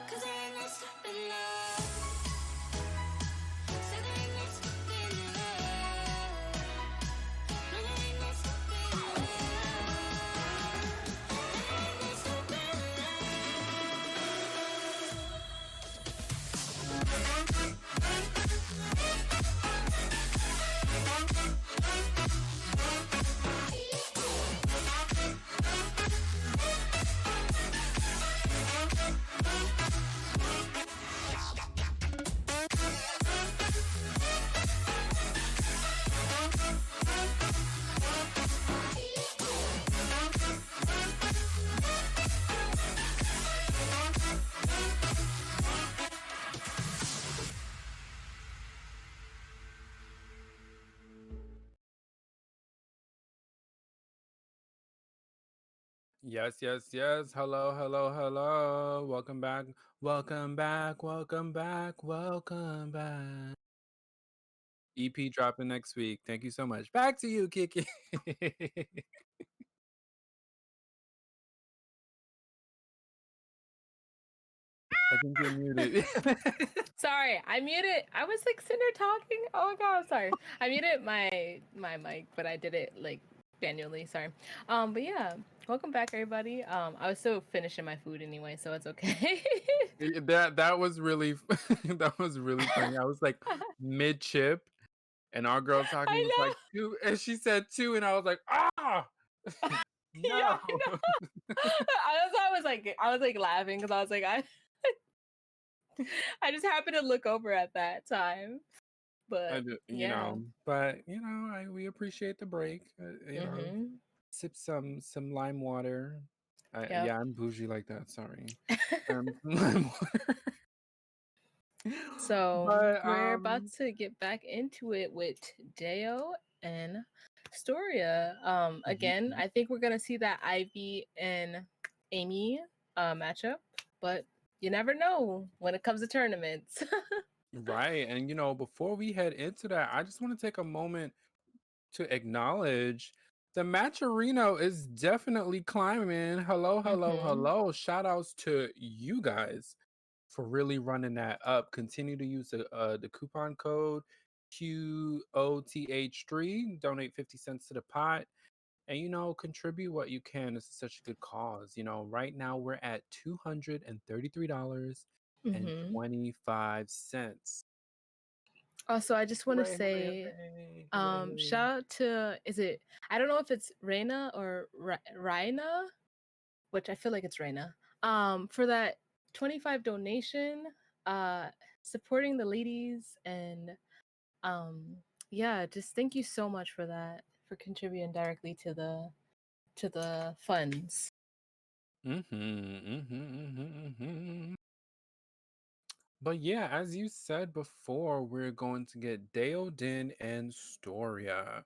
'cause there ain't no stopping us. Yes, yes, yes. Hello, hello, hello. Welcome back. Welcome back. Welcome back. Welcome back. EP dropping next week. Thank you so much. Back to you, Kiki. I think you're muted. Sorry, I muted. I was like sitting there talking. Oh my god, I'm sorry. I muted my mic, but I did it like manually. Sorry. But yeah, welcome back everybody. I was still finishing my food anyway, so it's okay. that was really that was really funny. I was like mid chip, and our girl talking I was know. like two, and she said two, and I was like, ah, Yeah, no. I know. I was like laughing because I was like I just happened to look over at that time. But yeah. We appreciate the break. Mm-hmm. Sip some lime water. Yep. Yeah, I'm bougie like that. Sorry. Some lime water. So But we're about to get back into it with Deo and Storia. Again, I think we're gonna see that Ivy and Amy matchup, but you never know when it comes to tournaments. right, and before we head into that, I just want to take a moment to acknowledge the Matcherino is definitely climbing. Hello, hello, Mhm. hello. Shout outs to you guys for really running that up. Continue to use the coupon code QOTH3, donate 50 cents to the pot, and contribute what you can. This is such a good cause. Right now we're at Mhm. $233.25. Also, I just want to Hooray, hooray, say, hooray, hooray. shout out to I don't know if it's Reina or Raina, which I feel like it's Reina. For that 25 donation, uh, supporting the ladies and um, yeah, just thank you so much for that, for contributing directly to the funds. But yeah, as you said before, we're going to get Deodin and Storia.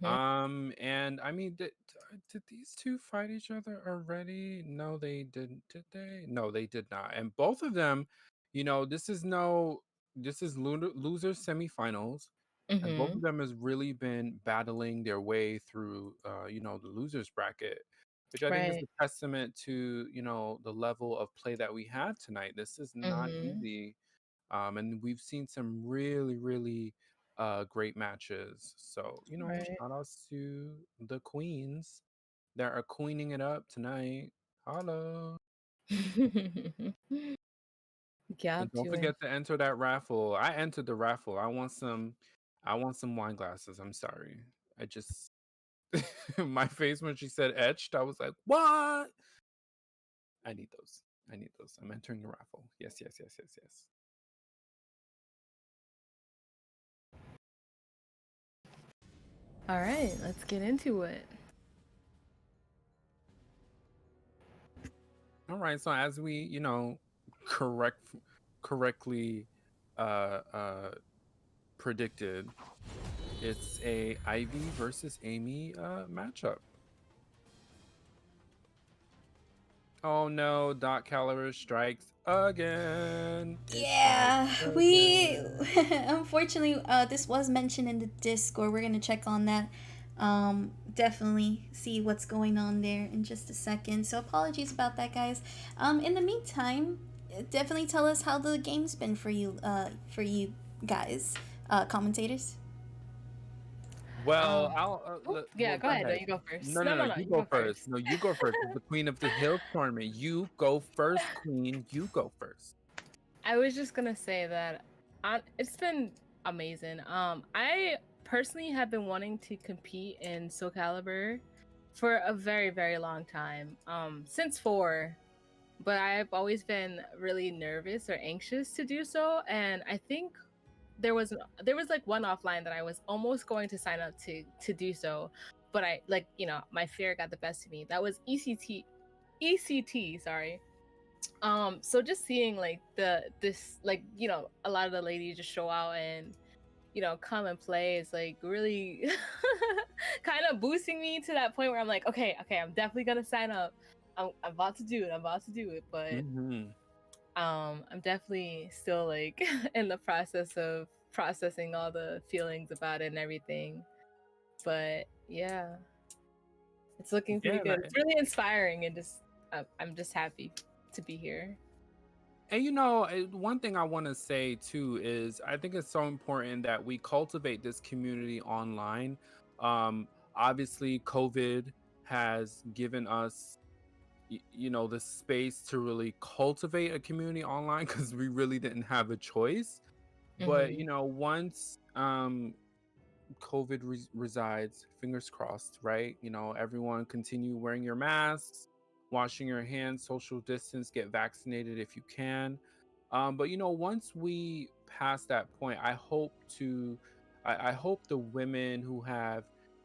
Mhm. And I mean, did these two fight each other already? No, they didn't. Did they? No, they did not. And both of them, this is loser semifinals, and both of Mhm. them has really been battling their way through, the losers bracket, which I think is Right. a testament to the level of play that we had tonight. This is not Mhm. easy, and we've seen some really, really great matches. So, Right. shout outs to the queens that are queening it up tonight. Hello. Yeah, And don't doing. forget to enter that raffle. I entered the raffle. I want some wine glasses. I'm sorry. I just my face when she said etched, I was like, what? I need those. I need those. I'm entering the raffle. Yes, yes, yes, yes, yes. All right, let's get into it. All right. So as we, correctly predicted, it's a Ivy versus Amy matchup. Oh no, Dot Calibur strikes again. It Yeah, strikes we again. unfortunately this was mentioned in the Discord. We're gonna check on that. Definitely see what's going on there in just a second. So apologies about that, guys. In the meantime, definitely tell us how the game's been for you guys, commentators. Well, Yeah, go go ahead. No, ahead. you go first. No, No, no, no, no. no, You you go go first. first. No, you go first. It's the Queen of the Hill tournament. You go first, Queen. You go first. I was just gonna say that it's been amazing. I personally have been wanting to compete in Soul Calibur for a very, very long time. Since four, but I've always been really nervous or anxious to do so. And I think there was like one offline that I was almost going to sign up to do so, but I my fear got the best of me. That was ECT, sorry. So just seeing like this like a lot of the ladies just show out and come and play is like really kind of boosting me to that point where I'm like, okay, I'm definitely gonna sign up. I'm about to do it. I'm about to do it. But Mm-hmm. I'm definitely still like in the process of processing all the feelings about it and everything. But yeah, it's looking pretty Yeah, good. It's really inspiring and just I'm just happy to be here. And you know, one thing I want to say too is I think it's so important that we cultivate this community online. Obviously, COVID has given us, you know, the space to really cultivate a community online because we really didn't have a choice. But you know, once COVID resides, fingers crossed, right? You know, everyone continue wearing your masks, washing your hands, social distance, get vaccinated if you can. But you know, once we pass that point, I hope the women who have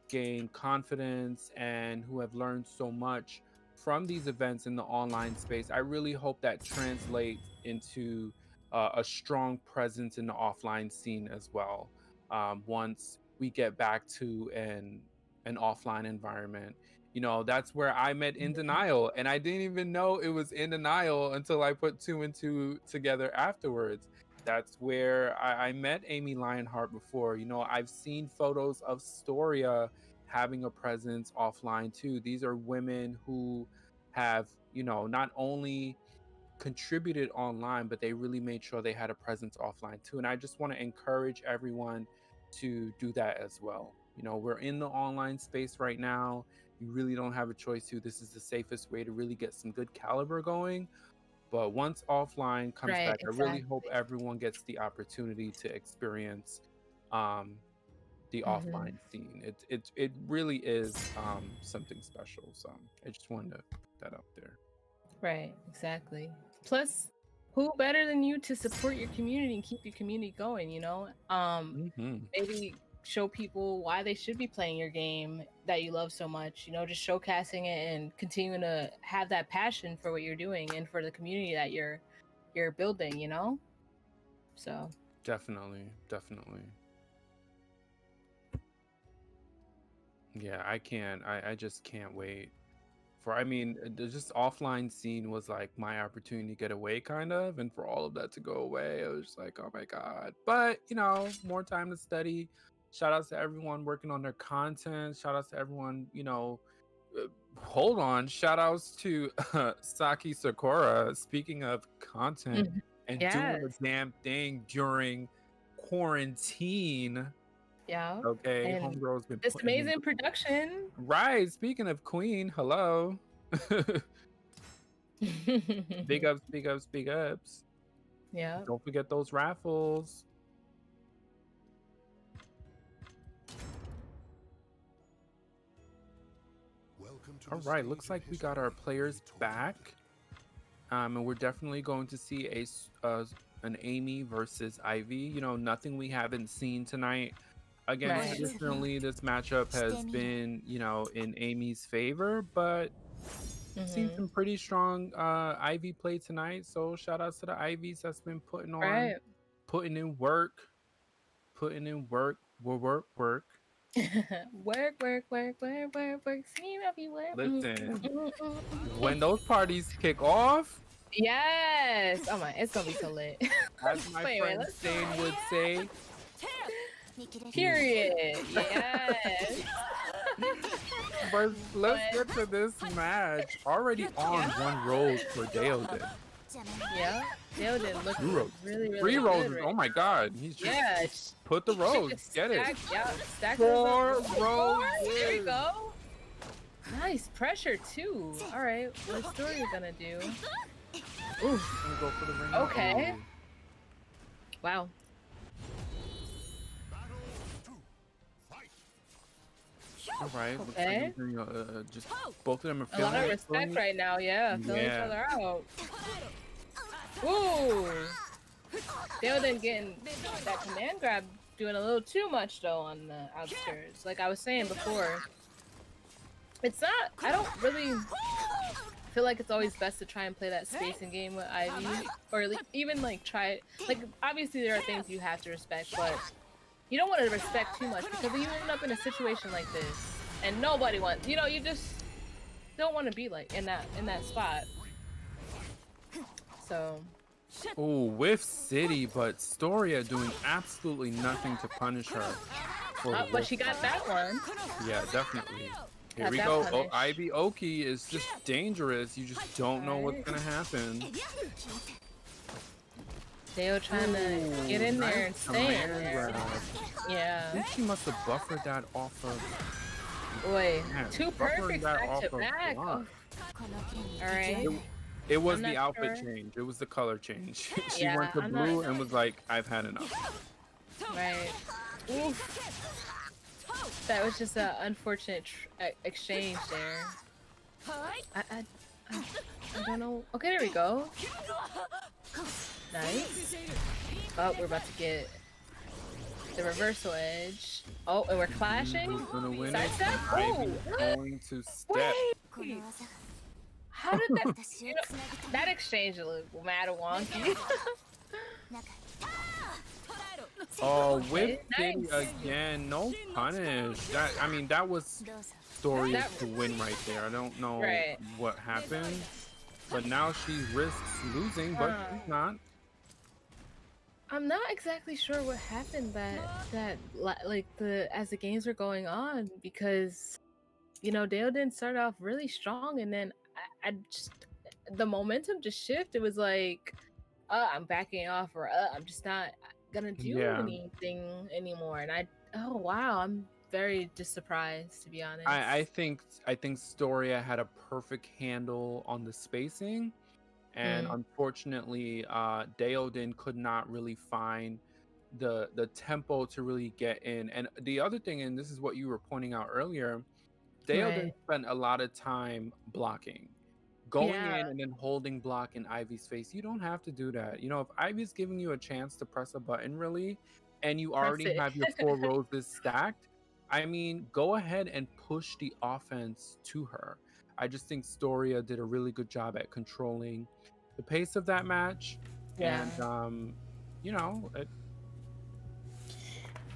gained confidence and who have learned so much from these events in the online space, I really hope that translates into a strong presence in the offline scene as well. Once we get back to an offline environment, you know, that's where I met In Denial, and I didn't even know it was In Denial until I put two and two together afterwards. That's where I met Amy Lionheart before. You know, I've seen photos of Storia having a presence offline too. These are women who have, you know, not only contributed online, but they really made sure they had a presence offline too. And I just want to encourage everyone to do that as well. You know, we're in the online space right now. You really don't have a choice to. This is the safest way to really get some good caliber going. But once offline comes Right, back, I really hope exactly. everyone gets the opportunity to experience the offline scene. It really is something special. So I just wanted to put that up there. Right, exactly. Plus, who better than you to support your community and keep your community going, you know? Maybe show people why they should be playing your game that you love so much, you know, just showcasing it and continuing to have that passion for what you're doing and for the community that you're building, you know? So, Definitely. Yeah, I just can't wait for, I mean, the just offline scene was like my opportunity to get away kind of, and for all of that to go away, I was just like, oh my God. But, you know, more time to study. Shout outs to everyone working on their content. Shout outs to everyone, you know, hold on. Shout outs to Saki Sakura. Speaking of content and doing the yes. damn thing during quarantine. Yeah. Okay, And homegirl's been this putting in. amazing production. Right. Speaking of Queen, hello. Big ups, big ups, big ups. Yeah. Don't forget those raffles. All right, looks like we got our players back. And we're definitely going to see an Amy versus Ivy. You know, nothing we haven't seen tonight. Again, Right. traditionally, this matchup has been, you know, in Amy's favor, but seen some pretty strong Ivy play tonight. So shout outs to the Ivies that's been putting in work, work. Work. See me work. Listen, when those parties kick off, Yes. Oh my, it's gonna be so lit. as my friend Stain would say, Period. Yes. but let's get to this match. Already on one rose for Deoden. Yeah. Deoden looks really Three good roses. right Oh my God. He's just yeah. put the rose. Get it. Stack 4 roses. roses. There you go. Nice pressure too. All right, what's Story gonna do? Oof. Gonna go for the ring. Okay. Wow. All right. Okay. Just both of them are A feeling lot of it. respect right now. Yeah, filling each other out. Ooh. Deoden getting that command grab, doing a little too much though on the outskirts. Like I was saying before, it's not. I don't really feel like it's always best to try and play that spacing game with Ivy, or like, even like try. Like obviously there are things you have to respect, but you don't want to respect too much because you end up in a situation like this, and nobody wants. You know, you just don't want to be like in that spot. So. Oh, Whiff City, but Storia doing absolutely nothing to punish her. But she got that one. Yeah, definitely. Here Got we that go. punish. Oh, Ivy Oki is just dangerous. You just don't know what's gonna happen. Dale trying to get in Nice there and stay in command there. grab. I Yeah. think she must have buffered that off of. Boy, Man, two buffering perfects that back off to of back. block. All right. It was I'm the not outfit sure. change. It was the color change. She Yeah, went to I'm not blue and was like, "I've had enough." right. Oof. That was just an unfortunate exchange there. I don't know. Okay, there we go. Nice. Oh, we're about to get the reversal edge. Oh, and we're clashing. Who's gonna win Side it? step? Ivy's Oh, going to step. wait. How did that? You know, that exchange looked mad wonky. Oh, Okay, whip kitty nice. again. No punish. That was Story to win right there. I don't know Right. what happened, but now she risks losing, but she's not. I'm not exactly sure what happened as the games were going on, because Dale didn't start off really strong, and then I just the momentum just shifted. It was like, I'm backing off, or I'm just not gonna do Yeah. anything anymore. And oh wow, I'm very just surprised, to be honest. I think Storia had a perfect handle on the spacing, and unfortunately, Deodin could not really find the tempo to really get in. And the other thing, and this is what you were pointing out earlier, Deodin spent a lot of time blocking, going in and then holding block in Ivy's face. You don't have to do that. If Ivy's giving you a chance to press a button, really, and you already have your 4 roses stacked, go ahead and push the offense to her. I just think Storia did a really good job at controlling the pace of that match. And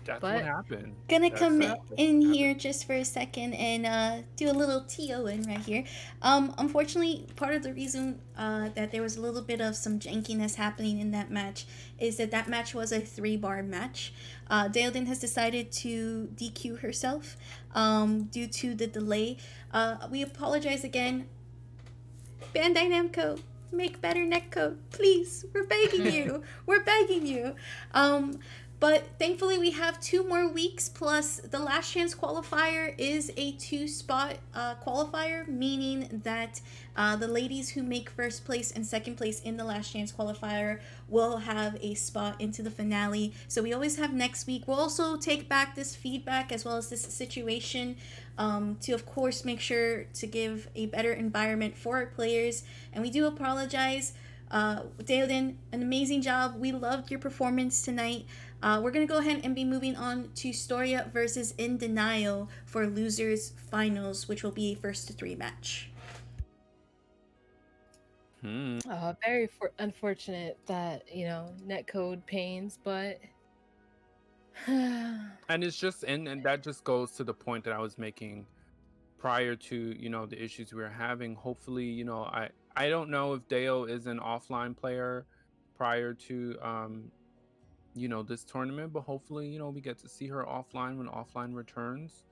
that's what happened. Gonna come in here just for a second and do a little TO-in right here. Unfortunately, part of the reason that there was a little bit of some jankiness happening in that match is that match was a 3-bar match. Deodin has decided to DQ herself due to the delay. We apologize again. Bandai Namco, make better netcode, please. We're begging you. We're begging you. But thankfully, we have 2 more weeks, plus the last chance qualifier is a 2-spot qualifier, meaning that the ladies who make first place and second place in the last chance qualifier will have a spot into the finale. So we always have next week. We'll also take back this feedback as well as this situation to, of course, make sure to give a better environment for our players. And we do apologize. Deodin, an amazing job. We loved your performance tonight. We're going to go ahead and be moving on to Storia versus In Denial for losers finals, which will be a 1-to-3 match. Very unfortunate that, netcode pains, but and it's just and that just goes to the point that I was making prior to the issues we were having. Hopefully, I don't know if Deo is an offline player prior to this tournament, but hopefully we get to see her offline when offline returns,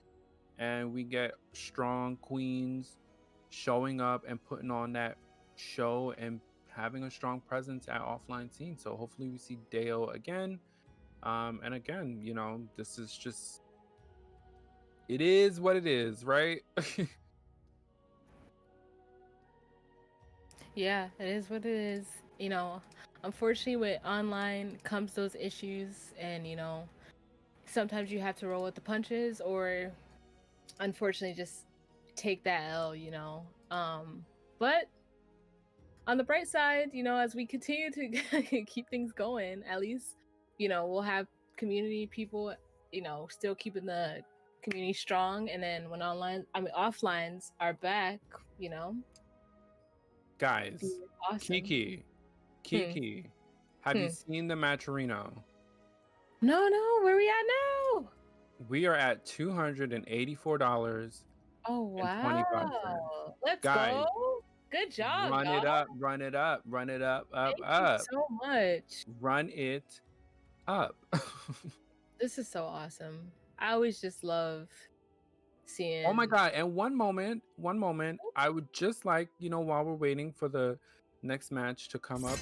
and we get strong queens showing up and putting on that show and having a strong presence at offline scene. So hopefully we see Deo again, and again, this is just, it is what it is, right? yeah, it is what it is. Unfortunately, with online comes those issues, and sometimes you have to roll with the punches, or unfortunately just take that L. But on the bright side, as we continue to keep things going, at least we'll have community people, still keeping the community strong. And then when offlines are back, Guys, awesome. Kiki, have you seen the Matcherino? No, where we at now? We are at $284. Oh wow! Let's Guys, go. Good job. Run it up, up, Thank up. you so much. Run it up. This is so awesome. I always just love seeing. Oh my god! And one moment, I would just like, while we're waiting for the next match to come up,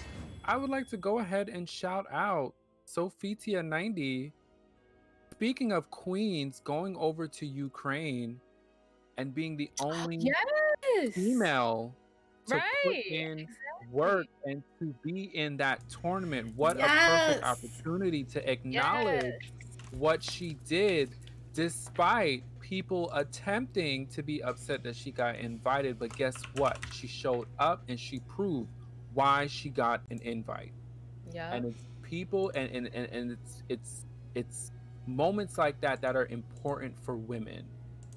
I would like to go ahead and shout out Sofitia90. Speaking of queens, going over to Ukraine and being the only Yes. female to put Right. in Exactly. work and to be in that tournament. What a Yes. perfect opportunity to acknowledge what she did, despite people attempting to be upset that she got invited. But guess what? She showed up and she proved why she got an invite. Yeah. And it's people and it's moments like that that are important for women.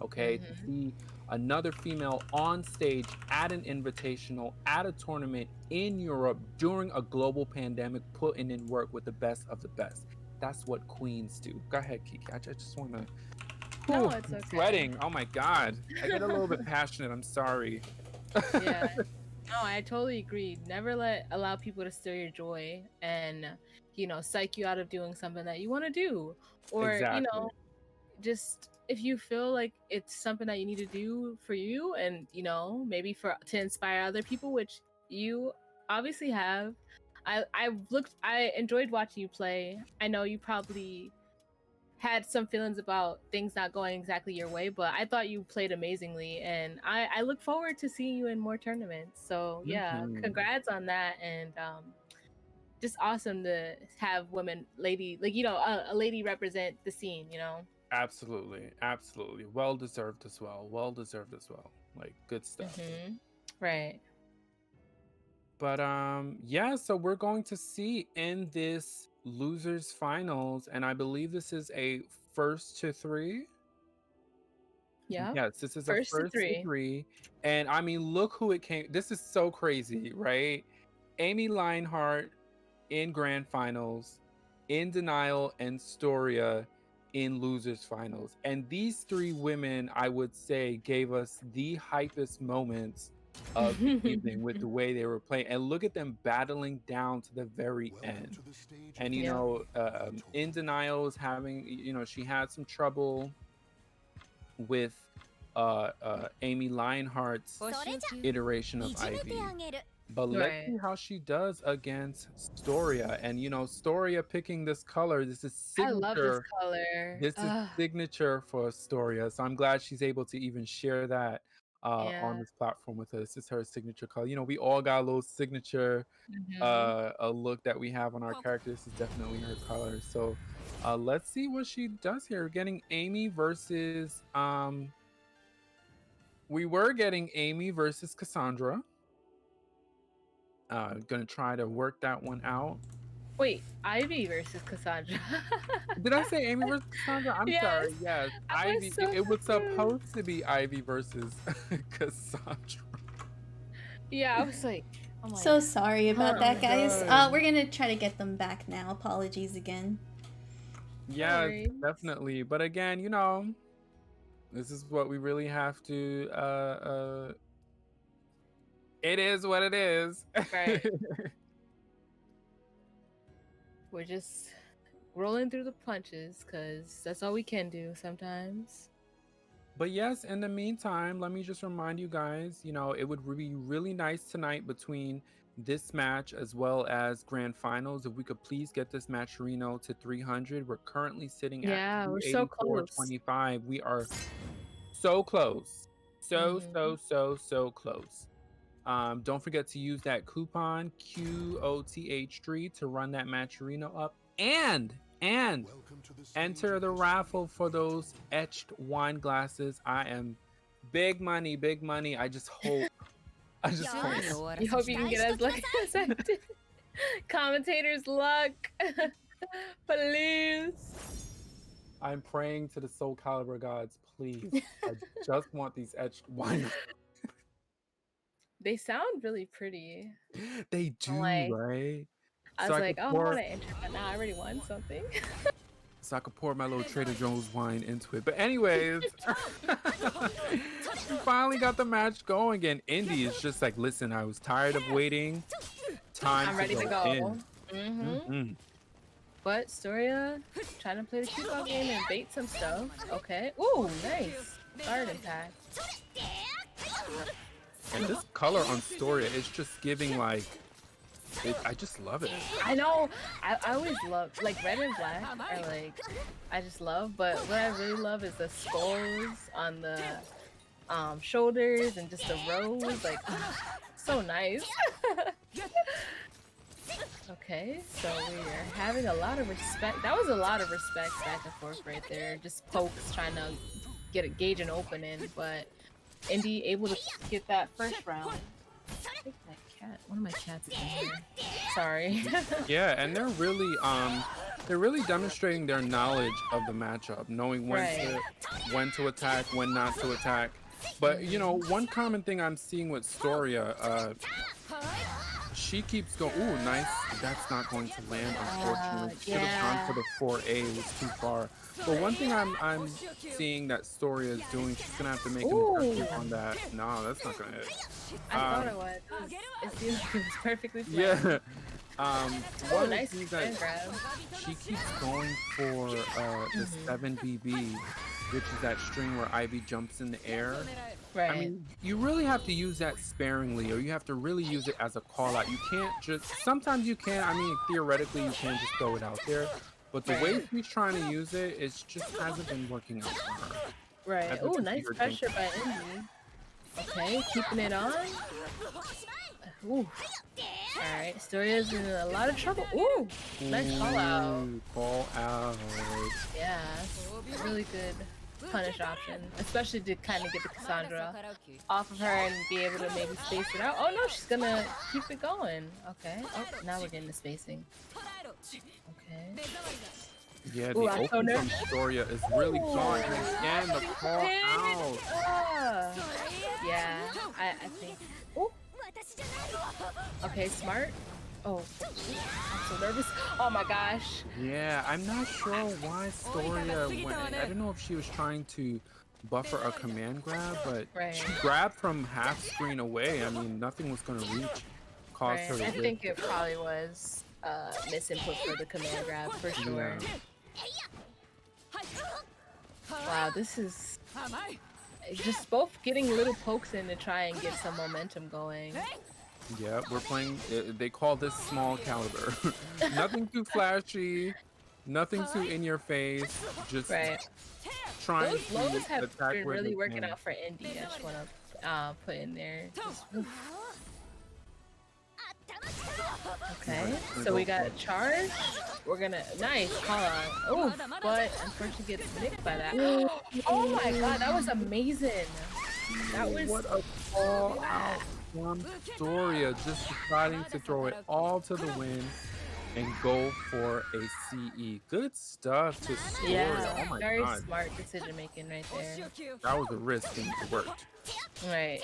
Okay, to see another female on stage at an invitational at a tournament in Europe during a global pandemic, putting in work with the best of the best. That's what queens do. Go ahead, Kiki. I just want to. No, it's okay. Sweating. Oh my god, I get a little bit passionate. I'm sorry. Yeah. No, I totally agree. Never allow people to steal your joy and, psych you out of doing something that you want to do. Or, Exactly. just if you feel like it's something that you need to do for you and, maybe to inspire other people, which you obviously have. I enjoyed watching you play. I know you probably had some feelings about things not going exactly your way, but I thought you played amazingly, and I look forward to seeing you in more tournaments. So yeah, congrats on that, and just awesome to have a lady represent the scene. Absolutely. Well deserved as well. Like, good stuff. Right. But yeah, so we're going to see in this losers finals, and I believe this is a first to three. Yeah. Yes, this is a first to three. And I mean, look who it came. This is so crazy, right? Amy Lionheart in grand finals, In Denial and Storia in losers finals. And these three women, I would say, gave us the hypest moments of the evening with the way they were playing. And look at them battling down to the very end. And In Denial is having, she had some trouble with Amy Lionheart's iteration of Ivy. But let's see how she does against Storia. And Storia picking this color, this is signature. I love this color. This is signature for Storia. So I'm glad she's able to even share that on this platform with us. This is her signature color. We all got a little signature a look that we have on our character. This is definitely her color. So let's see what she does here. We're getting Amy versus we were getting Amy versus Cassandra. Gonna try to work that one out. Wait, Ivy versus Cassandra. Did I say Amy versus Cassandra? I'm sorry. Yes, Ivy. It was supposed to be Ivy versus Cassandra. Yeah, I was like, oh my So sorry about that, guys. We're gonna try to get them back now. Apologies again. Yeah, definitely. But again, this is what we really have to. It is what it is. Right. We're just rolling through the punches because that's all we can do sometimes. But yes, in the meantime, let me just remind you guys, it would be really nice tonight between this match as well as grand finals if we could please get this matcherino to 300. We're currently sitting at we're so close. 25. We are so close. So close. Don't forget to use that coupon QOTH3 to run that matcherino up and enter the raffle for those etched wine glasses. I am big money. I just hope. You hope you can get as lucky as I did. Commentator's luck. Please. I'm praying to the Soul Calibur gods, please. I just want these etched wine. They sound really pretty. They do, right? I was like, I want to enter, but now I already won something. So I could pour my little Trader Joe's wine into it. But anyways, we finally got the match going, and Indy is just like, listen, I was tired of waiting. I'm ready to go. In. But Storia trying to play the cute game and bait some stuff. Okay. Ooh, nice. Guard impact. And this color on Storia is just giving like I just love it. I know. I always love like red and black are like I just love, but what I really love is the skulls on the shoulders and just the rose, like so nice. Okay, so we are having a lot of respect. That was a lot of respect back and forth right there. Just pokes trying to get a gauge and opening, but Indy able to get that first round. I think my cat, one of my cats is in here. Sorry. Yeah, and they're really demonstrating their knowledge of the matchup, knowing when to attack, when not to attack. But you know, one common thing I'm seeing with Storia, she keeps going. Ooh, nice. That's not going to land, unfortunately. Should have gone for the 4A. It was too far. But one thing I'm seeing that Storia is doing, she's gonna have to make an adjustment on that. No, that's not gonna hit. I thought it was. It seems like it was perfectly flat. Yeah. One of the nice things that grab. she keeps going for the 7BB, which is that string where Ivy jumps in the air. Right. I mean, you really have to use that sparingly, or you have to really use it as a call out. You can't just, sometimes you can, I mean, theoretically you can just throw it out there, but the way she's trying to use it, it just hasn't been working out for her. Right. Oh, nice pressure by Indy. Okay, keeping it on. Ooh. Alright, Storia's in a lot of trouble. Ooh, nice call out. Call out. Yeah, really good punish option, especially to kind of get the Cassandra off of her and be able to maybe space it out. Oh no, she's gonna keep it going. Okay. Oh, now we're getting the spacing. Okay. Yeah, the open from Storia is really gone. And again, the call out. Yeah, I think. Ooh. Okay, smart. Oh, I'm so nervous. Oh my gosh. Yeah, I'm not sure why Storia went. I don't know if she was trying to buffer a command grab, but she grabbed from half screen away. I mean, nothing was going to reach. Cause her to I think it probably was misinput for the command grab for sure. Wow, this is just both getting little pokes in to try and get some momentum going. Yeah, we're playing, they call this small caliber. Nothing too flashy, nothing too in your face, just trying Those lows to have attack been where really they working can. out for Indy. I just want to put in there. Okay, so we got a charge. We're gonna, nice call out. Oh, but unfortunately gets nicked by that. Oh my god, that was amazing. That was What a call out from Storia, just deciding to throw it all to the wind and go for a CE. Good stuff to Storia. yeah, Oh my very god. smart decision making right there. That was a risk and it worked. Right.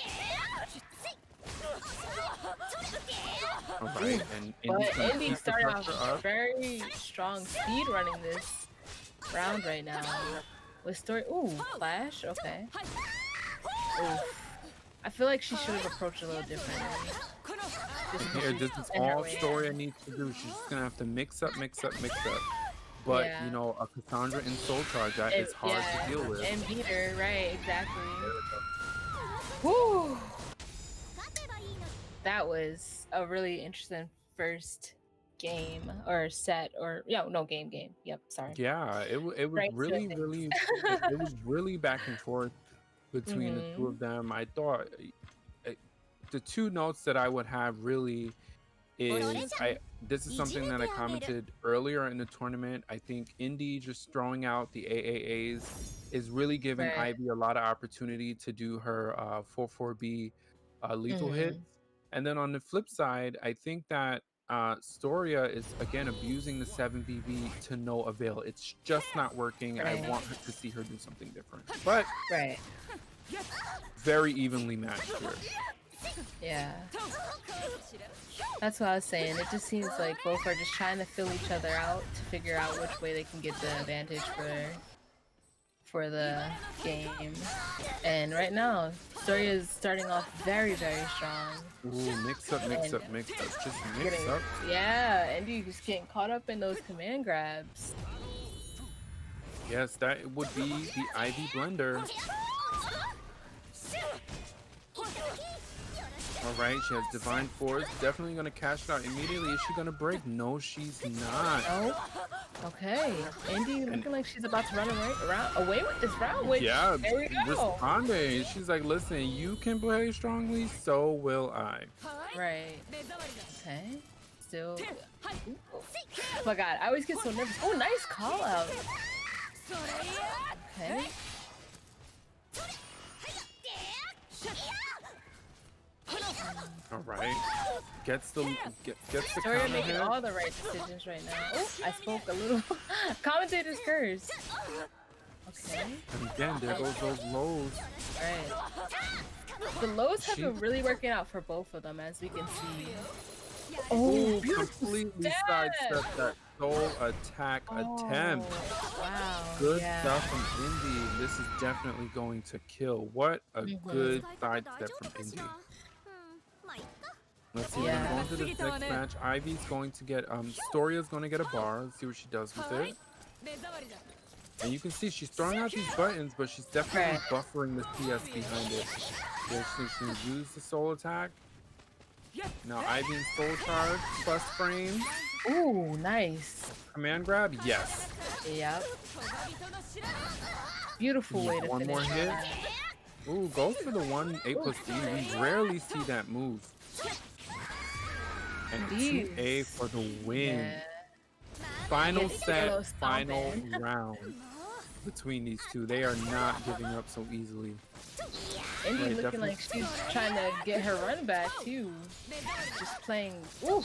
Alright, and But Indy's Indy keep the started pressure off up. very strong speed running this round right now. With story, ooh, flash, okay. Ooh. I feel like she should have approached a little differently. Here, this is all Storia needs to do. She's just gonna have to mix up. But you know, a Cassandra in Soul Charge, that is hard to deal with. And beat her, right, exactly. Whew. That was a really interesting first game or set or game. Yep, sorry. Yeah, it was really it was really back and forth between the two of them. I thought the two notes that I would have really is this is something that I commented earlier in the tournament. I think Indy just throwing out the AAAs is really giving Ivy a lot of opportunity to do her 4-4B lethal hits. And then on the flip side, I think that Storia is again abusing the 7BB to no avail. It's just not working. I want her to see her do something different. But very evenly matched here. Yeah. That's what I was saying. It just seems like both are just trying to fill each other out to figure out which way they can get the advantage for the game. And right now, Storia is starting off very, very strong. Ooh, mix up. Just mix up. Yeah, and you just getting caught up in those command grabs. Yes, that would be the Ivy blender. right, she has Divine Force. Definitely gonna cash it out immediately. Is she gonna break? No, she's not. Oh, okay. Indy looking like she's about to run away with this round. Which, Yeah, there we go. responding. She's like, listen, you can play strongly, so will I. Right. Okay. Still. Oh my god, I always get so nervous. Oh, nice call out. Okay. All right. Gets the Sorry, counter making hit. all the right decisions right now. Oh, I spoke a little. Commentator's curse. Okay. And again, there goes those lows. Right. The lows have been really working out for both of them, as we can see. Oh, beautiful completely step. sidestepped that soul attack attempt. Wow. Good yeah. stuff from Indy. This is definitely going to kill. What a good sidestep from Indy. Let's see, Yeah. going to this next match. Ivy's going to get, Storia's going to get a bar. Let's see what she does with it. And you can see she's throwing out these buttons, but she's definitely buffering the CS behind it. Yeah, she's use the soul attack. Now Ivy in soul charge, plus frame. Ooh, nice. Command grab, yes. Yep. Beautiful way to One finish more hit. that. Ooh, goes for the 1A+D. We rarely see that move. And Indeed. 2A for the win. Yeah. Final Get the yellow set, final stomping. round between these two. They are not giving up so easily. Indy Right, looking definitely. like she's trying to get her run back too. Just playing. Ooh,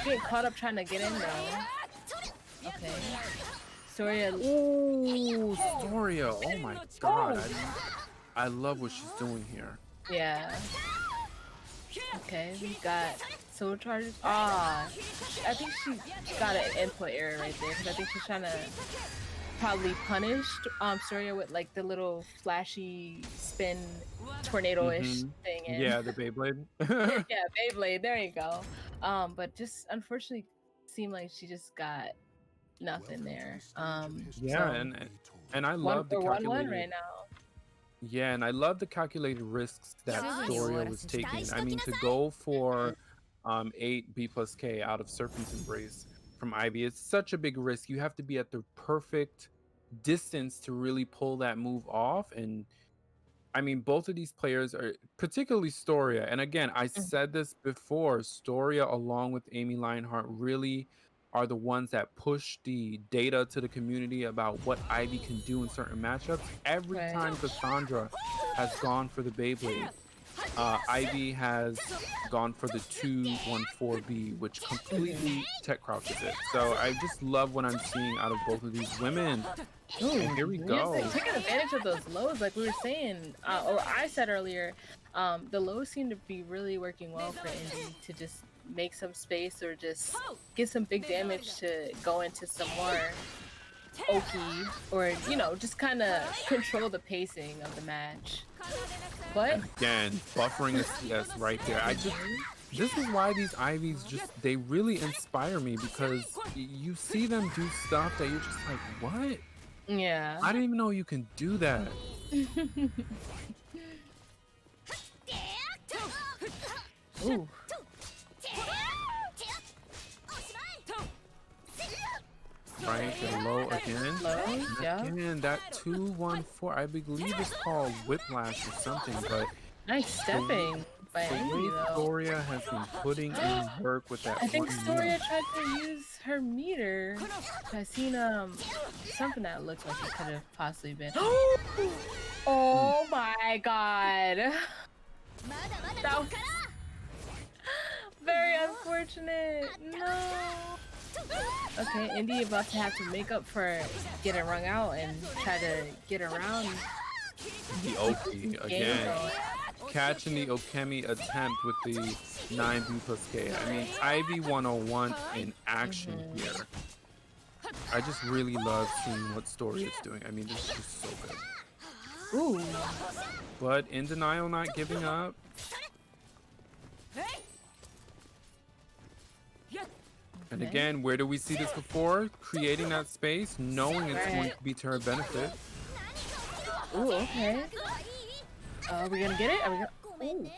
getting caught up trying to get in though. Okay. Storia. Ooh, Storia. Oh my god. I love what she's doing here. Yeah. Okay, we got soul charges. Ah, I think she got an input error right there because I think she's trying to probably punish Storia with like the little flashy spin tornado-ish thing. And Yeah, the Beyblade. yeah, Beyblade. There you go. But just unfortunately, seemed like she just got nothing there. Yeah, so and I one love the for 1-1 calculated. right now. Yeah, and I love the calculated risks that Storia was taking. I mean, to go for 8 B+K out of Serpent's Embrace from Ivy, it's such a big risk. You have to be at the perfect distance to really pull that move off. And I mean, both of these players are, particularly Storia. And again, I said this before, Storia along with Amy Lionheart really are the ones that push the data to the community about what Ivy can do in certain matchups. Every time Cassandra has gone for the Beyblade, Ivy has gone for the 2-1-4B, which completely tech crouches it. So I just love what I'm seeing out of both of these women. Ooh, and here we go. Taking advantage of those lows, like we were saying, or I said earlier, the lows seem to be really working well for Indy to just make some space or just get some big damage to go into some more Oki, or just kind of control the pacing of the match. But Again, buffering the CS right there. This is why these Ivies they really inspire me, because you see them do stuff that you're just like, what? yeah, I didn't even know you can do that. ooh, Right, the low again. low, yeah, Again, that 2-1-4, I believe it's called Whiplash or something, but nice stepping by the Indy way though. Storia has been putting in work with that I think one Storia tried to use her meter. I seen something that looked like it could have possibly been. Oh my god! That was very unfortunate. No. Okay, Indy about to have to make up for getting rung out and try to get around the Oki again. Catching the Okemi attempt with the 9B+K. I mean, Ivy 101 in action here. I just really love seeing what Storia is doing. I mean, this is just so good. Ooh. But in denial, not giving up. And again, where do we see this before? Creating that space, knowing it's going to be to her benefit. Ooh, okay. Are we gonna get it? Are we gonna... Ooh.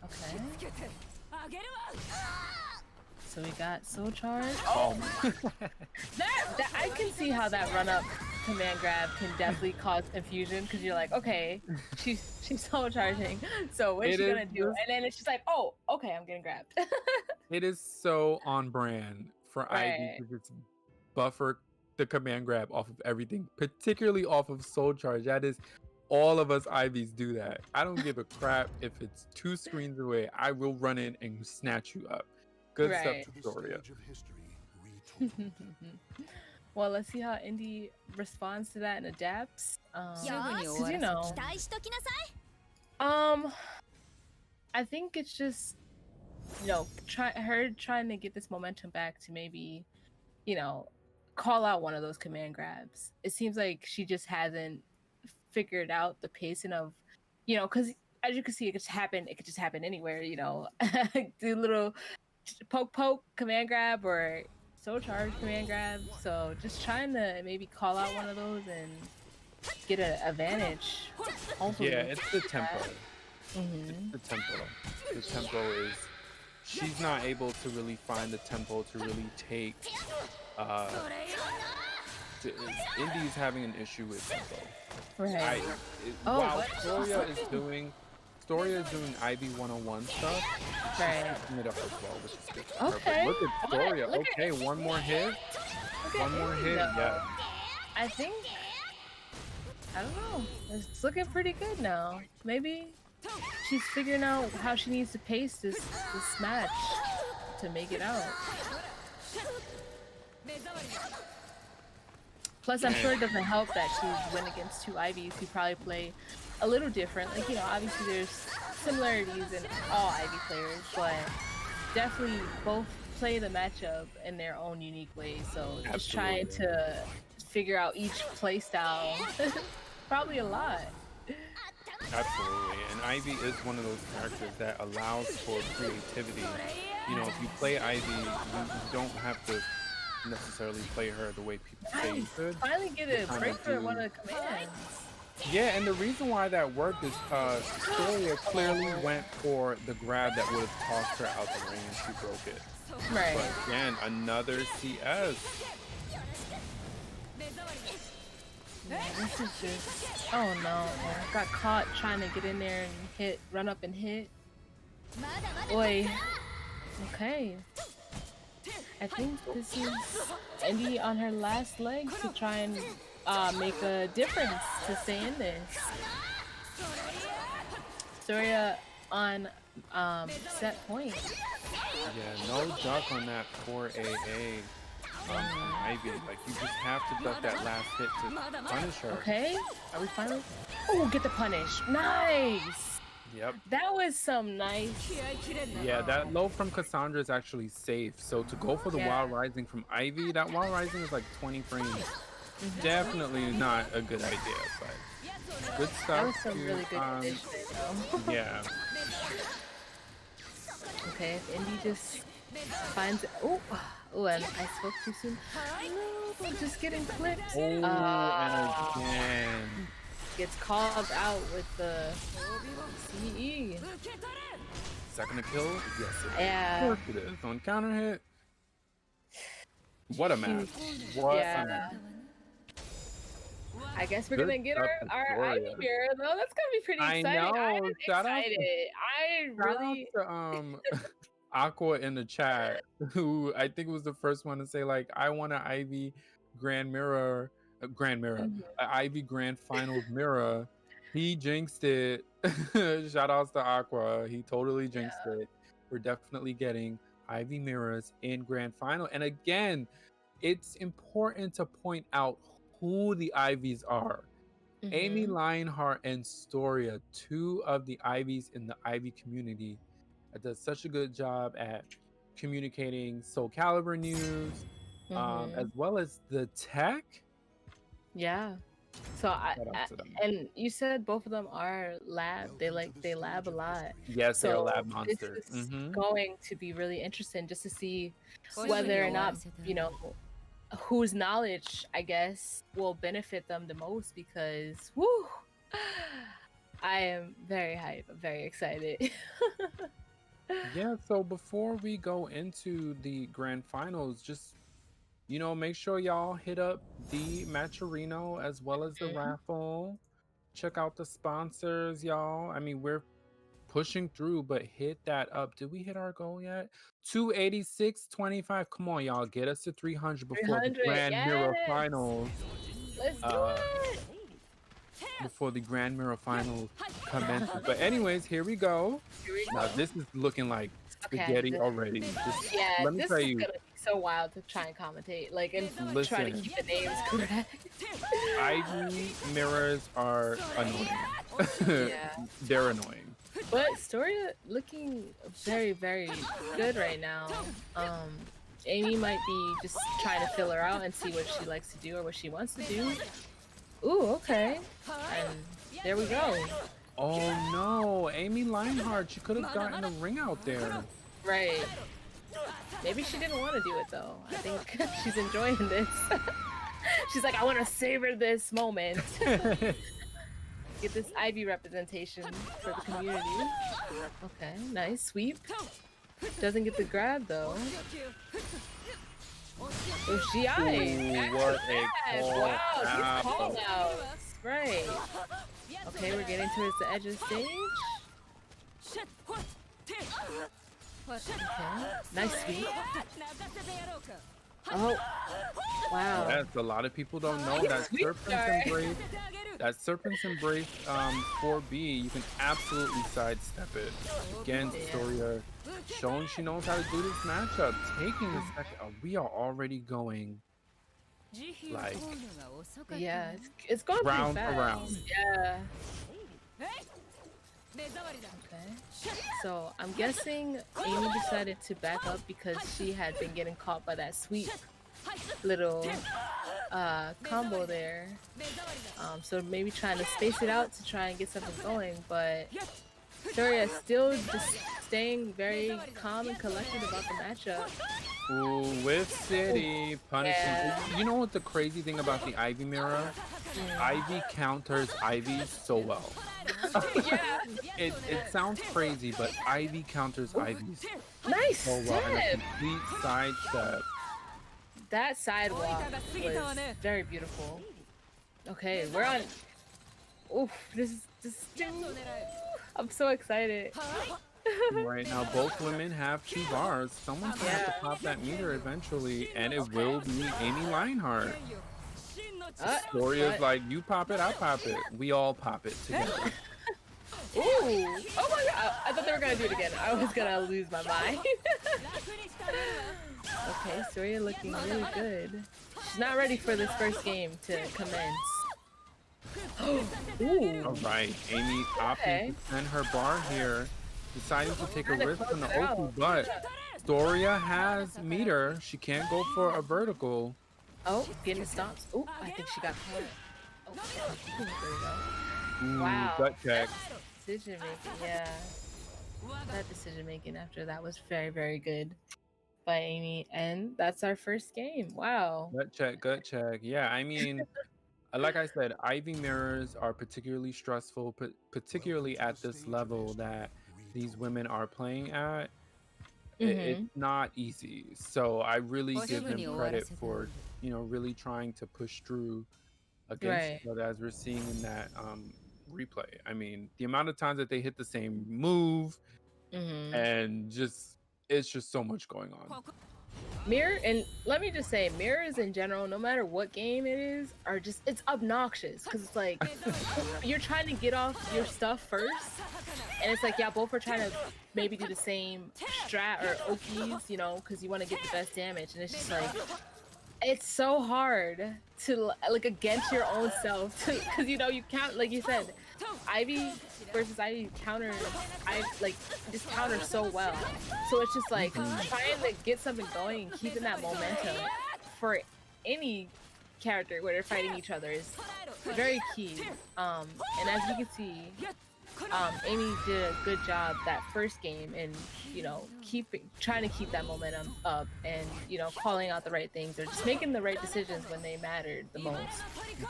Okay. So we got Soul Charge. Oh, That I can see how that run up command grab can definitely cause confusion because you're like, okay, she's Soul Charging, so what's It she is gonna do? just- And then it's just like, oh, okay, I'm getting grabbed. it is so on brand for Ivy Right. to just buffer the command grab off of everything, particularly off of Soul Charge. That is all of us Ivies do that. I don't give a crap if it's 2 screens away. I will run in and snatch you up. Good Right. stuff, Victoria. Well, let's see how Indy responds to that and adapts. すぐに終 'cause わ you らせ know, 期待しときなさい I think it's just trying to get this momentum back to maybe, call out one of those command grabs. It seems like she just hasn't figured out the pacing of, because as you can see, it could just happen anywhere, do little poke command grab or Soul Charge command grab. So just trying to maybe call out one of those and get an advantage. Hopefully. Yeah, it's the tempo. Mhm. It's the tempo. The tempo is she's not able to really find the tempo to really take Indy's having an issue with tempo. Right. While what? Storia is doing IB 101 stuff, Right. mid up as well, which is good. Okay. Look at Storia. Look at- Okay, one more hit. Look at One more Indy, hit, though. yeah. I think, I don't know. It's looking pretty good now. Maybe she's figuring out how she needs to pace this match to make it out. Plus, I'm sure it doesn't help that she's went against 2 Ivies who probably play a little different. Like, obviously there's similarities in all Ivy players, but definitely both play the matchup in their own unique ways. So just trying to figure out each play style, probably a lot. Absolutely. And Ivy is one of those characters that allows for creativity. If you play Ivy, you don't have to necessarily play her the way people say you should. Finally get a kinda break for do- one of the commands. Yeah, and the reason why that worked is Storia clearly went for the grab that would have tossed her out the ring and she broke it. Right. But again, another CS. Yeah, this is just. Oh no. Got caught trying to get in there and run up and hit. Boy. Okay. I think this is Indy on her last leg to try and make a difference to stay in this. Storia on set point. Yeah, no duck on that 4AA from Ivy. Like, you just have to duck that last hit to punish her. Okay. Are we finally? Oh, get the punish. Nice. Yep. That was some nice. Yeah, that low from Cassandra is actually safe. So to go for the Yeah. Wild Rising from Ivy, that Wild Rising is like 20 frames. Definitely not a good idea, but good stuff. That was some to, really good conditioning, though. Yeah. Okay, if Indy just finds. Oh, and I spoke too soon. No, just getting clipped. Oh, and again. Gets called out with the CE. Is that gonna kill? Yes, it is. Yeah. Of course it is. On counter hit. What a match. What a match. I guess we're Good gonna get stuff, our Victoria. Ivy mirror though. That's gonna be pretty I exciting. know. I'm Shout out to- excited. I Shout really. out to Aqua in the chat, who I think was the first one to say, like, I want an Ivy Grand Mirror, an Ivy Grand Finals mirror. He jinxed it. Shout outs to Aqua. He totally jinxed it. We're definitely getting Ivy mirrors in Grand Final. And again, it's important to point out who the Ivies are. Amy Lionheart and Storia, 2 of the Ivies in the Ivy community, that does such a good job at communicating Soul Calibur news, as well as the tech. Yeah. So Shout out to them. and you said both of them are lab. They lab a lot. Yes, they're a So lab monster. this is going to be really interesting just to see whether or Whether not whose knowledge I guess will benefit them the most because I am very hype. I'm very excited. Yeah, so before we go into the grand finals, just make sure y'all hit up the Matcherino as well as the raffle. Check out the sponsors, y'all. I mean, we're pushing through, but hit that up. Did we hit our goal yet? 286.25. Come on, y'all. Get us to 300 before the 300, Grand Mirror yes. Finals. Let's do Uh, it. Before the Grand Mirror Finals commences. But anyways, here we go. Here we Now go. this is looking like Okay, spaghetti already. Yeah, Let me this tell is you, gonna be so wild to try and commentate, like, and try to listen, keep the names correct. Ivy mirrors are annoying. Yeah. They're annoying. But Storia looking very, very good right now. Amy might be just trying to fill her out and see what she likes to do or what she wants to do. Ooh, okay. And there we go. Oh no, Amy Lionheart, she could have gotten a ring out there. Right. Maybe she didn't want to do it though. I think she's enjoying this. She's like, I want to savor this moment. Get this Ivy representation for the community. Okay, nice sweep. Doesn't get the grab though. Oh, GI. Ooh, what a call Wow, these out. call outs. Right. Okay, we're getting towards the edge of the stage. Okay, nice sweep. Oh, wow. Yes, a lot of people don't know that Sweet Serpent's start. Embrace, that 4B, you can absolutely sidestep it. Again, Storia showing she knows how to do this matchup. Taking the second, we are already going like Yeah, it's going pretty round fast. for round. Yeah. Okay. So I'm guessing Amy decided to back up because she had been getting caught by that sweet little combo there. So maybe trying to space it out to try and get something going, but Storia still just staying very calm and collected about the matchup. Ooh, with City punishing. Yeah. You know what the crazy thing about the Ivy mirror? Ivy counters Ivy so well. Yeah. It sounds crazy, but Ivy counters Ivy Nice so well. And a step. complete sidestep. That sidewalk was very beautiful. Okay, we're on. Oof, this is. I'm so excited. Right now, both women have 2 bars. Someone's gonna have to pop that meter eventually, and it will be Amy Lionheart. Storia's like, you pop it, I pop it. We all pop it together. Ooh! Oh my god! I thought they were gonna do it again. I was gonna lose my mind. Okay, Storia looking really good. She's not ready for this first game to commence. Ooh! All right, Amy opting to send her bar here, deciding to take a risk on the open, but Storia has meter. She can't go for a vertical. Oh, getting the stops. Oh, I think she got caught. Oh, there we go. Ooh, Wow. gut check. Decision making, yeah. That decision making after that was very, very good by Amy. And that's our first game. Wow. Gut check, gut check. Yeah, I mean, like I said, Ivy mirrors are particularly stressful, particularly at this level that these women are playing at. It's not easy. So I really give them credit for, really trying to push through against each other, as we're seeing in that replay. I mean, the amount of times that they hit the same move and it's just so much going on. Mirror, and let me just say, mirrors in general, no matter what game it is, are just, it's obnoxious because it's like you're trying to get off your stuff first, and it's like, yeah, both are trying to maybe do the same strat or okis, because you want to get the best damage, and it's just like, it's so hard to like against your own self because you count, like you said, Ivy versus Ivy just counter so well, so it's just like trying to get something going and keeping that momentum for any character where they're fighting each other is very key. And as you can see, Amy did a good job that first game, and trying to keep that momentum up, and calling out the right things or just making the right decisions when they mattered the most.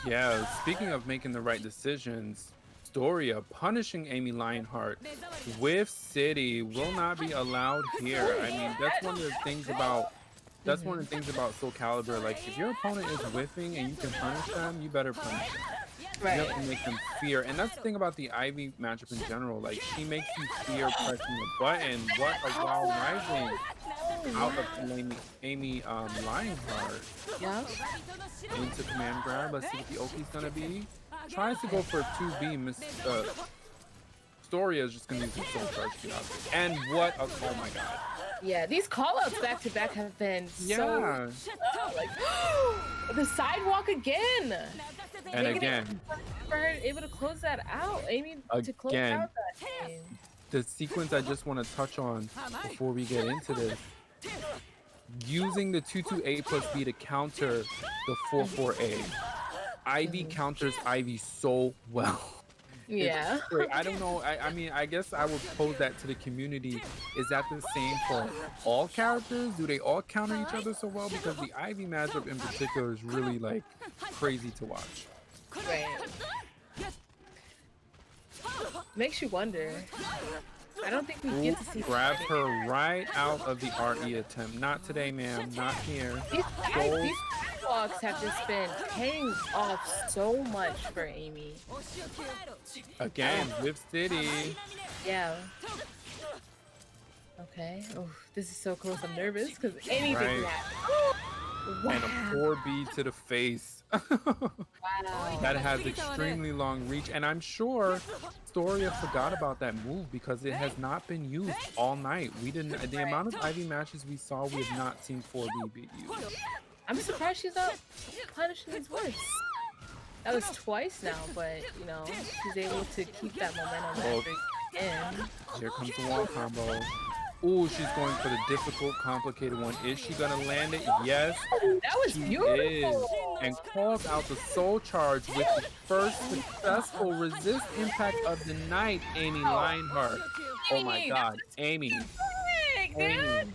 Yeah, speaking of making the right decisions, Storia punishing Amy Lionheart with City will not be allowed here. I mean, that's one of the things about Soul Calibur. Like, if your opponent is whiffing and you can punish them, you better punish them. Right. You have to make them fear. And that's the thing about the Ivy matchup in general. Like, she makes you fear pressing the button. What a wild rising out of Amy Lionheart. Yeah. Into command grab. Let's see what the Oki's gonna be. Tries to go for a 2B. Storia is just gonna use the soul charge to get out of it. And what a, oh my god. Yeah, these callouts back to back have been so like the sidewalk again. And again, for her able to close that out. Amy to close out that game. The sequence I just want to touch on before we get into this. Using the 2-2-A plus B to counter the 4-4-A. Ivy counters Ivy so well. Yeah. I don't know. I mean, I guess I would pose that to the community. Is that the same for all characters? Do they all counter each other so well? Because the Ivy matchup in particular is really like crazy to watch. Right. Makes you wonder. I don't think we get to see. Grabs her right out of the RE attempt. Not today, ma'am. Not here. These sidewalks have just been paying off so much for Amy. Again, Whip City. Yeah. Okay. Oh, this is so close. I'm nervous because anything can happen. Wow. And a poor B to the face. Wow. That has extremely long reach, and I'm sure Storia forgot about that move because it has not been used all night. We didn't. The amount of Ivy matches we saw, we have not seen 4B be used. I'm surprised she's not punishing these worse. That was twice now, but you know she's able to keep that momentum again. Here comes the wall combo. Ooh, she's going for the difficult, complicated one. Is she gonna land it? Yes. That was beautiful. Is. And calls out the soul charge with the first successful resist impact of the night, Amy Lionheart. Oh my god, Amy. Amy.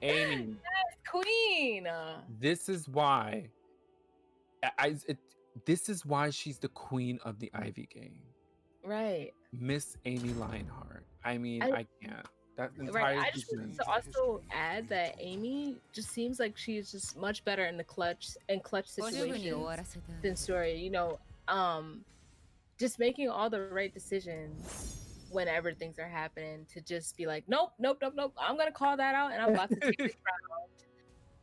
Amy. That's queen. This is why. This is why she's the queen of the Ivy game. Right. Miss Amy Lionheart. I mean, I can't. Right. I just want to also add that Amy just seems like she's just much better in the clutch situations than Storia. You know, just making all the right decisions whenever things are happening to just be like, nope. I'm gonna call that out and I'm about to take this round.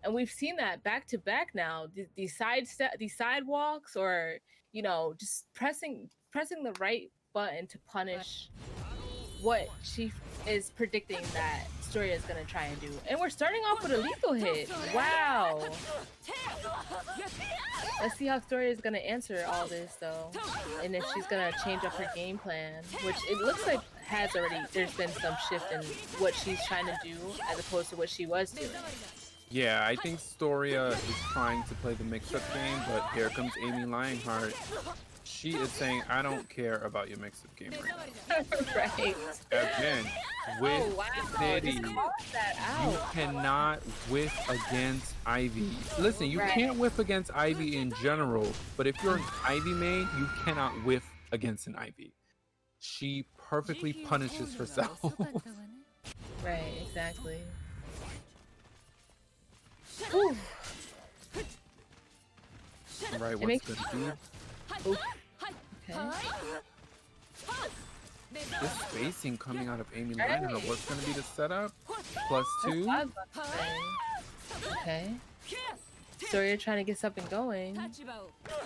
And we've seen that back to back now. These sidewalks, or you know, just pressing the right button to punish what she is predicting that Storia is going to try and do. And we're starting off with a lethal hit. Wow. Let's see how Storia is going to answer all this, though. And if she's going to change up her game plan, which it looks like there's been some shift in what she's trying to do as opposed to what she was doing. Yeah, I think Storia is trying to play the mix-up game, but here comes Amy Lionheart. She is saying, I don't care about your mix-up game right now. Right. Again, with City, you cannot whiff against Ivy. Listen, you can't whiff against Ivy in general, but if you're an Ivy main, you cannot whiff against an Ivy. She perfectly punishes herself. Right, exactly. Ooh. Right, what's good, dude? Okay. This spacing coming out of Amy Lionheart, what's going to be the setup? +2? Okay. Storia trying to get something going.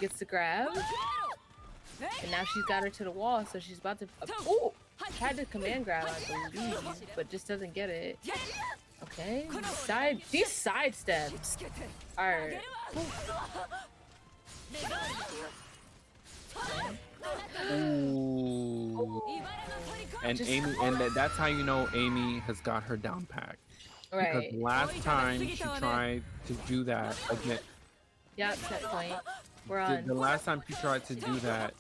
Gets the grab. And now she's got her to the wall, so she's about to... Oh! Tried to command grab, I believe, but just doesn't get it. Okay. These side steps are... Ooh. And Amy, and that's how you know Amy has got her down packed. Right. Because last time she tried to do that again. Yeah, set point. We're on. The last time she tried to do that,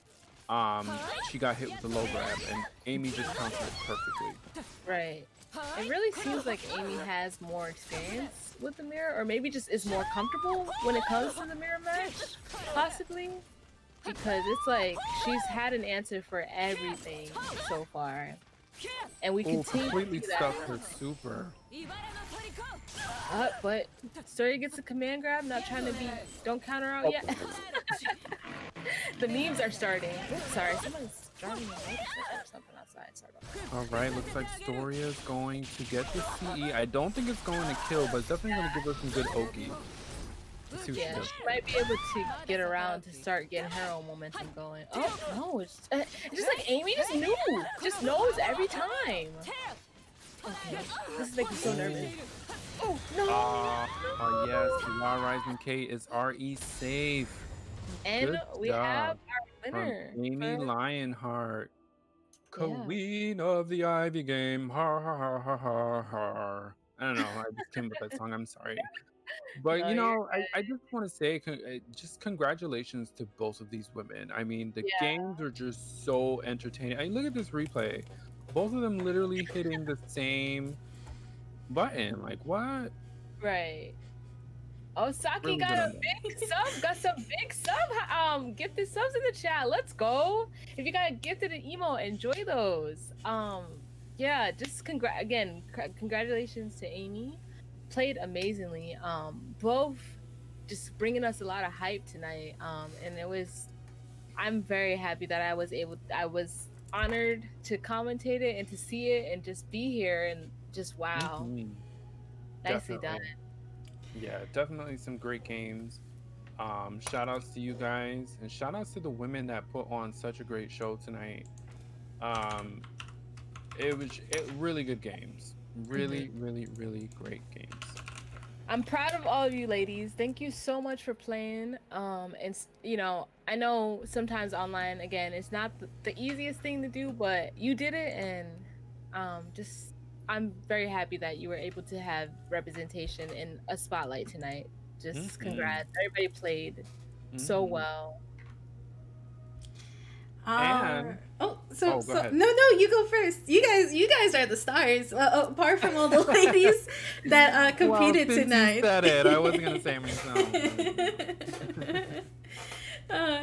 she got hit with the low grab, and Amy just countered it perfectly. Right. It really seems like Amy has more experience with the mirror, or maybe just is more comfortable when it comes to the mirror match, possibly. because it's like she's had an answer for everything so far, and we continue completely to do that. stuffed her super. But Story gets a command grab. Not trying to be. Don't count her out yet. The memes are starting. Oops, sorry, someone's driving a motorcycle or something outside. Sorry about that. All right, looks like Storia is going to get the CE. I don't think it's going to kill, but it's definitely going to give her some good Oki. Let's see what she Yeah, does. she might be able to get around to start getting her own momentum going. Oh no, it's just like Amy just knows every time. Okay, this is making me so nervous. Oh no! Oh yes, Raw Rising K is RE safe. And Good we job have our from winner. Amy for- Lionheart, Yeah. Queen of the Ivy game. Har har har har har har. I don't know. I just came with that song. I'm sorry. But No, you you're know, I just want to say just congratulations to both of these women. I mean, the Yeah. games are just so entertaining. I mean, look at this replay. Both of them literally hitting the same button. Like what? right. Oh, Saki Really got good a on them. big sub. Got some big sub. Gifted subs in the chat. Let's go. If you got gifted an emo, enjoy those. Yeah, just congratulations to Amy. Played amazingly. Both just bringing us a lot of hype tonight. And I'm very happy that I was honored to commentate it and to see it and just be here and just wow. Mhm. Nicely done. Definitely. Yeah, definitely some great games. Shout outs to you guys and shout outs to the women that put on such a great show tonight. It was really good games. Really, really, really great games. I'm proud of all of you ladies. Thank you so much for playing. And you know, I know sometimes online, again, it's not the easiest thing to do, but you did it, and I'm very happy that you were able to have representation in a spotlight tonight. Just congrats. Everybody played so well. And no, ahead. you go first. You guys are the stars. Apart from all the ladies that competed well, since tonight. You said it. I wasn't gonna say myself.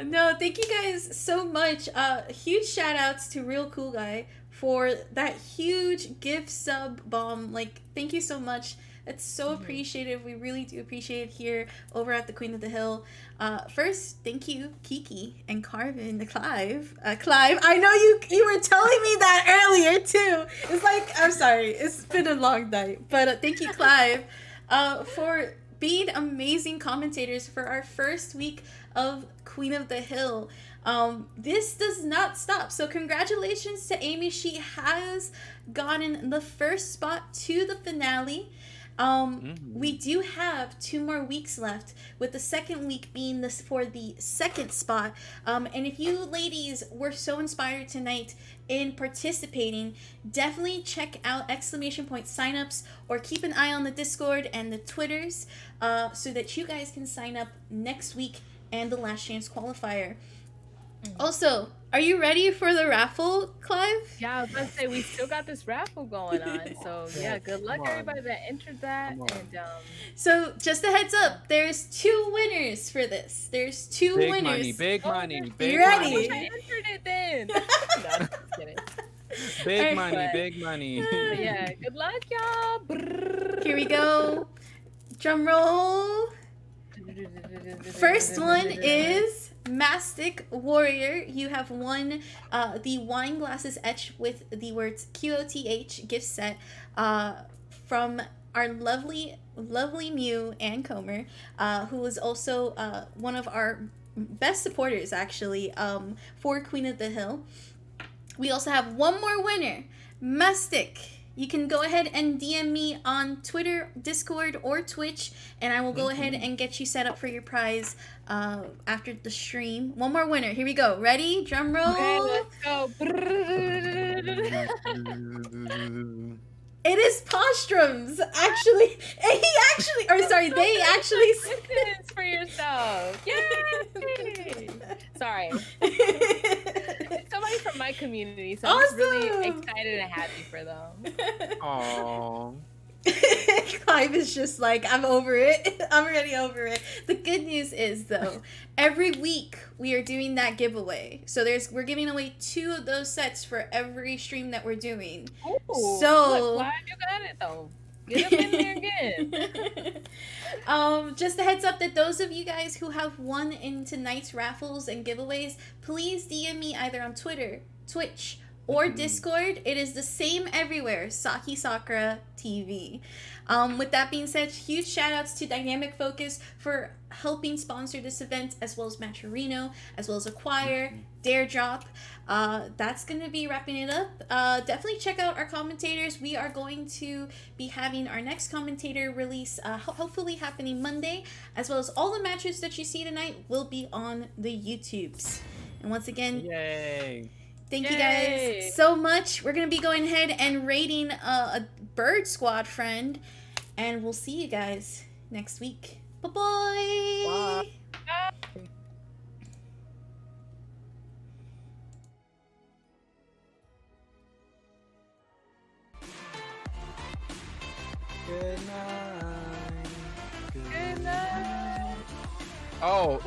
No, thank you guys so much. Huge shout outs to Real Cool Guy for that huge gift sub bomb. Like, thank you so much. It's so appreciated. We really do appreciate it here over at the Queen of the Hill. First, thank you, Kiki and Carvin, Clive. Clive, I know you were telling me that earlier too. It's like, I'm sorry, it's been a long night. But thank you, Clive, for being amazing commentators for our first week of Queen of the Hill. This does not stop. So congratulations to Amy. She has gotten the first spot to the finale. We do have 2 more weeks left, with the second week being this for the second spot. And if you ladies were so inspired tonight in participating, definitely check out ! signups, or keep an eye on the Discord and the Twitters, so that you guys can sign up next week and the Last Chance Qualifier. Also, are you ready for the raffle, Clive? Yeah, I was about to say, we still got this raffle going on. So, yeah, good luck, everybody that entered that. And so, just a heads up, there's 2 winners for this. There's 2 big winners. Money, big money, big You ready? money. I entered it then. No, I'm just kidding. Big money, big money. But yeah, good luck, y'all. Brrr. Here we go. Drum roll. First one is Mastic Warrior. You have won the wine glasses etched with the words QOTH gift set from our lovely Mew and Comer, who is also one of our best supporters, actually, for Queen of the Hill. We also have one more winner, Mastic. You can go ahead and DM me on Twitter, Discord, or Twitch, and I will go ahead and get you set up for your prize after the stream. One more winner. Here we go. Ready? Drum roll. Okay, let's go. It is Postrums. Actually, they actually. Distance for yourself. Yay! Sorry. Somebody from my community, so I'm just really excited and happy for them. Aww. Clive is just like, I'm over it. I'm already over it. The good news is though, every week we are doing that giveaway. So we're giving away 2 of those sets for every stream that we're doing. Ooh, So why you got it though? Get up in there again. Just a heads up that those of you guys who have won in tonight's raffles and giveaways, please DM me either on Twitter, Twitch, or Discord. It is the same everywhere. Saki Sakura TV. With that being said, huge shout outs to Dynamic Focus for helping sponsor this event, as well as Matcherino, as well as Acquire, Dare Drop. That's going to be wrapping it up. Definitely check out our commentators. We are going to be having our next commentator release, hopefully happening Monday, as well as all the matches that you see tonight will be on the YouTubes. And once again, Yay! thank you guys so much. We're going to be going ahead and rating a Bird Squad friend, and we'll see you guys next week. Bye-bye! Bye. Good night. Good night. Oh.